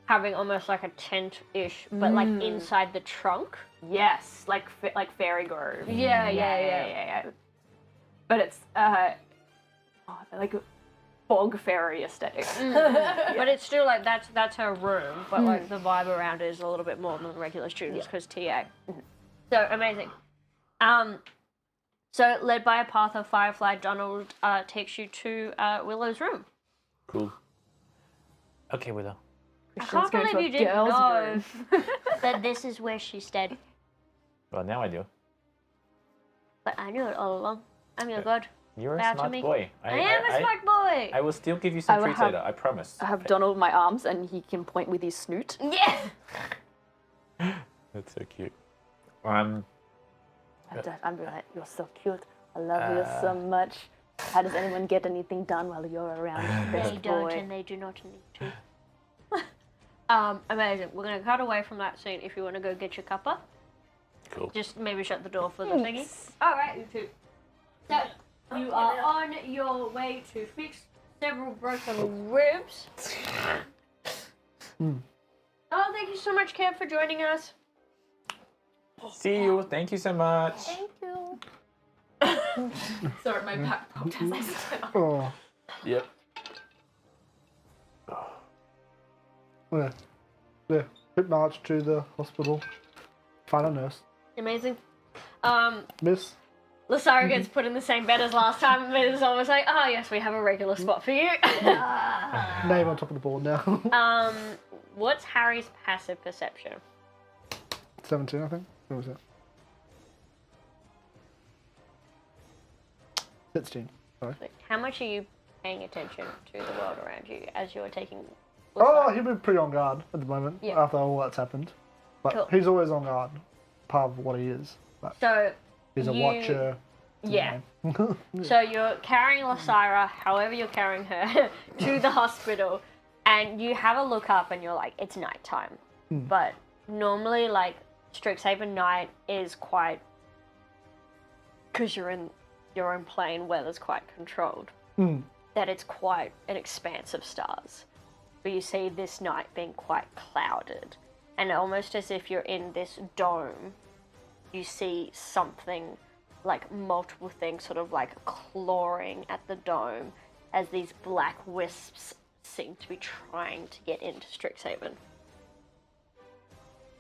having almost like a tent-ish, but like inside the trunk. Yes, like Fairy Grove. Yeah. But it's like a bog fairy aesthetic. But it's still like that's her room, but like the vibe around it is a little bit more than regular students because TA. So amazing. So led by a path of Firefly, Donald takes you to Willow's room. Cool. Okay, Willow. I Christian's can't going believe to you a didn't girl's know room. that this is where she stayed. Well, now I do. But I knew it all along. I'm your god. You're a Bow to smart me. boy. I am a smart boy. I will still give you some I will treats have- later. I promise. I have Donald in my arms and he can point with his snoot. Yeah. That's so cute. I'm like, you're so cute. I love you so much. How does anyone get anything done while you're around? Best They don't, boy. and they do not need to. Amazing. We're gonna cut away from that scene. If you want to go get your cuppa, Cool. just maybe shut the door for the thingy. All right, you two. So you are on your way to fix several broken ribs. Oh, thank you so much, Kev, for joining us. See you. Thank you so much. Thank you. Sorry, my back popped as I stood up. Oh, Yep. yeah. Yeah. Quick march to the hospital. Find a nurse. Amazing. Miss. Lasara gets put in the same bed as last time, and it's almost like, oh yes, we have a regular spot for you. Name on top of the board now. What's Harry's passive perception? 17, I think. What was it? 16. Sorry. Like, how much are you paying attention to the world around you as you're taking? Oh, he'd be pretty on guard at the moment Yeah. after all that's happened. But Cool. he's always on guard. Part of what he is. But So he's a you- watcher. yeah. So you're carrying Lasira, however you're carrying her, to the hospital, and you have a look up and you're like, it's nighttime. But normally, like, Strixhaven night is quite, because you're in your own plane, weather's quite controlled, that it's quite an expanse of stars. But you see this night being quite clouded, and almost as if you're in this dome, you see something like multiple things sort of like clawing at the dome as these black wisps seem to be trying to get into Strixhaven.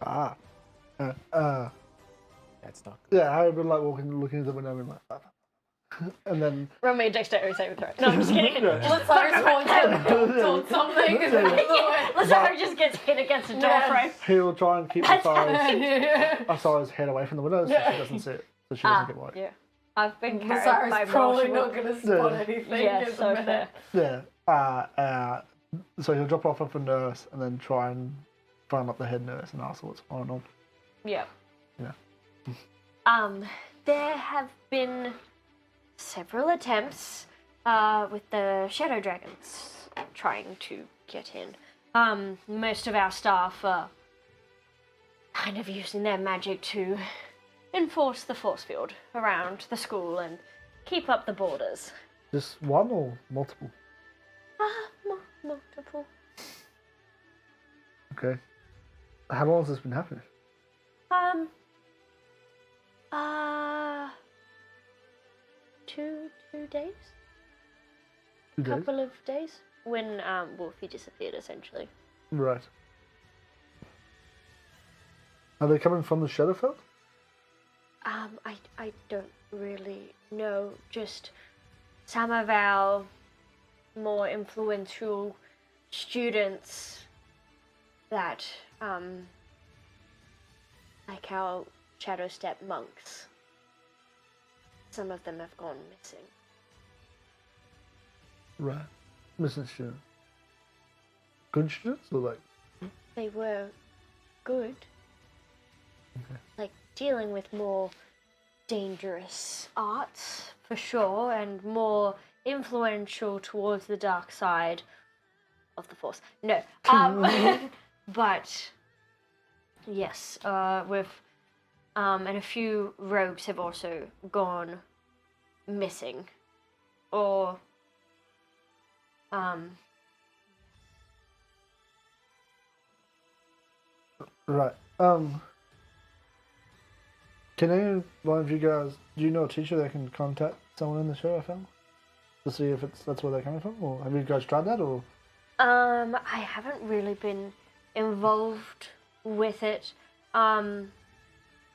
Ah. That's not. Yeah, I would be like looking at the window and like, and then Roll me a dexterity saving throw. No, I'm just kidding. Told something. Lazaro just gets hit against a door frame. he'll try and keep Asara's head away from the window so she doesn't see it, so she doesn't get worried. Yeah. I've been carried Lazara's by probably multiple... not going to spot Yeah. anything. Yeah, at the so minute. fair. Yeah. So he'll drop off a nurse and then try and phone up the head nurse and ask what's going on. Yeah. Yeah. There have been several attempts with the shadow dragons trying to get in. Most of our staff are kind of using their magic to enforce the force field around the school and keep up the borders. Just one or multiple? Multiple. Okay. How long has this been happening? Two days? 2 days? Couple of days? When Wolfie disappeared, essentially. Right. Are they coming from the Shadowfell? I don't really know. Just some of our more influential students that, like our Shadow Step monks, some of them have gone missing. Right. Missing students. Good students or like? They were good. Like dealing with more dangerous arts, for sure, and more influential towards the dark side of the Force. No. But yes, with and a few rogues have also gone missing, or Right. Can any one of you guys, do you know a teacher that can contact someone in the Shadowfell to see if that's where they're coming from, or have you guys tried that, or? I haven't really been involved with it.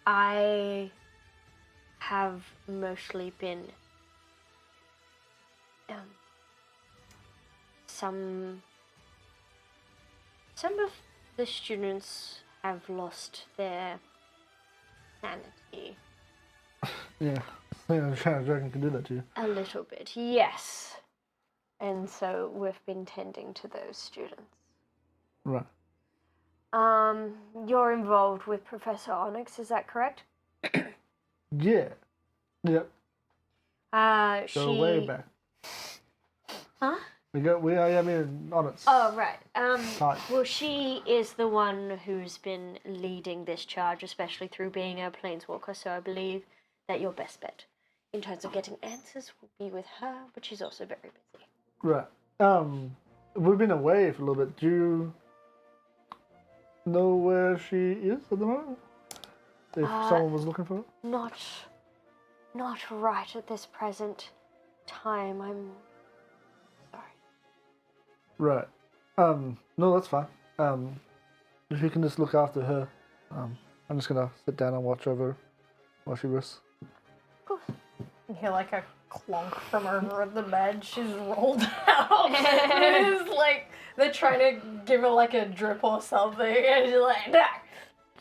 I have mostly been some of the students have lost their sanity Yeah. Yeah, Shadow Dragon can do that to you. a little bit. Yes. And so we've been tending to those students. Right. You're involved with Professor Onyx, is that correct? Yeah. Yep. She. Go way back. Huh? We are, I mean, on its. Oh, right. Right. Well, she is the one who's been leading this charge, especially through being a planeswalker, so I believe that your best bet in terms of getting answers will be with her, but she's also very busy. Right. We've been away for a little bit. Do you know where she is at the moment? If someone was looking for her? Not right at this present time. I'm sorry. Right. No, that's fine. If you can just look after her, I'm just gonna sit down and watch over her while she rests. You hear like a clunk from over the bed. She's rolled out. It's like they're trying to give her like a drip or something, and she's like, nah.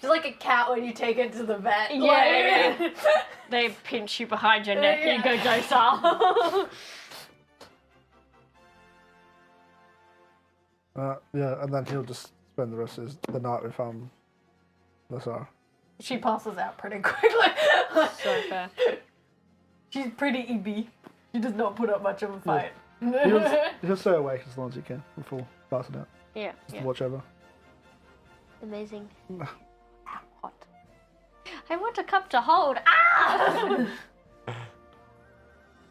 She's like a cat when you take it to the vet. Yeah. Like, They pinch you behind your neck and Yeah. go docile. Yeah, and then he'll just spend the rest of the night with Lazar. she passes out pretty quickly. So fair. She's pretty EB. She does not put up much of a fight. He'll stay awake as long as he can before passing out. Yeah, Just yeah. to watch over. Amazing. Hot. I want a cup to hold. Ah!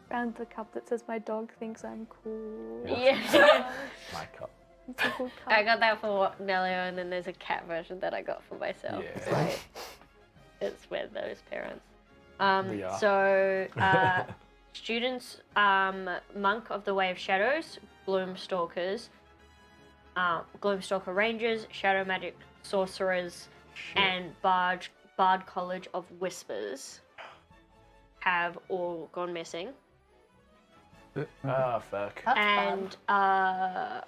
Found the cup that says my dog thinks I'm cool. Yeah. My cup. It's a cool cup. I got that for Nelio, and then there's a cat version that I got for myself. Yeah. So it's with those parents. We are. So, students, Monk of the Way of Shadows, Gloomstalkers, Gloomstalker Rangers, Shadow Magic Sorcerers, and Bard College of Whispers have all gone missing. Ah, fuck. That's And that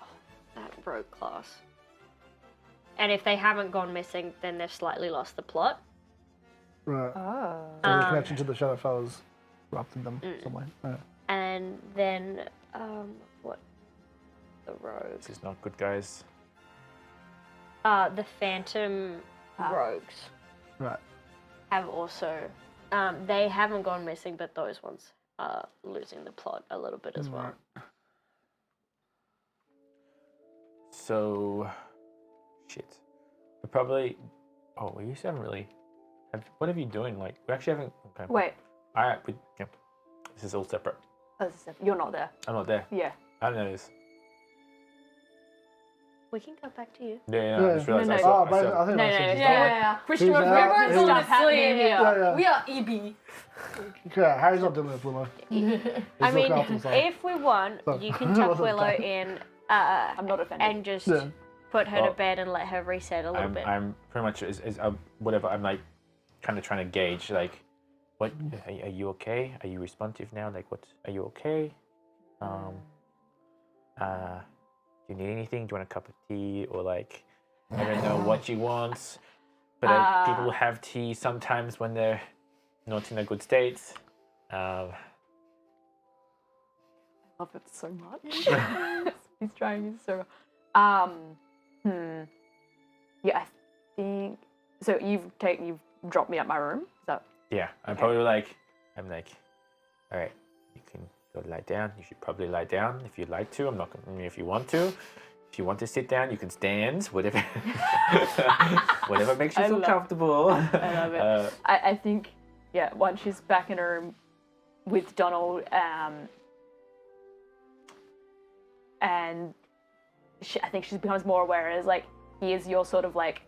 rogue class. And if they haven't gone missing, then they've slightly lost the plot. Right. Oh. So the connection to the Shadowfellas corrupted them somewhere. Right. And then, what? The rogue. This is not good, guys. The Phantom Rogues Right. have also, they haven't gone missing, but those ones are losing the plot a little bit as well. So, shit. We probably. Oh, we used to haven't really. What are you doing? Like, we actually haven't. Okay. Wait. Yeah. This is all separate. Oh, you're not there. I'm not there. Yeah. I don't know this. We can go back to you. Yeah, no, I just realized No, I no. saw. Oh, but I think No, that's no, just Yeah. Christian, Who's we've that? got Who's stuff happening asleep? here. Yeah. We are EB. Okay, Harry's not dealing with Willow. I He's mean, looking after himself. if we want, Sorry. you can tuck Wasn't Willow bad. in I'm not offended. and just Yeah. put her to Well, bed and let her reset a little bit. I'm pretty much whatever. I'm like, kind of trying to gauge like, what are you okay? Are you responsive now? Like, what are you okay? Do you need anything? Do you want a cup of tea or like, I don't know what you want. But people have tea sometimes when they're not in a good state. I love it so much. He's trying so. Yeah, I think so. You've dropped me at my room. Is that Yeah, I'm probably like, all right, you can go lie down. You should probably lie down if you'd like to. I'm not gonna, if you want to. If you want to sit down, you can stand. Whatever, whatever makes you I feel love- comfortable. I love it. I think, yeah, once she's back in her room with Donald, and I think she becomes more aware as like, he is your sort of like,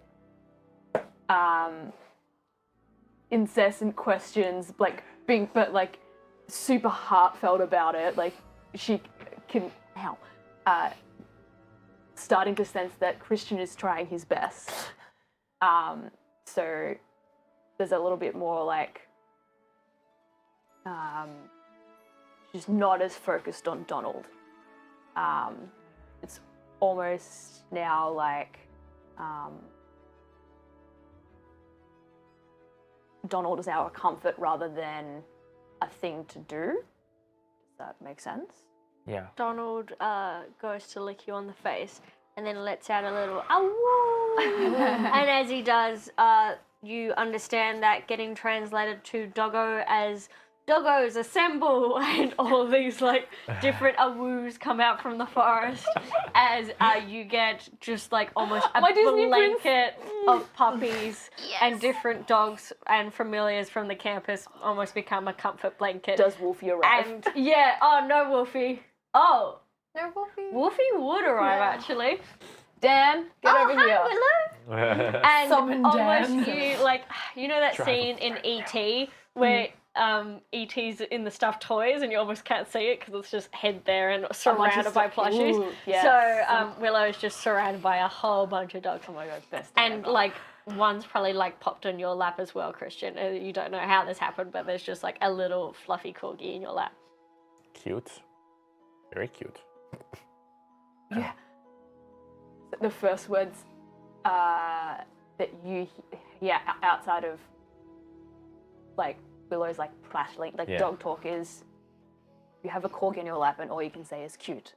incessant questions, like being, but like super heartfelt about it. Like she can, starting to sense that Christian is trying his best. So there's a little bit more like, she's not as focused on Donald. It's almost now like Donald is our comfort rather than a thing to do. Does that make sense? Yeah. Donald goes to lick you on the face and then lets out a little "awoo," and as he does, you understand that getting translated to Doggo as "Doggos assemble," and all these like different awoos come out from the forest as you get just like almost a My Disney prince. blanket of puppies and different dogs and familiars from the campus almost become a comfort blanket. Does Wolfie arrive? And yeah, oh no, Wolfie. Oh, No, Wolfie. Wolfie would arrive actually. Dan, get over hi, here. Willow. And Summon almost Dan. you know that Drive scene in E.T. where E.T.'s in the stuffed toys and you almost can't see it because it's just head there and surrounded by plushies. Ooh, yes. So Willow's just surrounded by a whole bunch of dogs. Oh my god, best thing And ever. like one's probably like popped on your lap as well, Christian. You don't know how this happened, but there's just like a little fluffy corgi in your lap. Cute. Very cute. Yeah. The first words that you hear outside of like Willow's like prattling, like Yeah. dog talk is you have a corgi in your lap and all you can say is cute.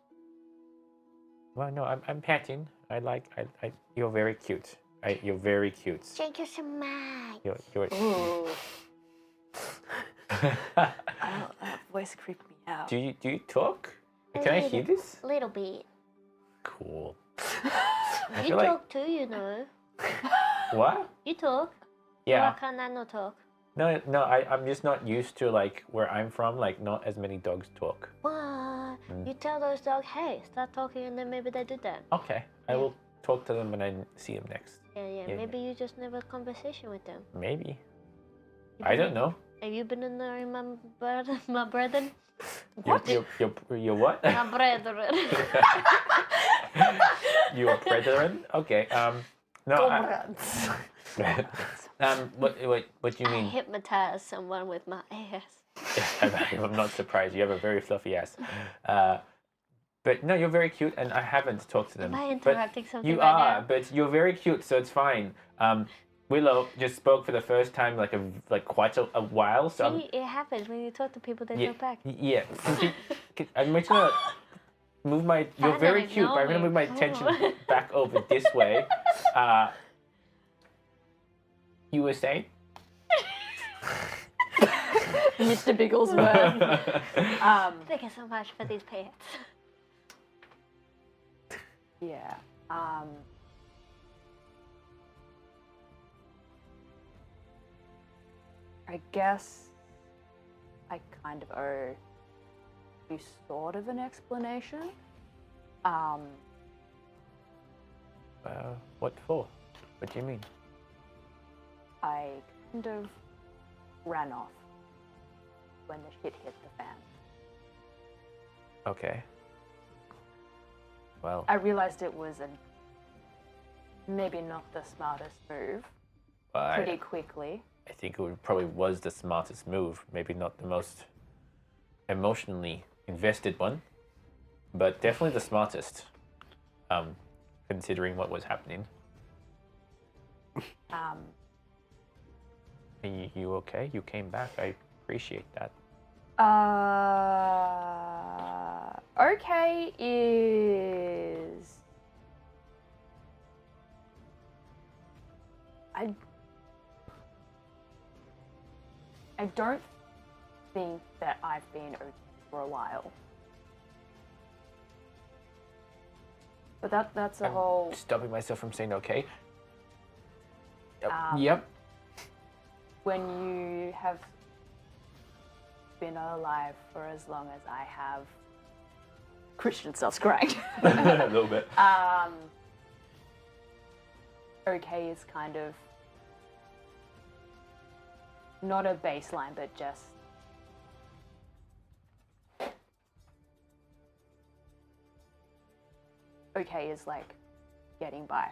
Well, no, I'm patting. You're very cute. You're very cute. Thank you so much. You're Ooh. That voice creeped me out. do you talk? Can I hear this? A little bit. Cool. I You feel like talk too, you know. what? You talk. Yeah. Why can't I not talk? No, I'm just not used to like where I'm from. Like not as many dogs talk. What? You tell those dogs, hey, start talking, and then maybe they do that. Okay, I will talk to them when I see them next. Yeah. Maybe you just never have a conversation with them. Maybe. I don't know. Have you been in there, my brethren? What? Your what? My brethren. Your brethren? Okay. No. What do you I mean? hypnotize someone with my ass. I'm not surprised. You have a very fluffy ass. But no, you're very cute, and I haven't talked to them. Am I But interrupting something you right are, now? but you're very cute, so it's fine. Willow just spoke for the first time like quite a while, so See, it happens when you talk to people, they yeah, talk back. yeah. I'm just gonna move my. You're Fine, very then cute, but I'm gonna ignore move my me. attention back over this way. You were saying? Mr. Bigglesworth. Thank you so much for these pants. Yeah. I guess I kind of owe you sort of an explanation. What for? What do you mean? I kind of ran off when the shit hit the fan. Okay. Well, I realized it was maybe not the smartest move pretty quickly. I think it probably was the smartest move. Maybe not the most emotionally invested one, but definitely the smartest, considering what was happening. Are you okay? You came back. I appreciate that. Okay is I don't think that I've been okay for a while. But that's a I'm whole stopping myself from saying okay. Yep. Um, Yep. when you have been alive for as long as I have. Christian starts crying. A little bit. Okay is kind of not a baseline, but just okay is like getting by.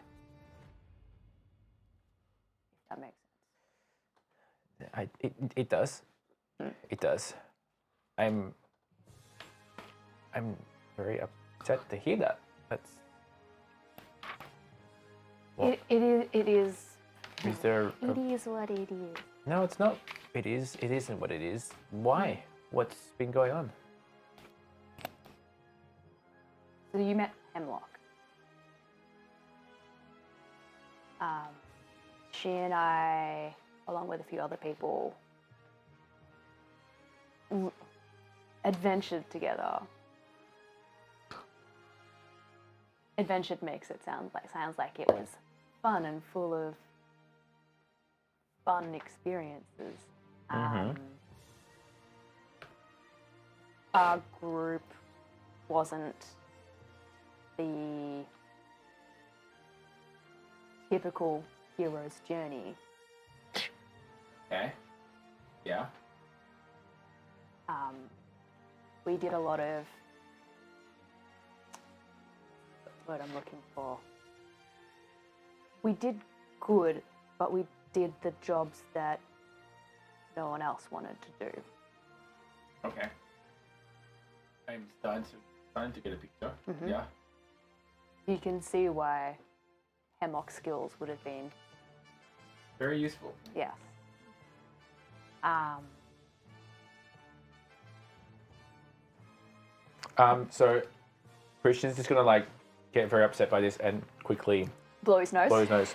If that makes sense. It does. It does. I'm very upset to hear that. What? It is. Is there? It is what it is. No, it's not. It is. It isn't what it is. Why? What's been going on? So you met Hemlock. She and I, along with a few other people, adventured together. Adventured makes it sounds like it was fun and full of fun experiences. Our group wasn't the typical hero's journey. Okay. Yeah. We did a lot of what I'm looking for. We did good, but we did the jobs that no one else wanted to do. Okay. I'm starting to get a picture. Yeah. You can see why Hemlock skills would have been, Very useful. yes. So Christian's just gonna like get very upset by this and quickly Blow his nose. blow his nose.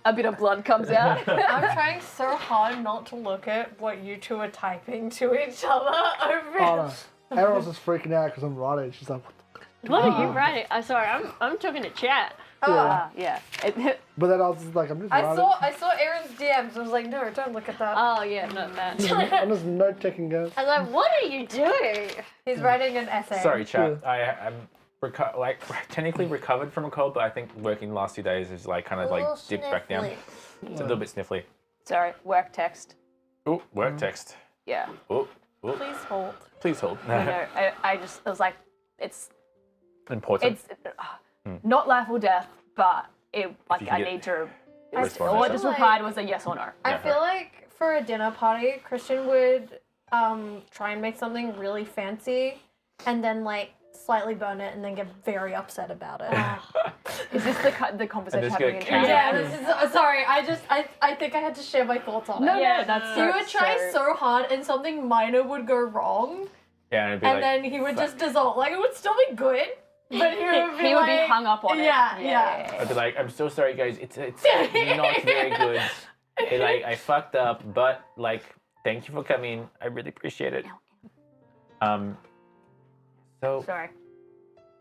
A bit of blood comes out. I'm trying so hard not to look at what you two are typing to each other over. Oh no. Everyone's just freaking out because I'm writing. She's like, What are you writing? I'm sorry, I'm talking to chat. Yeah. It, but then I was just like, I'm just I writing. saw Aaron's DMs. I was like, no, don't look at that. Oh yeah, not that. I'm just note taking, guys. I was like, what are you doing? He's writing an essay. Sorry, chat. I'm technically recovered from a cold, but I think working the last 2 days is like kind of like dipped back down. It's a little bit sniffly. sorry, work text. Oh, work text. Yeah. Oh, Please hold. please hold. No, I was like, it's Important. not life or death, but it like you I get- need to. Respond All I yourself. just replied was a yes or no. I feel like for a dinner party, Christian would try and make something really fancy, and then like slightly burn it, and then get very upset about it. Is this the conversation just happening go in carry chat? Yeah, this is sorry. I think I had to share my thoughts on No, it. yeah, that's He would try so hard, and something minor would go wrong, Yeah, and it'd be and like, then he would just dissolve. Like it would still be good, but he would be He would be like- hung up on it. Yeah. I'd be like, I'm so sorry, guys. It's not very good. Like, I fucked up, but like, thank you for coming. I really appreciate it. So, Sorry.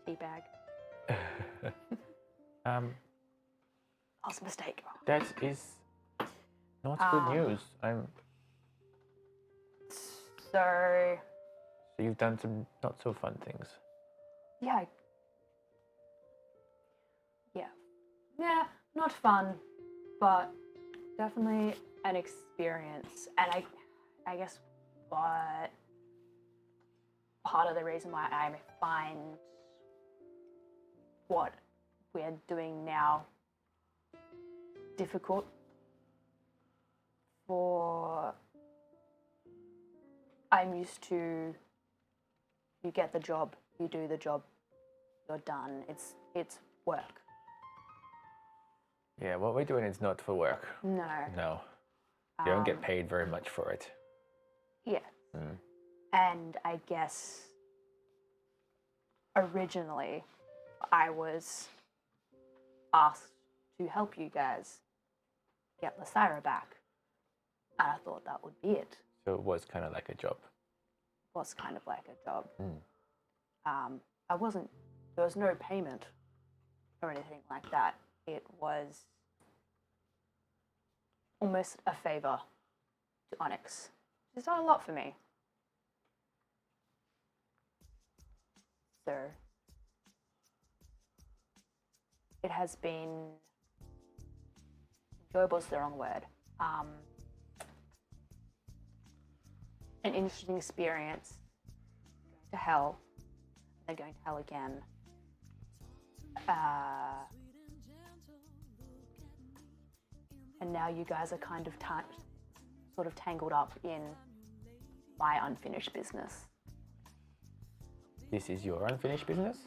Teabag. That was a mistake. that is not good news. So So you've done some not so fun things. yeah. Yeah, not fun, but definitely an experience. And I guess what part of the reason why I find what we're doing now difficult for I'm used to you get the job, you do the job, you're done. It's work. Yeah, what we're doing is not for work. No. No. You don't get paid very much for it. Yeah. And I guess originally I was asked to help you guys get Lysira back. And I thought that would be it. So it was kind of like a job. Was kind of like a job. There was no payment or anything like that. It was almost a favor to Onyx. It's done a lot for me. So it has been enjoyable is the wrong word. An interesting experience. Going to hell, then going to hell again. And now you guys are kind of sort of tangled up in my unfinished business. This is your unfinished business?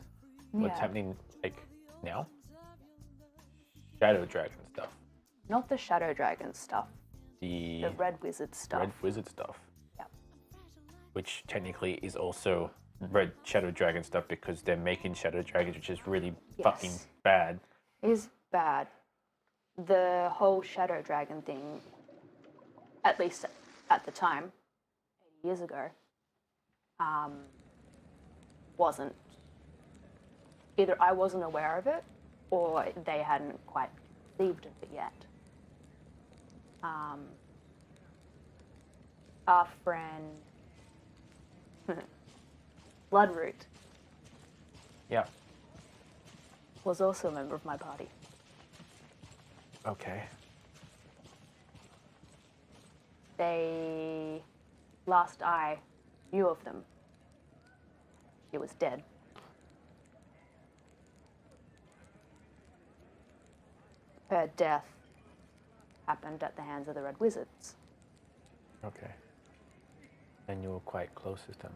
What's Yeah. happening like now? Shadow Dragon stuff. Not the Shadow Dragon stuff, The the Red Wizard stuff. Red Wizard stuff. Yep. Which technically is also Red Shadow Dragon stuff because they're making Shadow Dragons, which is really fucking Yes. bad. Is bad. The whole Shadow Dragon thing, at least at the time, 80 years ago, wasn't. Either I wasn't aware of it, or they hadn't quite conceived of it yet. Our friend Bloodroot Yeah. was also a member of my party. Okay. They, last I knew of them, she was dead. Her death happened at the hands of the Red Wizards. Okay. And you were quite close with them.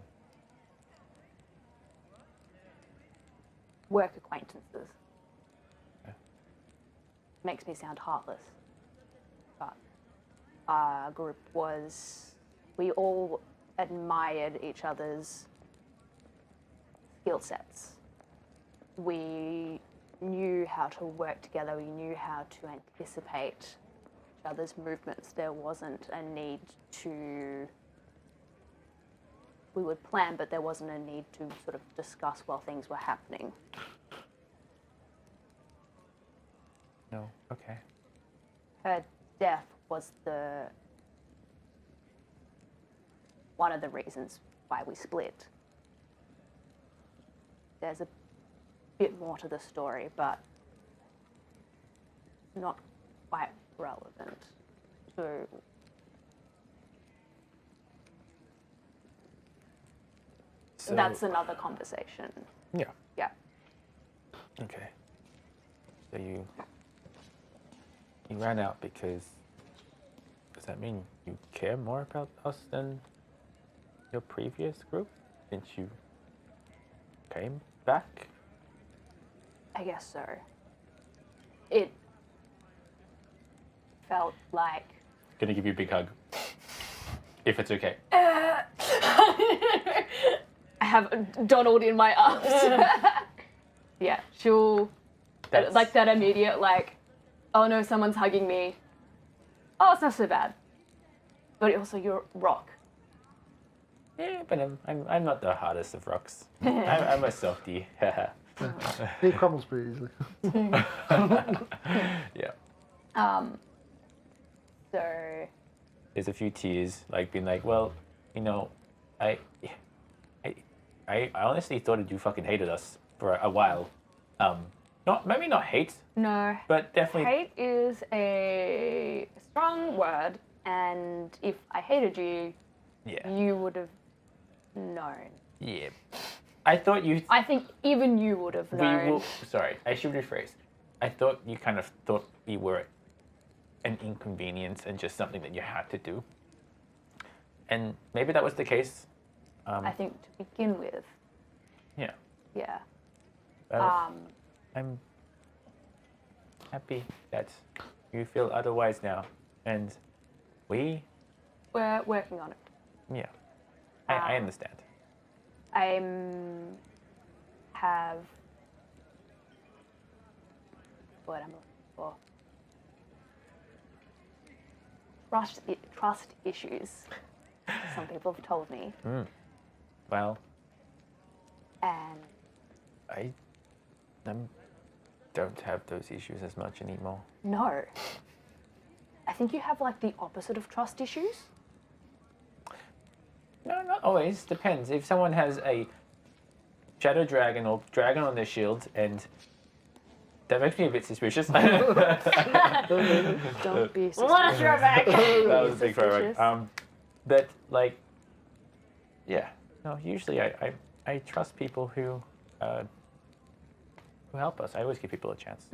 Work acquaintances. Okay. Makes me sound heartless. But our group was, we all admired each other's skill sets. We knew how to work together, we knew how to anticipate each other's movements. There wasn't a need to, we would plan, but there wasn't a need to sort of discuss while things were happening. No. Okay. Her death was one of the reasons why we split. There's a bit more to the story, but not quite relevant to So, that's another conversation. Yeah. Yeah. Okay. So you ran out because does that mean you care more about us than your previous group since you came back? I guess so. It felt like Gonna give you a big hug. If it's okay. I have Donald in my arms. Yeah, she'll That's- like that immediate like, oh no, someone's hugging me. Oh, it's not so bad. But also you're rock. Yeah, but I'm not the hardest of rocks. I'm a softie. He crumbles pretty easily. Yeah. So There's a few tears, like being like, well, you know, I honestly thought that you fucking hated us for a while. Maybe not hate, no, but definitely. hate is a strong word, and if I hated you, Yeah. you would have known. Yeah. I thought you. I think even you would have known. Sorry, I should rephrase. I thought you kind of thought we were an inconvenience and just something that you had to do. And maybe that was the case. I think to begin with, Yeah. yeah. But I'm happy that you feel otherwise now. And we, We're working on it. yeah, I understand. Have what I'm looking for. Trust issues. Some people have told me, Well, and I don't have those issues as much anymore. no. I think you have like the opposite of trust issues. No, not always. Depends. If someone has a shadow dragon or dragon on their shield, and that makes me a bit suspicious. Don't be suspicious. What a throwback! That was a big throwback. Suspicious. But like, yeah. No, usually I trust people who help us. I always give people a chance.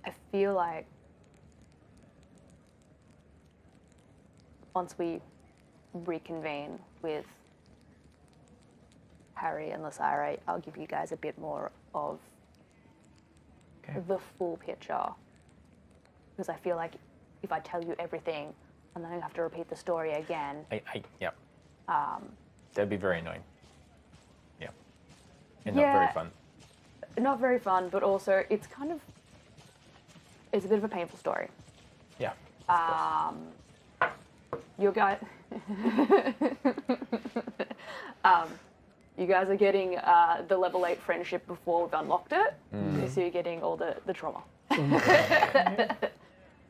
I feel like once we reconvene with Harry and Lasire, I'll give you guys a bit more of the full picture. Because I feel like if I tell you everything, and then I have to repeat the story again. Yeah. That'd be very annoying. Yeah. And not Yeah. very fun. Not very fun, but also it's a bit of a painful story. Yeah. You guys, you guys are getting the level 8 friendship before we've unlocked it, so you're getting all the trauma.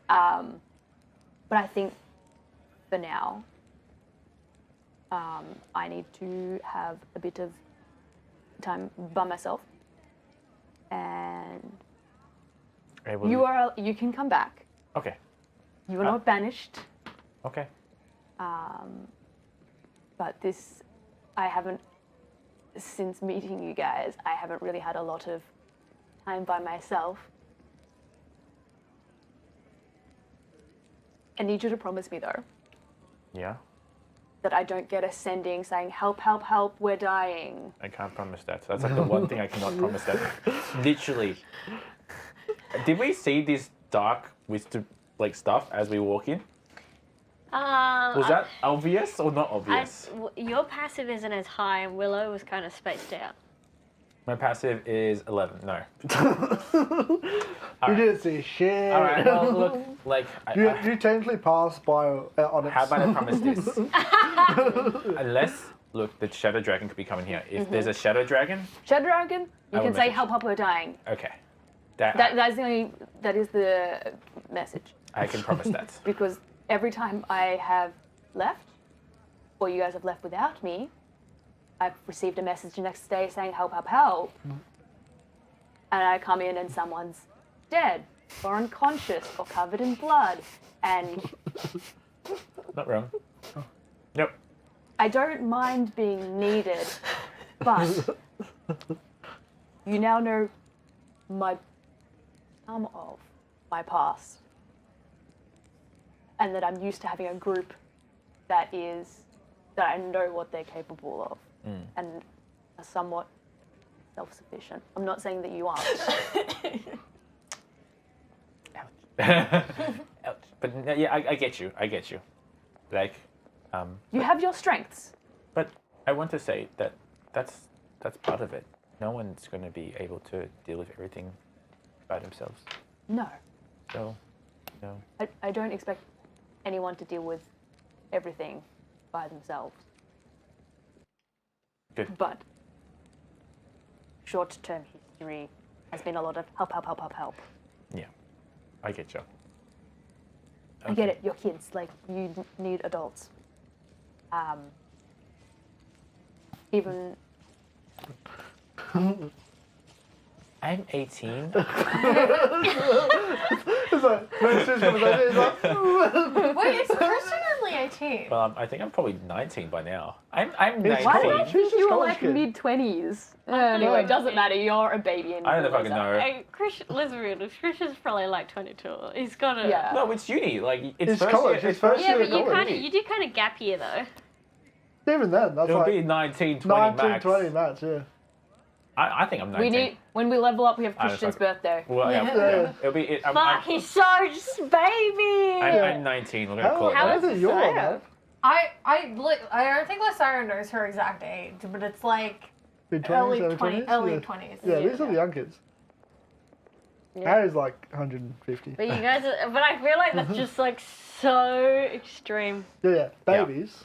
But I think for now, I need to have a bit of time by myself, and you can come back. Okay. You are not banished. Okay. But I haven't, since meeting you guys, I haven't really had a lot of time by myself. I need you to promise me, though, Yeah. that I don't get a sending saying, help, help, help, we're dying. I can't promise that. That's like the one thing I cannot promise that. Literally. Did we see this dark wisdom stuff as we walk in? Was that obvious or not obvious? Your passive isn't as high, and Willow was kind of spaced out. My passive is 11. No. You didn't see shit. All right. Well, look, You technically passed by on it. how about I promise this? Unless, look, the shadow dragon could be coming here. If there's a shadow dragon, Shadow Dragon, you will can say, message help, help, we're dying. okay, That is the message. I can promise that. Because every time I have left, or you guys have left without me, I've received a message the next day saying, help, help, help. And I come in and someone's dead, or unconscious, or covered in blood. And Not wrong. Nope. I don't mind being needed, but you now know some of my past. And that I'm used to having a group that I know what they're capable of and are somewhat self-sufficient. I'm not saying that you aren't. Ouch. But no, yeah, I get you. Like, You have your strengths. but I want to say that that's part of it. No one's going to be able to deal with everything by themselves. No, So, no. I don't expect anyone to deal with everything by themselves. Good. But short-term history has been a lot of help, help, help, help, help. Yeah, I get you. I get it, you're kids, like, you need adults. Even... I'm 18. It's like, when Sue's conversation, it's like, Wait, is Christian only 18? Well, I think I'm probably 19 by now. I'm 19. Why did I She's think a you were college like kid. mid-20s? Anyway, it doesn't matter, you're a baby in I don't fucking know. Hey, let's be honest, Christian's probably like 22. He's got a... Yeah. No, it's uni. Like, it's It's first college, year. it's first Yeah, year but of college. you do kind of gap year though. Even then, that's It'll like be 19, 20 19, max. 20 max, yeah. I think I'm 19. When we level up, we have I don't Christian's fucking- birthday. Well, yeah. It'll be. Fuck, he's so just baby! I'm 19. We're gonna call it How that. is it your one, man? I don't think Lasara knows her exact age, but it's like Mid-20s, early early 20s. 20s? Early Yeah. 20s. Yeah, these are the young kids. Harry's like 150. But you guys are, but I feel like that's just like so extreme. Yeah, babies.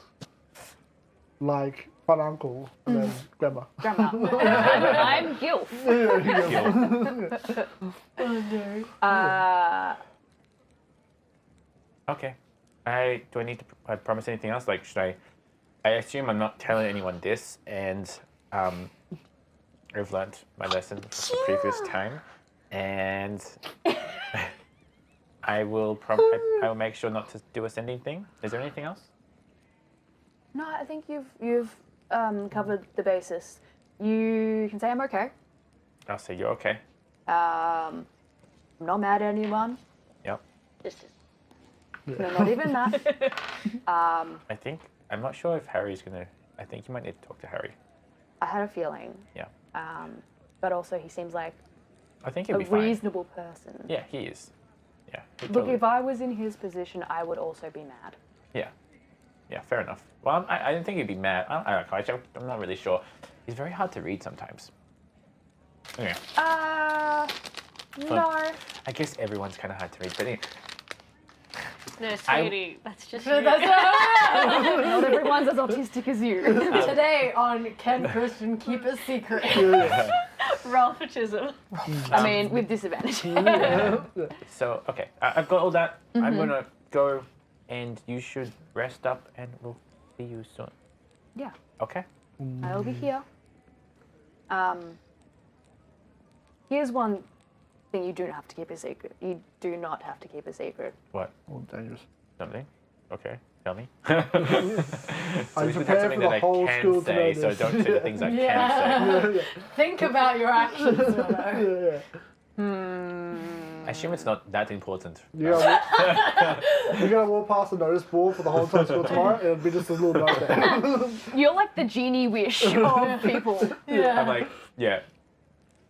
Like fun uncle and then grandma. Grandma. I'm Gilf. Okay. Do I need to promise anything else? Like, should I assume I'm not telling anyone this, and I've learned my lesson from the previous time, and I will I will make sure not to do a sending thing. Is there anything else? No, I think you've covered the basis. You can say I'm okay. I'll say you're okay. I'm not mad at anyone. Yep. No, not even that. I'm not sure if Harry's gonna. I think you might need to talk to Harry. I had a feeling. Yeah. But also he seems like I think a he'll be fine. reasonable person. Yeah, he is. Yeah. he Look, totally- if I was in his position, I would also be mad. Yeah. Yeah, fair enough. Well, I didn't think he'd be mad. I'm not really sure. He's very hard to read sometimes. Anyway, No. I guess everyone's kind of hard to read. But anyway, No, sweetie, that's just you. Not everyone's as autistic as you. Today on Can Christian Keep a Secret? Rolfishism. I mean, with disadvantage. so, okay. I've got all that. I'm going to go and you should rest up and we'll see you soon. Yeah, Okay? I'll be here. Here's one thing you do not have to keep a secret. You do not have to keep a secret. What? Oh, dangerous. Something? Okay. Tell me. Are so you this is prepared something for that the whole I school can to say, know so this? don't say the things I Yeah. can't say. Think about your actions, Willow. I assume it's not that important. You're gonna walk past the notice board for the whole entire school tomorrow. It'll be just a little note there. You're like the genie wish of people. Yeah. I'm like, yeah.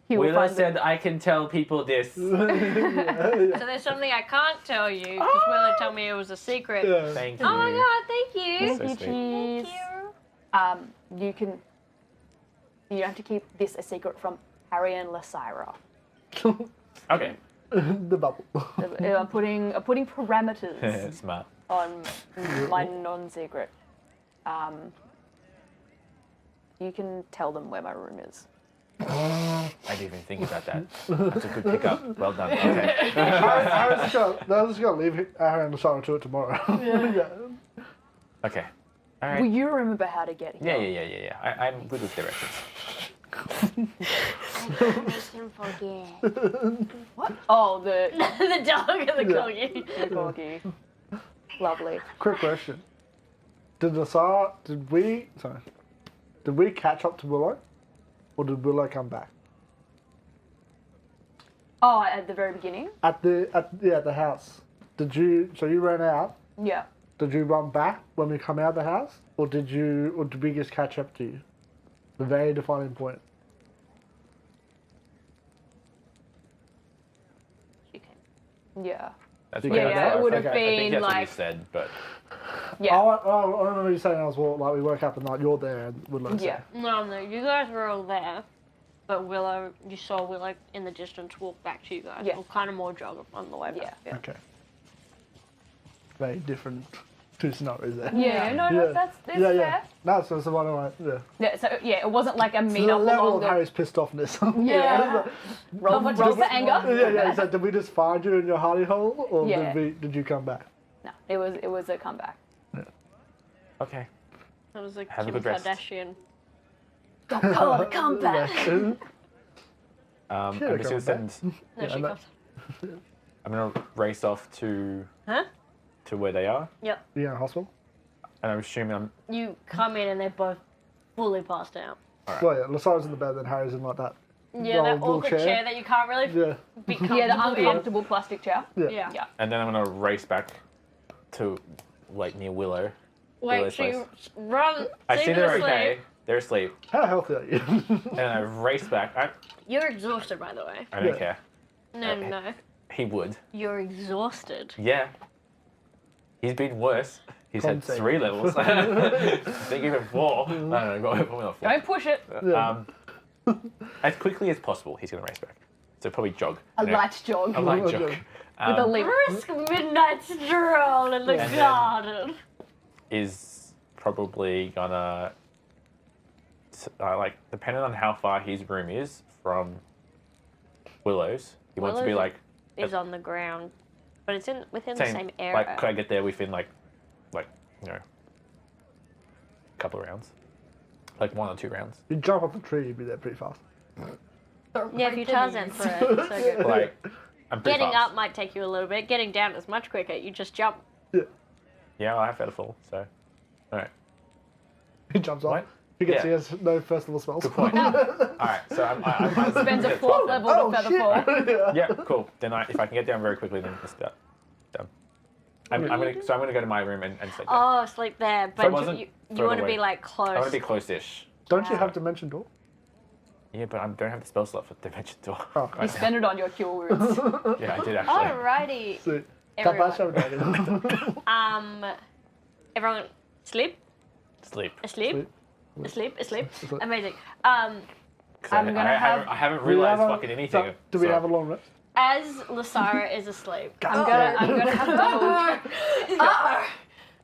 He will Willow find said them. I can tell people this. So there's something I can't tell you because Willow told me it was a secret. Yeah. Thank you. Oh my god, thank you. So Thank you, sweet. cheese. Thank you. You don't have to keep this a secret from Harry and Lysaira. Okay. The bubble. I'm putting parameters Smart. on my non-secret. You can tell them where my room is. I didn't even think about that. That's a good pickup. Well done. Okay. I was just gonna leave Harry and the Shadow to it tomorrow. Yeah. Okay. All Will right. you remember how to get here? Yeah. I'm good with directions. What? Oh, the The dog and the corgi. corgi. Lovely. Quick question. Did we catch up to Willow? Or did Willow come back? Oh, at the very beginning? At the house. You ran out. Yeah. Did you run back when we come out of the house? Or did we just catch up to you? The very defining point. Yeah. That's Yeah, pretty much yeah, what it I- would have I think been that's what you like, said, but yeah. I remember you saying we woke up at night, you're there, and Willow's Yeah. No, you guys were all there. But Willow, you saw Willow in the distance walk back to you guys. Yeah. Or kind of more jog on the way Yeah. back. there. Okay. Very different two scenarios there. Yeah, no, Yeah. that's Yeah, fair. yeah. No, so one of my, yeah. Yeah, so yeah, it wasn't like a So meet the up level along of the Harry's pissed offness. Yeah. roll much for is it? anger. Yeah. So did we just find you in your hidey hole, or Yeah. did you come back? No, it was a comeback. okay. That was like Have a Kim good rest. Kardashian. Don't call it a comeback. Should've I'm just gonna gone send. No, Yeah, she no. comes. I'm gonna race off Huh? to where they are, Yep. You in hospital? and I'm assuming You come in and they're both fully passed out. Well, yeah. Lasara's in the bed, then Harry's in like that. Yeah, that little awkward chair that you can't really Yeah. be comfortable Yeah, the in. uncomfortable plastic chair. Yeah. Yeah. Yeah. and then I'm gonna race back to like near Willow. Wait, Willow's so you place. run. I so see you're they're asleep. okay. They're asleep, How healthy are you? and I race back. You're exhausted, by the way. I don't Yeah. care. No, Okay. no. He would. You're exhausted. Yeah. He's been worse. He's had Compensate. 3 levels. I think even 4. I don't know. Probably not 4. Don't push it. Yeah. As quickly as possible, he's gonna race back. So probably jog. A You know, light jog a light With jog. with a leap. Brisk midnight stroll in the And then- garden. Is probably gonna like depending on how far his room is from Willow's. He wants to be Willow's like Is on the ground, but it's within the same area. Like, could I get there within like you know, a couple of rounds, like 1 or 2 rounds? You jump off the tree, you'd be there pretty fast. Yeah, if you Tarzan for it, it's so good. Like I'm pretty Getting fast. up might take you a little bit. Getting down is much quicker. You just jump. Yeah, I have Featherfall, so all right. He jumps off. What? He gets Yeah. he has no first level spells. Good point. All right, so I'm Spends a yeah, 4th then. level to featherfall. yeah. Yeah, cool. Then if I can get down very quickly, then it's done. I'm gonna go to my room and sleep there. Oh, sleep there, So I but wasn't you thrown want to away. be like close. I want to be close-ish. Don't you have Dimension Door? Yeah, but I don't have the spell slot for Dimension Door. Oh, You right spend it on your cure wounds. now. Yeah, I did actually. Alrighty. Sweet. Everyone. Kabash Dragon. Everyone sleep? Sleep. Asleep? Asleep? Asleep? Asleep. Amazing. 'Cause I'm gonna have- I haven't Do we realized have a- fucking anything. Do we so- have a long rest? As Lysara is asleep. I'm gonna have Donald.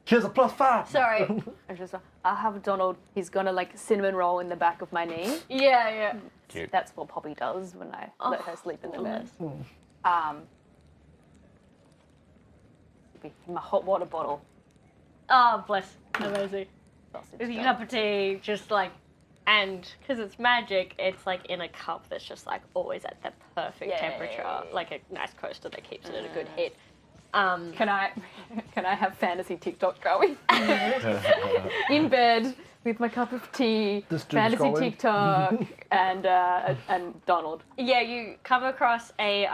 Here's a +5. Sorry. I'll have Donald. He's gonna like cinnamon roll in the back of my knee. Yeah. Cute. That's what Poppy does when I let her sleep in the bed. nice. My hot water bottle. Oh, bless. Amazing. Sausage With your done. cup of tea, just like, and because it's magic, it's like in a cup that's just like always at the perfect Yeah. temperature, like a nice coaster that keeps it at a good hit. Can I have fantasy TikTok going? In bed with my cup of tea, Just doom fantasy scrolling. TikTok, and Donald. Yeah, you come across a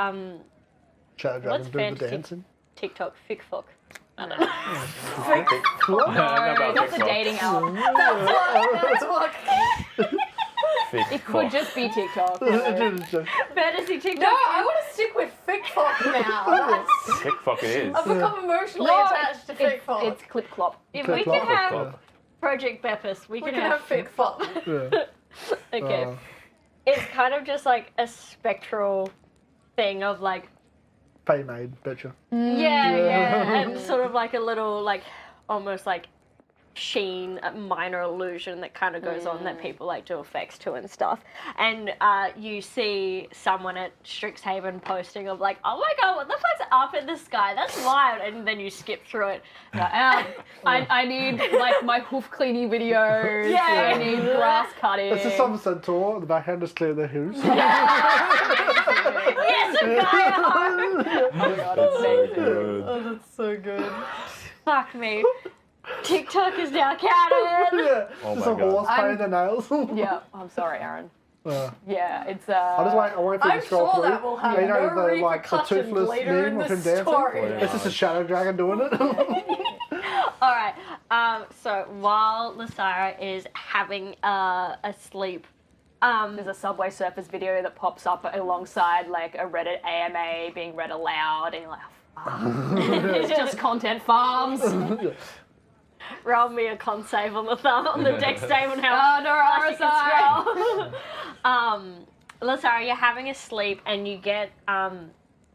Shadow What's Dragon doing the fantasy? dancing. TikTok fic fuck. I don't know. No, that's a dating app. That's what. It could just be TikTok. Fantasy TikTok. No, I want to stick with fic fuck now. That's, Sick fuck it is. I've become emotionally No, attached to fic fuck. It's clip clop. If Clip we clop. can have Club. Project Beppis, we we can can have fic fuck. Yeah. Okay. Uh, It's kind of just like a spectral thing of like Pay made, betcha. yeah, and sort of like a little like almost like sheen, a minor illusion that kind of goes on that people like do effects to and stuff. And you see someone at Strixhaven posting of like, oh my god, what the fuck's up in the sky? That's wild. And then you skip through it. I need like my hoof cleaning videos. Yeah. I need grass cutting. It's a Summer Centaur, the backhand is clear their hooves. Yes, a guy. That's so good. Oh, that's so good. Fuck me. TikTok is now canon. Yeah, Oh just my a God. horse painting their nails. Yeah, I'm sorry, Aaron. Uh, Yeah, it's I just wait. I wait for you I'm to scroll sure through. that will have You know, no the, like, the repercussions toothless later in meme of the him dancing? story. It's just a shadow dragon doing it. All right. So while Lysara is having a sleep, there's a Subway Surfers video that pops up alongside like a Reddit AMA being read aloud, and you're like, oh, fuck. It's just content farms. roll me a con save on the thumb on the dex save on how Oh, no, fast you can scroll. Lysara, you're having a sleep and you get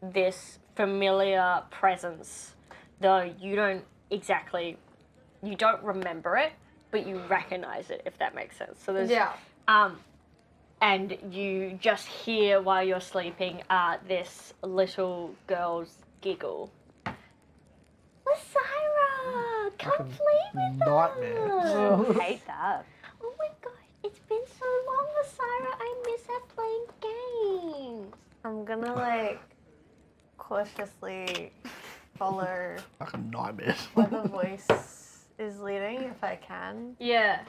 this familiar presence, though you don't remember it, but you recognize it, if that makes sense. So there's Yeah. and you just hear while you're sleeping this little girl's giggle. Lysara, come play with Nightmare. us. I hate that. Oh my god, it's been so long, Lysara. I miss her playing games. I'm gonna like cautiously follow Fucking nightmare. where the voice is leading if I can. Yeah.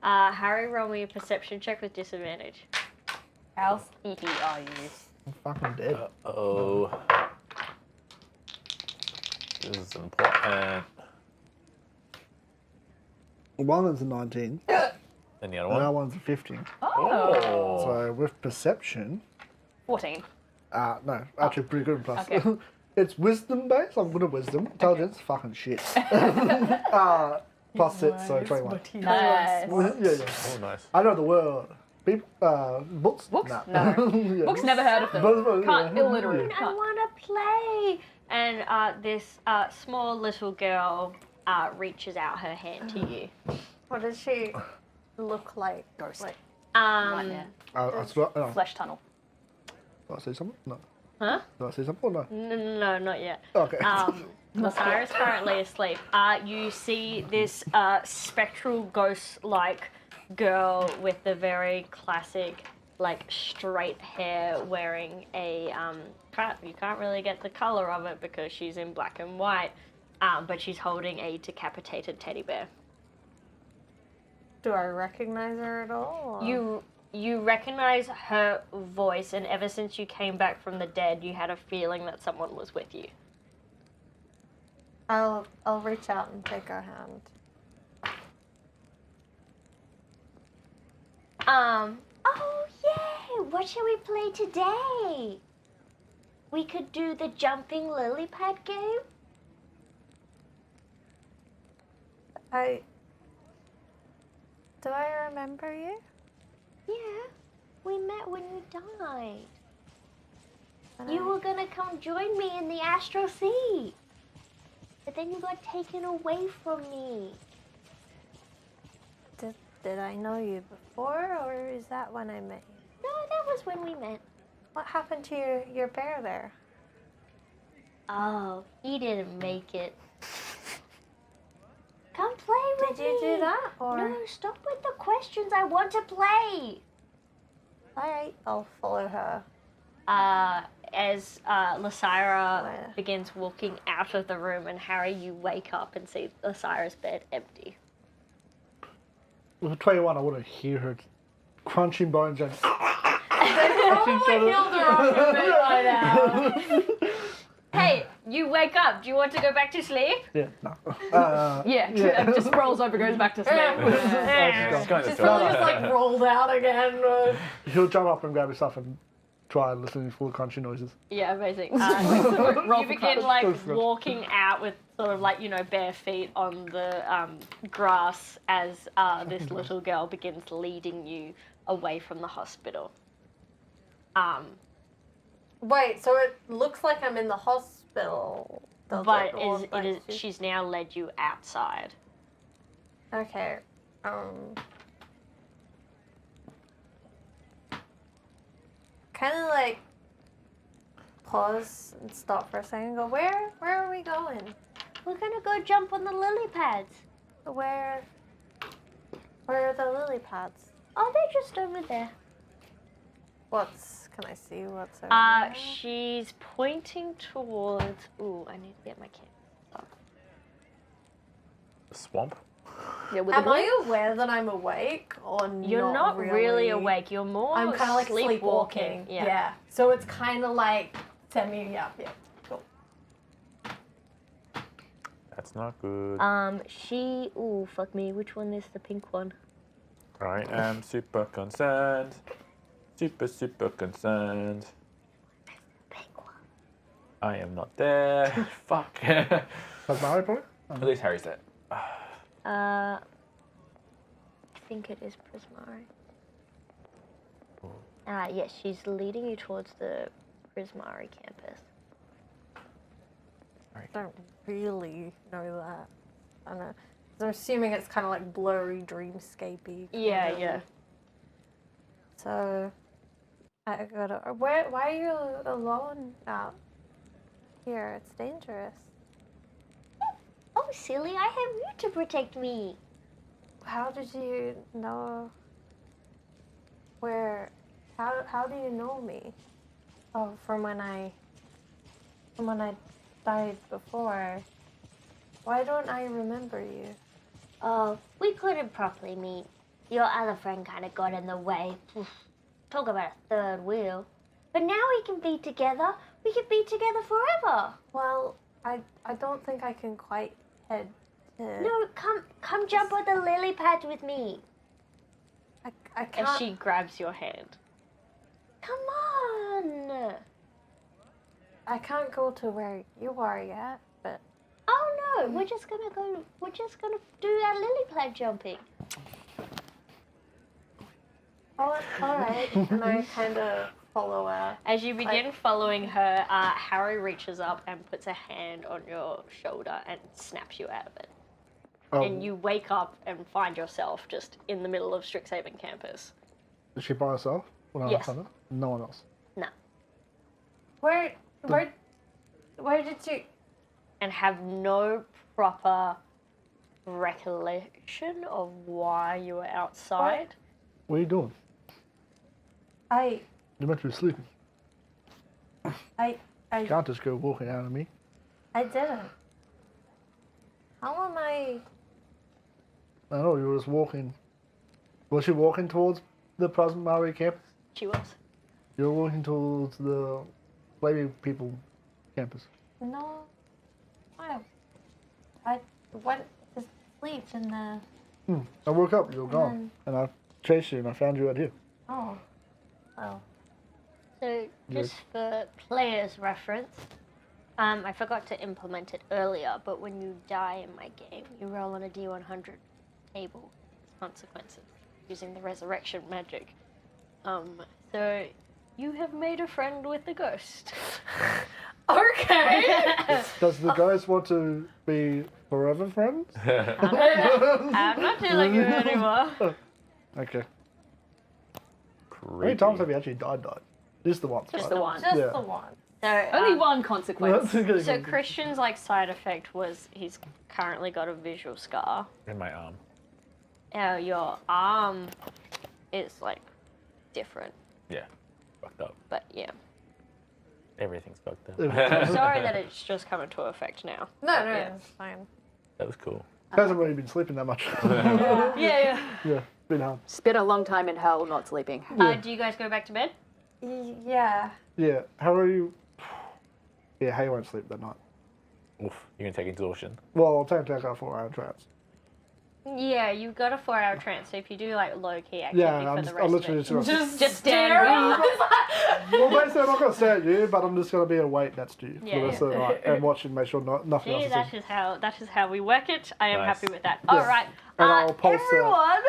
Harry, roll me a perception check with disadvantage. How sneaky are you? I'm fucking dead. Oh. This is important. One is a 19, And the other and the other one? one's a 15. Oh. So with perception, 14. no, actually pretty good plus. Okay. It's wisdom based. I'm good at wisdom. Intelligence, fucking shit. Plus it, so 21. Nice. Yeah. Oh, nice. I know the word. People, books? Books? Nah. No. Yeah. Books, never heard of them. Books, Can't, yeah. illiterate. I Can't. want to play. And this small little girl reaches out her hand to you. What does she look like? Ghost. Like, Nightmare. I swear, no. Flesh tunnel. Did I see something? No. Huh? Did I see something or no? No, not yet. Okay. Lysara's currently asleep. You see this spectral ghost-like girl with the very classic, like, straight hair, wearing a you can't really get the color of it because she's in black and white, but she's holding a decapitated teddy bear. do I recognize her at all? or- You recognize her voice, and ever since you came back from the dead, you had a feeling that someone was with you. I'll reach out and take her hand. Oh yay! What shall we play today? We could do the jumping lily pad game. Do I remember you? Yeah, we met when you died. And You were gonna come join me in the astral sea, but then you got taken away from me. Did I know you before, or is that when I met you? No, that was when we met. What happened to your bear there? Oh, he didn't make it. Come play with Did me. you do that, or? No, stop with the questions. I want to play. Alright, I'll follow her. As Lysira Where? begins walking out of the room, and Harry, you wake up and see Lysira's bed empty. I'll tell you what, I want to hear her crunching bones and. Probably killed her off a bit by now. Hey, you wake up. Do you want to go back to sleep? Yeah, no. Yeah, just rolls over, goes back to sleep. It's going to She's throw probably up. just like rolled out again. He'll jump up and grab his stuff and try listening for crunchy noises. Yeah, amazing. Roll You for begin courage. like Go for it. walking out with sort of like, you know, bare feet on the grass as this little girl begins leading you away from the hospital. Wait, so it looks like I'm in the hospital. does But it? Or, like, she's now led you outside. Okay. Kind of like pause and stop for a second and go, where are we going? We're gonna go jump on the lily pads. Where are the lily pads? Oh, they're just over there. Can I see what's over there? She's pointing towards. Ooh, I need to get my camera up. Swamp. Yeah, with Am the I aware that I'm awake or You're not really awake. You're more. I'm kind of like sleepwalking. Yeah. So it's kind of like yeah. Cool. That's not good. She. Ooh, fuck me. Which one is the pink one? I am super concerned. Super concerned. Pink one. I am not there. Fuck. That's Mario probably? At least Harry's there. I think it is Prismari. Yes, she's leading you towards the Prismari campus. I don't really know that. I don't know. 'Cause I'm assuming it's kind of like blurry, dreamscapey. Yeah. So, I gotta. Why are you alone out here? It's dangerous. Oh, silly! I have you to protect me. How did you know where? How do you know me? Oh, from when I died before. Why don't I remember you? Oh, we couldn't properly meet. Your other friend kind of got in the way. Oof. Talk about a third wheel. But now we can be together. We can be together forever. Well, I don't think I can quite head to. No, come jump on the lily pads with me. I can't. As she grabs your hand. Come on. I can't go to where you are yet, but Oh no, we're just gonna do our lily pad jumping. all right. And I kind of follow her. As you begin following her, Harry reaches up and puts a hand on your shoulder and snaps you out of it. Oh, And you wake up and find yourself just in the middle of Strixhaven campus. is she by herself? When I Yes. found her? No one else. No. Where did you? And have no proper recollection of why you were outside. What are you doing? I You're meant to be sleeping. You can't just go walking out of me. didn't. How am I? I know, you were just walking. Was she walking towards the Prismari campus? She was. You were walking towards the Lady People campus. No. what is sleep in the? I woke up, you were gone, and I chased you, and I found you out here. Oh, well. So, just for players' reference, I forgot to implement it earlier, but when you die in my game, you roll on a D100 table as consequences using the resurrection magic. So, you have made a friend with the ghost. Okay. Does the ghost want to be forever friends? I'm not telling you anymore. Okay. How many times have you actually died? Just the once, Just right? the one. Just Yeah. the one. So, Only one consequence. So Christian's like side effect was he's currently got a visual scar. In my arm. Your arm is like different, Yeah. Fucked up. but yeah. Everything's fucked up. I'm sorry that it's just come into effect now. No, Yeah. it's fine. That was cool. Hasn't really been sleeping that much. Yeah. Yeah, been hard. Spent a long time in hell not sleeping. Do you guys go back to bed? Yeah. Yeah, how are you? Yeah, Hay won't sleep that night. Oof. You're gonna take exhaustion. Well, I'll take a 4-hour trance. Yeah, you've got a 4-hour trance, so if you do like low key activity Yeah, for I'm, the I'm rest literally of just it. gonna. Just stand around. Well, basically, I'm not gonna stare at you, but I'm just gonna be awake next to you for Yeah, the rest of the night and watch and make sure nothing else See, is that in. is how we work it. I am Nice. happy with that. All right, And I'll pulse everyone,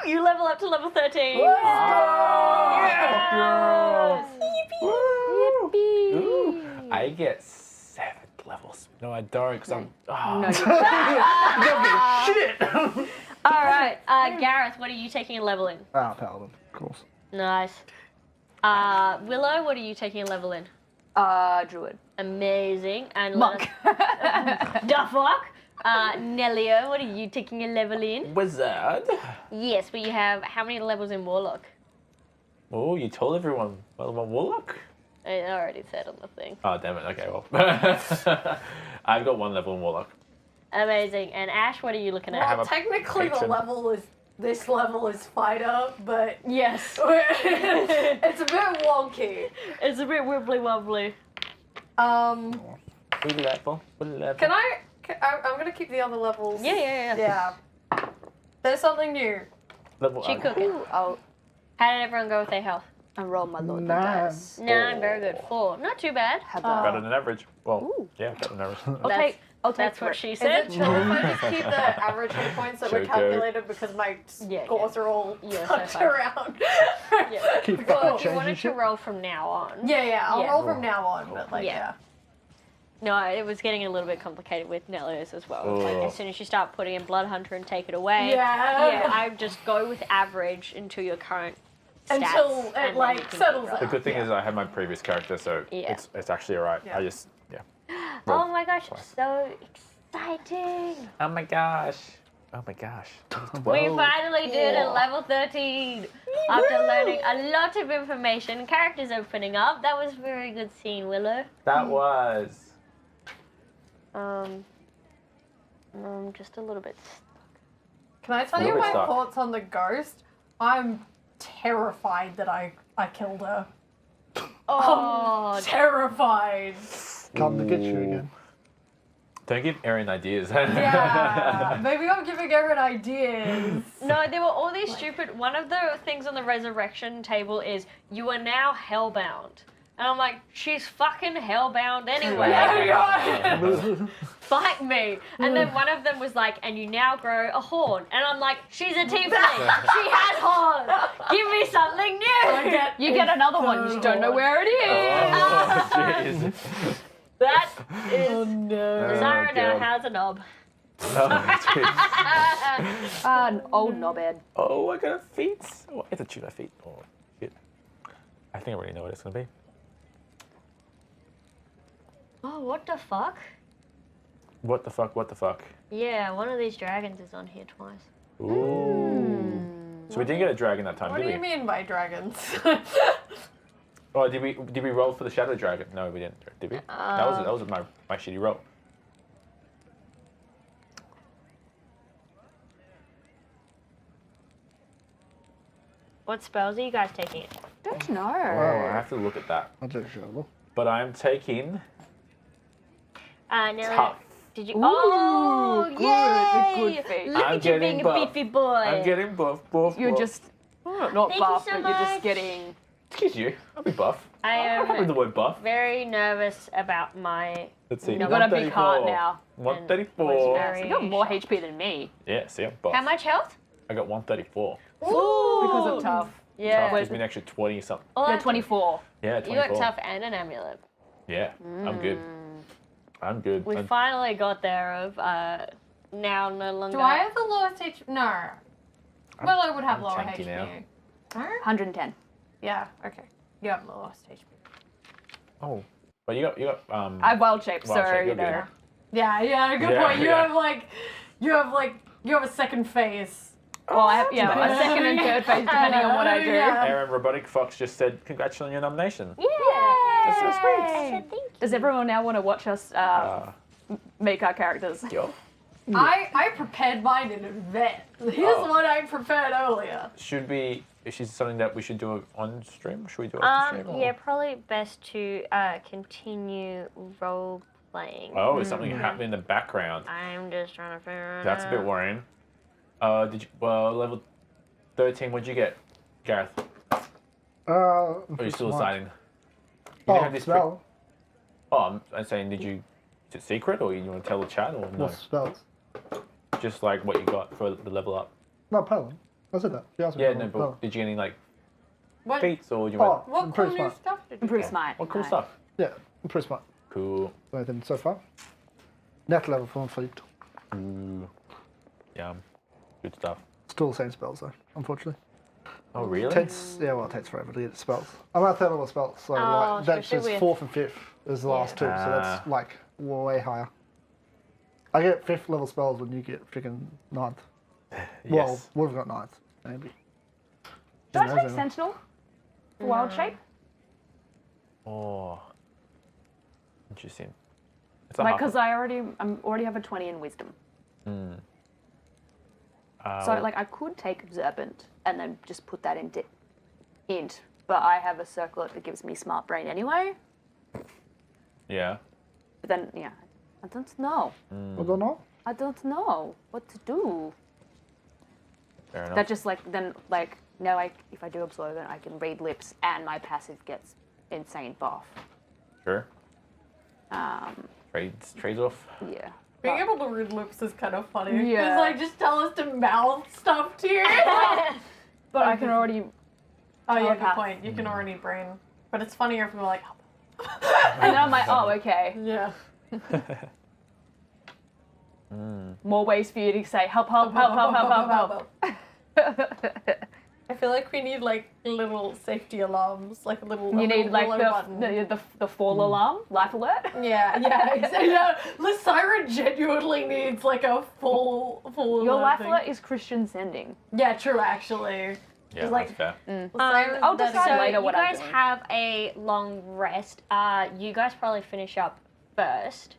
you level up to level 13. Ooh. I get 7th levels. No, I don't, because I'm. Oh. No, Shit! All right, Gareth, what are you taking a level in? Paladin, of course. Nice. Willow, what are you taking a level in? Druid. Amazing. And Monk. the fuck? Nellia, what are you taking a level in? Wizard. Yes, but you have how many levels in Warlock? Oh, you told everyone. Well, I'm a warlock. I already said on the thing. Oh, damn it. Okay, well. I've got 1 level in warlock. Amazing. And Ash, what are you looking at? have Well, a technically the patron. level is this level is fighter, but Yes. it's a bit wonky. It's a bit wibbly wobbly. What level? What level? Can I'm gonna keep the other levels. Yeah. Yeah. There's something new. Level She cooking. I'll How did everyone go with their health? roll my lord Nice. dice. 9, very good. 4, not too bad. How Better about? than average. Well, Ooh. yeah, better than average. I'll take That's what three. she Is said. it chill if I just keep the average hit points that were Joker. calculated because my Yeah, scores are all Yeah, fucked so fine. around? Yeah. Keep Well, fucking if you wanted changing to shit. roll from now on. Yeah, I'll Yeah. roll from now on, but like, Yeah. yeah. No, it was getting a little bit complicated with Nellia's as well. Like, Oh. as soon as you start putting in Blood Hunter and take it away, Yeah. I just go with average until your current stats. Until and it, then like, you can settles keep out. The rolling. good thing is I have my previous character, so Yeah. it's actually alright. Yeah. I just, yeah. Oh my gosh, twice. so exciting! Oh my gosh. Oh my gosh. We finally did it, level 13! After learning a lot of information, characters opening up. That was a very good scene, Willow. That was. Just a little bit. Can I tell A you little my bit stuck. thoughts on the ghost? I'm terrified that I killed her. Oh, Terrified. Come to get you again. Don't give Erin ideas. Yeah. Maybe I'm giving Erin ideas. no, there were all these stupid. One of the things on the resurrection table is you are now hellbound. And I'm like, she's fucking hellbound anyway. Fight me. And then one of them was like, and you now grow a horn. And I'm like, she's a tiefling. She has horns. Give me something new. You get another one. You just don't know where it is. Oh, jeez. That is. No. Zara now God. has a knob. Oh, jeez. An old knobhead. Oh, I got a feet. Oh, I get to choose my feet. Oh, shit. I think I already know what it's going to be. Oh, what the fuck? What the fuck? What the fuck? Yeah, one of these dragons is on here twice. Ooh. So we didn't get a dragon that time, What did do we? you mean by dragons? Oh, did we roll for the shadow dragon? No, we didn't. Did we? That was my shitty roll. What spells are you guys taking? Don't know. Oh, I have to look at that. I'll take a shovel. But I'm taking. Nelly, Tough. did you? Ooh, Oh, good. yay! Good feat. Look I'm at you being getting a buff. beefy boy. I'm getting buff. You're just not Thank buff, you so but you're just much. getting. Excuse you. I'll be buff. I I'm happy with the am word buff. very nervous about my. Let's see. You You got a big heart now. 134. Very You got more shocked. HP than me Yeah, see, I'm buff. How much health? I got 134. Ooh. because of tough. Yeah. Tough gives me an extra 20 something. Oh, Yeah, 24. Yeah, You 24. got tough and an amulet. Yeah, I'm good. I'm good. We finally got there of now no longer. Do I have the lowest HP? No. Well, I would have I'm lower tanky HP. now. Huh? 110. Yeah, okay. You have the lowest HP. Oh, but you got I have wild shape, Wild so shape, you you're know. good. Yeah, good Yeah, point. You yeah. have a second phase. Well, I have a nice. second and third phase depending on what I do. Yeah. Aaron Robotic Fox just said, "Congratulations on your nomination." Yeah. That's so sweet. I said thank you. Does everyone now want to watch us make our characters? Yo. I prepared mine in advance. Here's Oh. what I prepared earlier. Should we? Is this something that we should do on stream? Should we do it off the stream? or- Yeah, probably best to continue role playing. Oh, is something happening in the background? I'm just trying to figure it That's a bit out. worrying. Level 13. What'd you get, Gareth? Or are you still deciding? You have this spell. I'm saying, is it secret or you want to tell the chat or no? What spells? Just like what you got for the level up. No, Pelham. I said that. She asked me Yeah, for no, it. but did you get any like What feats or you Oh, went? what cool improve new smart. stuff did you Improve get? smite. What cool Nice. stuff? Yeah, improve smart. Cool. Anything so far? Net level for fleet. Ooh. Yeah. Good stuff. Still the same spells though, unfortunately. Oh really? Takes it takes forever to get spells. I'm at third level spells, so like that's especially just with- fourth and fifth is the last two, so that's Ah. like way higher. I get fifth level spells when you get freaking ninth. Well, Yes. we've got ninth, maybe. Do I Who knows, take Emma? Sentinel for wild shape? Oh. Interesting. It's Like, half- because I already have a 20 in wisdom. So like I could take observant and then just put that into int, but I have a circlet that gives me smart brain anyway. Yeah. But then I don't know. Mm. I don't know. I don't know what to do. Fair enough. That just like then like now if I do observant I can read lips and my passive gets insane buff. Sure. Trades off. Yeah. Being able to read lips is kind of funny. Yeah. Because like just tell us to mouth stuff to you. But I can already Oh yeah, good Telepath. point. You can already brain. But it's funnier if we're like and then I'm like, oh okay. yeah. More ways for you to say help. I feel like we need like little safety alarms, like a little. You need like yellow button. the fall alarm, life alert. Yeah, exactly. Yeah, Lysiren genuinely needs like a full Your alert life thing. alert is Christian sending. Yeah, true. Actually, Yeah, It's like- that's fair. Lysiren's I'll better. decide So later you what I'm guys doing. have a long rest. You guys probably finish up first.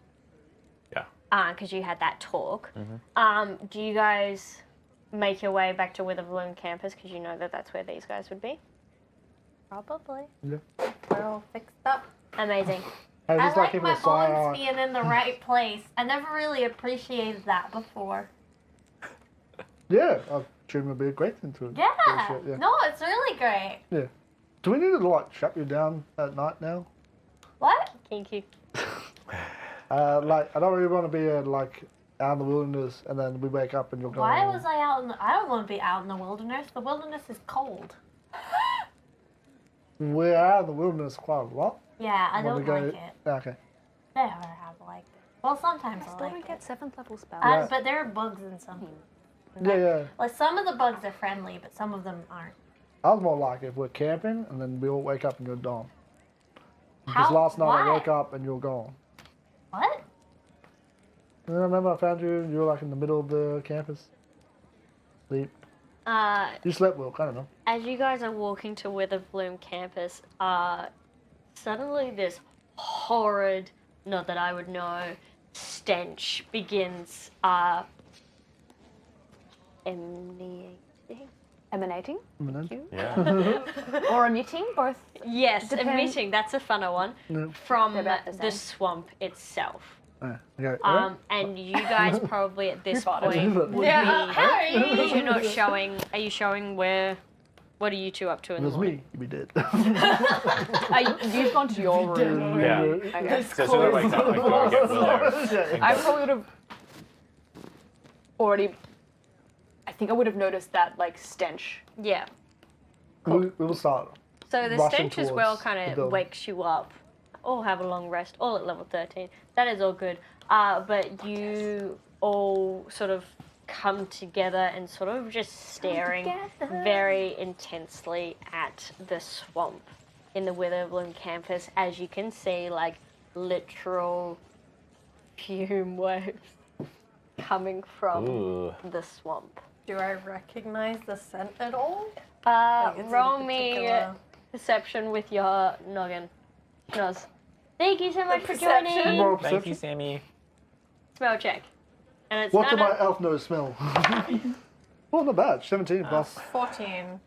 Yeah. Because you had that talk. Mm-hmm. Do you guys make your way back to Witherbloom campus because you know that that's where these guys would be? Probably. Yeah. We're all fixed up. Amazing. Hey, I just like people my say, bones being in the right place. I never really appreciated that before. yeah, I assume it'd be a great thing to Yeah. appreciate, yeah. No, it's really great. Yeah. Do we need to like shut you down at night now? What? Kinky. Like I don't really want to be like out in the wilderness and then we wake up and you're going. Why was I out in the... I don't want to be out in the wilderness. The wilderness is cold. We're out in the wilderness quite a lot. Yeah, I When we don't go- like it. Okay. Never have liked it. Well, sometimes I Still like don't it. get 7th level spells. Yeah. But there are bugs in some. Yeah. Like some of the bugs are friendly, but some of them aren't. I was more like if we're camping and then we all wake up and you're gone. Because How? last night I Why? woke up and you're gone. What? And I remember I found you and you were like in the middle of the campus. Sleep. You slept well, I don't know. As you guys are walking to Witherbloom campus, suddenly this horrid, not that I would know, stench begins Emanating Yeah. or emitting, both. Yes, Depend- emitting, that's a funner one, Yeah. from They're about the the same. swamp itself. Okay. And you guys probably at this point would Yeah, be. Harry. You're not showing. Are you showing where? What are you two up to If in it the was morning? me, you'd be dead. You've gone to your room. Yeah. Okay. So as soon as I wake up, I go get Willow. I probably would have already. I think I would have noticed that like stench. Yeah. we will start. So the Rushing stench as well towards kind the of building. wakes you up. All have a long rest, all at level 13. That is all good. But you all sort of come together and sort of just staring very intensely at the swamp in the Witherbloom campus. As you can see, like literal fume waves coming from Ooh. the swamp. Do I recognize the scent at all? Like, is it a Roll me particular- perception with your noggin. Noz. Thank you so much for perception? joining. Moral Thank you, perception. Sammy. Smell check. And it's What do none my of- elf nose smell? Well, not bad. 17 plus 14.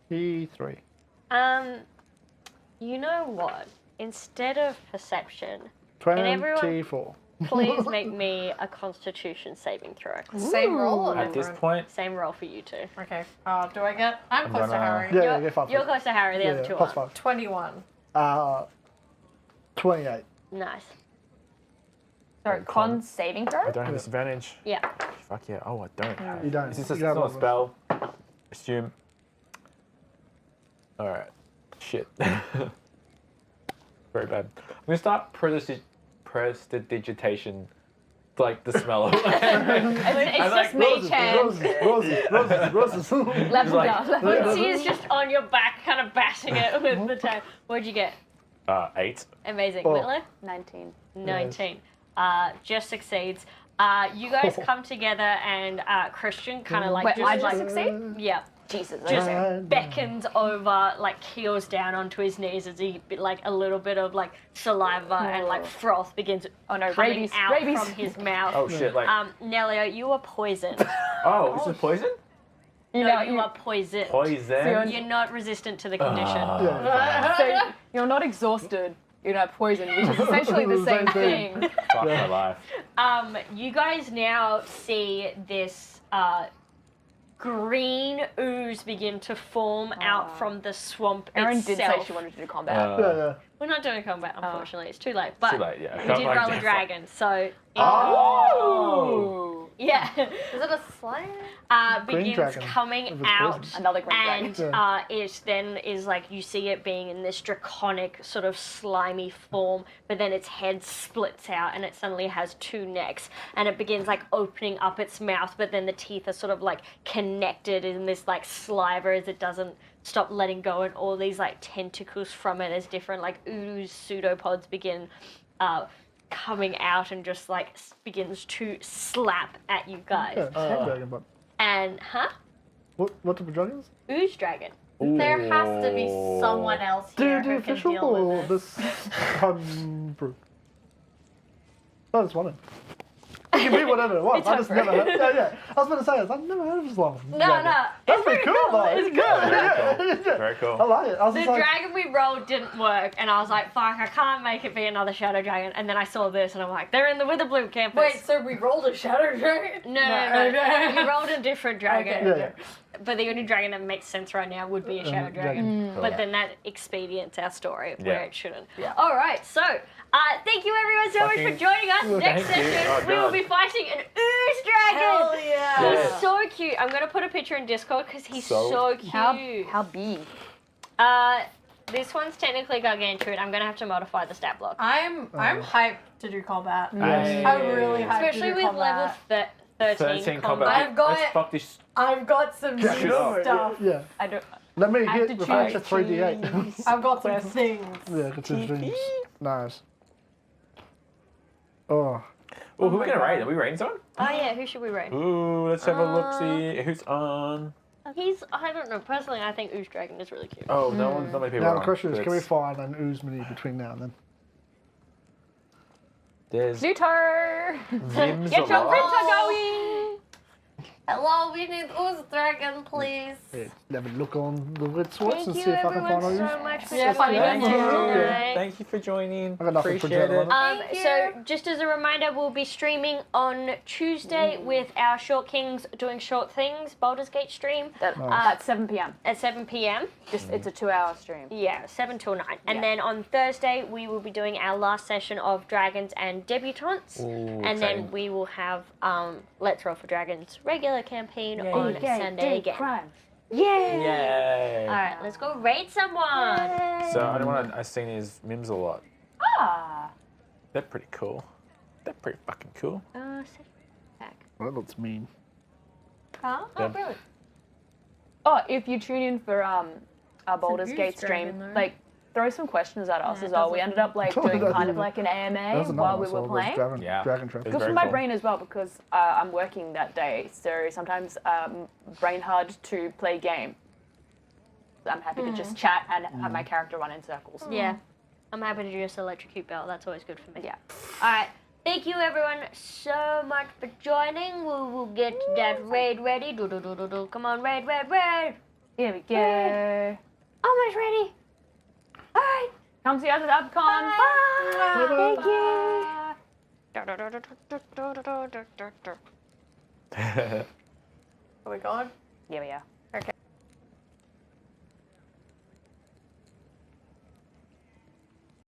23. You know what? Instead of perception, everyone- 24. please make me a Constitution saving throw. Same roll or At this different? point, Same roll for you two. Okay. Do I get? I'm close to gonna- Harry. Yeah, get 5. You're close to Harry. The other two plus aren't. 5. 21. 28. Nice. Sorry, con saving throw. I don't have disadvantage. Yeah. Fuck yeah. Oh, I don't have. You don't. Is this You a, don't not a have spell? Assume. Alright. Shit. Very bad. I'm gonna start prestidigitation. Like the smell of It's like, just me, Chan. Roses. Level like- down. Level down. She is just on your back, kind of bashing it with the tail. What'd you get? 8. Amazing. Oh. Whitlow? 19. 19. Just succeeds. You guys come together and Christian kind of like Wait, just I just like succeed? yeah, Jesus. just Okay. beckons over, like keels down onto his knees as he like a little bit of like saliva and like froth begins Oh no, coming rabies. out Rabies. from his mouth. Oh shit, like. Nelio, you are poisoned. Oh, this is poison? You No, know, you are poisoned. Poison? You're not resistant to the condition. so you're not exhausted. You're not poisoned, which is essentially the same thing. Fuck my life. You guys now see this green ooze begin to form out from the swamp Erin itself. did say she wanted to do combat. Yeah. We're not doing combat, unfortunately. It's too late. But Too late, yeah. we did Like, roll a fuck. dragon, so Oh! yeah. Is it a slime? Green Begins dragon, coming if it's out, poison. Another green and dragon. it then is like you see it being in this draconic sort of slimy form, but then its head splits out and it suddenly has two necks, and it begins like opening up its mouth, but then the teeth are sort of like connected in this like sliver as it doesn't stop letting go, and all these like tentacles from it as different like ooze pseudopods begin coming out and just like begins to slap at you guys. Yeah, snake dragon, but And what type of dragon is it? ooze dragon. There has to be someone else Do here the who can official deal or with this. this homebrew? Oh, it's one. It can be whatever it was. It's I just homebrew. never heard. Yeah. I was going to say this. I've never heard of this one. No. That's It's pretty pretty cool, though. It's It's good. Very I cool. like it. I was The just like, dragon we rolled didn't work, and I was like, fuck, I can't make it be another shadow dragon. And then I saw this, and I'm like, they're in the Witherbloom campus. Wait, so we rolled a shadow dragon? No. Okay. You rolled a different dragon. Okay. yeah. But the only dragon that makes sense right now would be a shadow dragon. But then that expedients our story where Yeah. it shouldn't. Yeah. All right, so thank you everyone so much for Fucking- joining us. Next Thank you. session, Oh, we will God. be fighting an ooze dragon. Hell yeah. He's Yeah. so cute. I'm gonna put a picture in Discord because he's So so cute. How big? This one's technically gargantuan. I'm gonna have to modify the stat block, I'm hyped to do combat. Nice. I'm really hyped especially to do with combat. level 13 combat. I've got- Let's fuck this. I've got some Yeah, new sure. stuff. Yeah. I don't. Let me I have hit to refresh choose. at 3d8. I've got some things. Yeah, good things. Nice. Oh. Oh, who are we my gonna God. raid? Are we raiding someone? Oh yeah, who should we rate? Ooh, let's have a look. See who's on. I don't know. Personally, I think Ooze Dragon is really cute. Oh, no one. Not many people. Now are the on, question is, but can we it's- find an ooze mini between now and then? There's Pluto! Vim's Get your alive. printer going! Hello, we need Ooze Dragon, please. Yeah, have a look on the red sweats Thank and you see if I can everyone find all so these. much for Yeah, joining thank us you. tonight. Thank you for joining. I got nothing Appreciate printed it. on it. Thank you. So, just as a reminder, we'll be streaming on Tuesday with our Short Kings doing short things Baldur's Gate stream At 7 p.m. at 7 p.m. Just it's a 2-hour stream. Yeah, 7 till 9. And Yeah. then on Thursday, we will be doing our last session of Dragons and Debutantes. Ooh, And then exciting. we will have Let's Roll for Dragons regular campaign Yay. on Okay, Sunday again. crime. Yay! Yay. Alright, let's go raid someone! So I don't want to. I've seen his mims a lot. Ah. They're pretty cool. They're pretty fucking cool. Second pack. Well, that looks mean. Huh? Oh, really? Oh, if you tune in for our Baldur's Goose Gate stream, Dragon, though. like throw some questions at us Yeah, as it well. does We look ended up like cool. doing That's kind of even- like an That's AMA another while one we I were saw, playing. Dragon, Yeah. Dragon Trap. It was Good for very my cool. brain as well because I'm working that day, so sometimes brain hard to play game. I'm happy to just chat and have my character run in circles. Yeah. I'm happy to just electrocute belt. That's always good for me. Yeah. Alright. Thank you everyone so much for joining. We will get that raid ready. Do. Come on, raid. Here we go. Almost ready. Alright. Come see us at UpCon. Bye. Thank you. Are we going? Yeah, we are.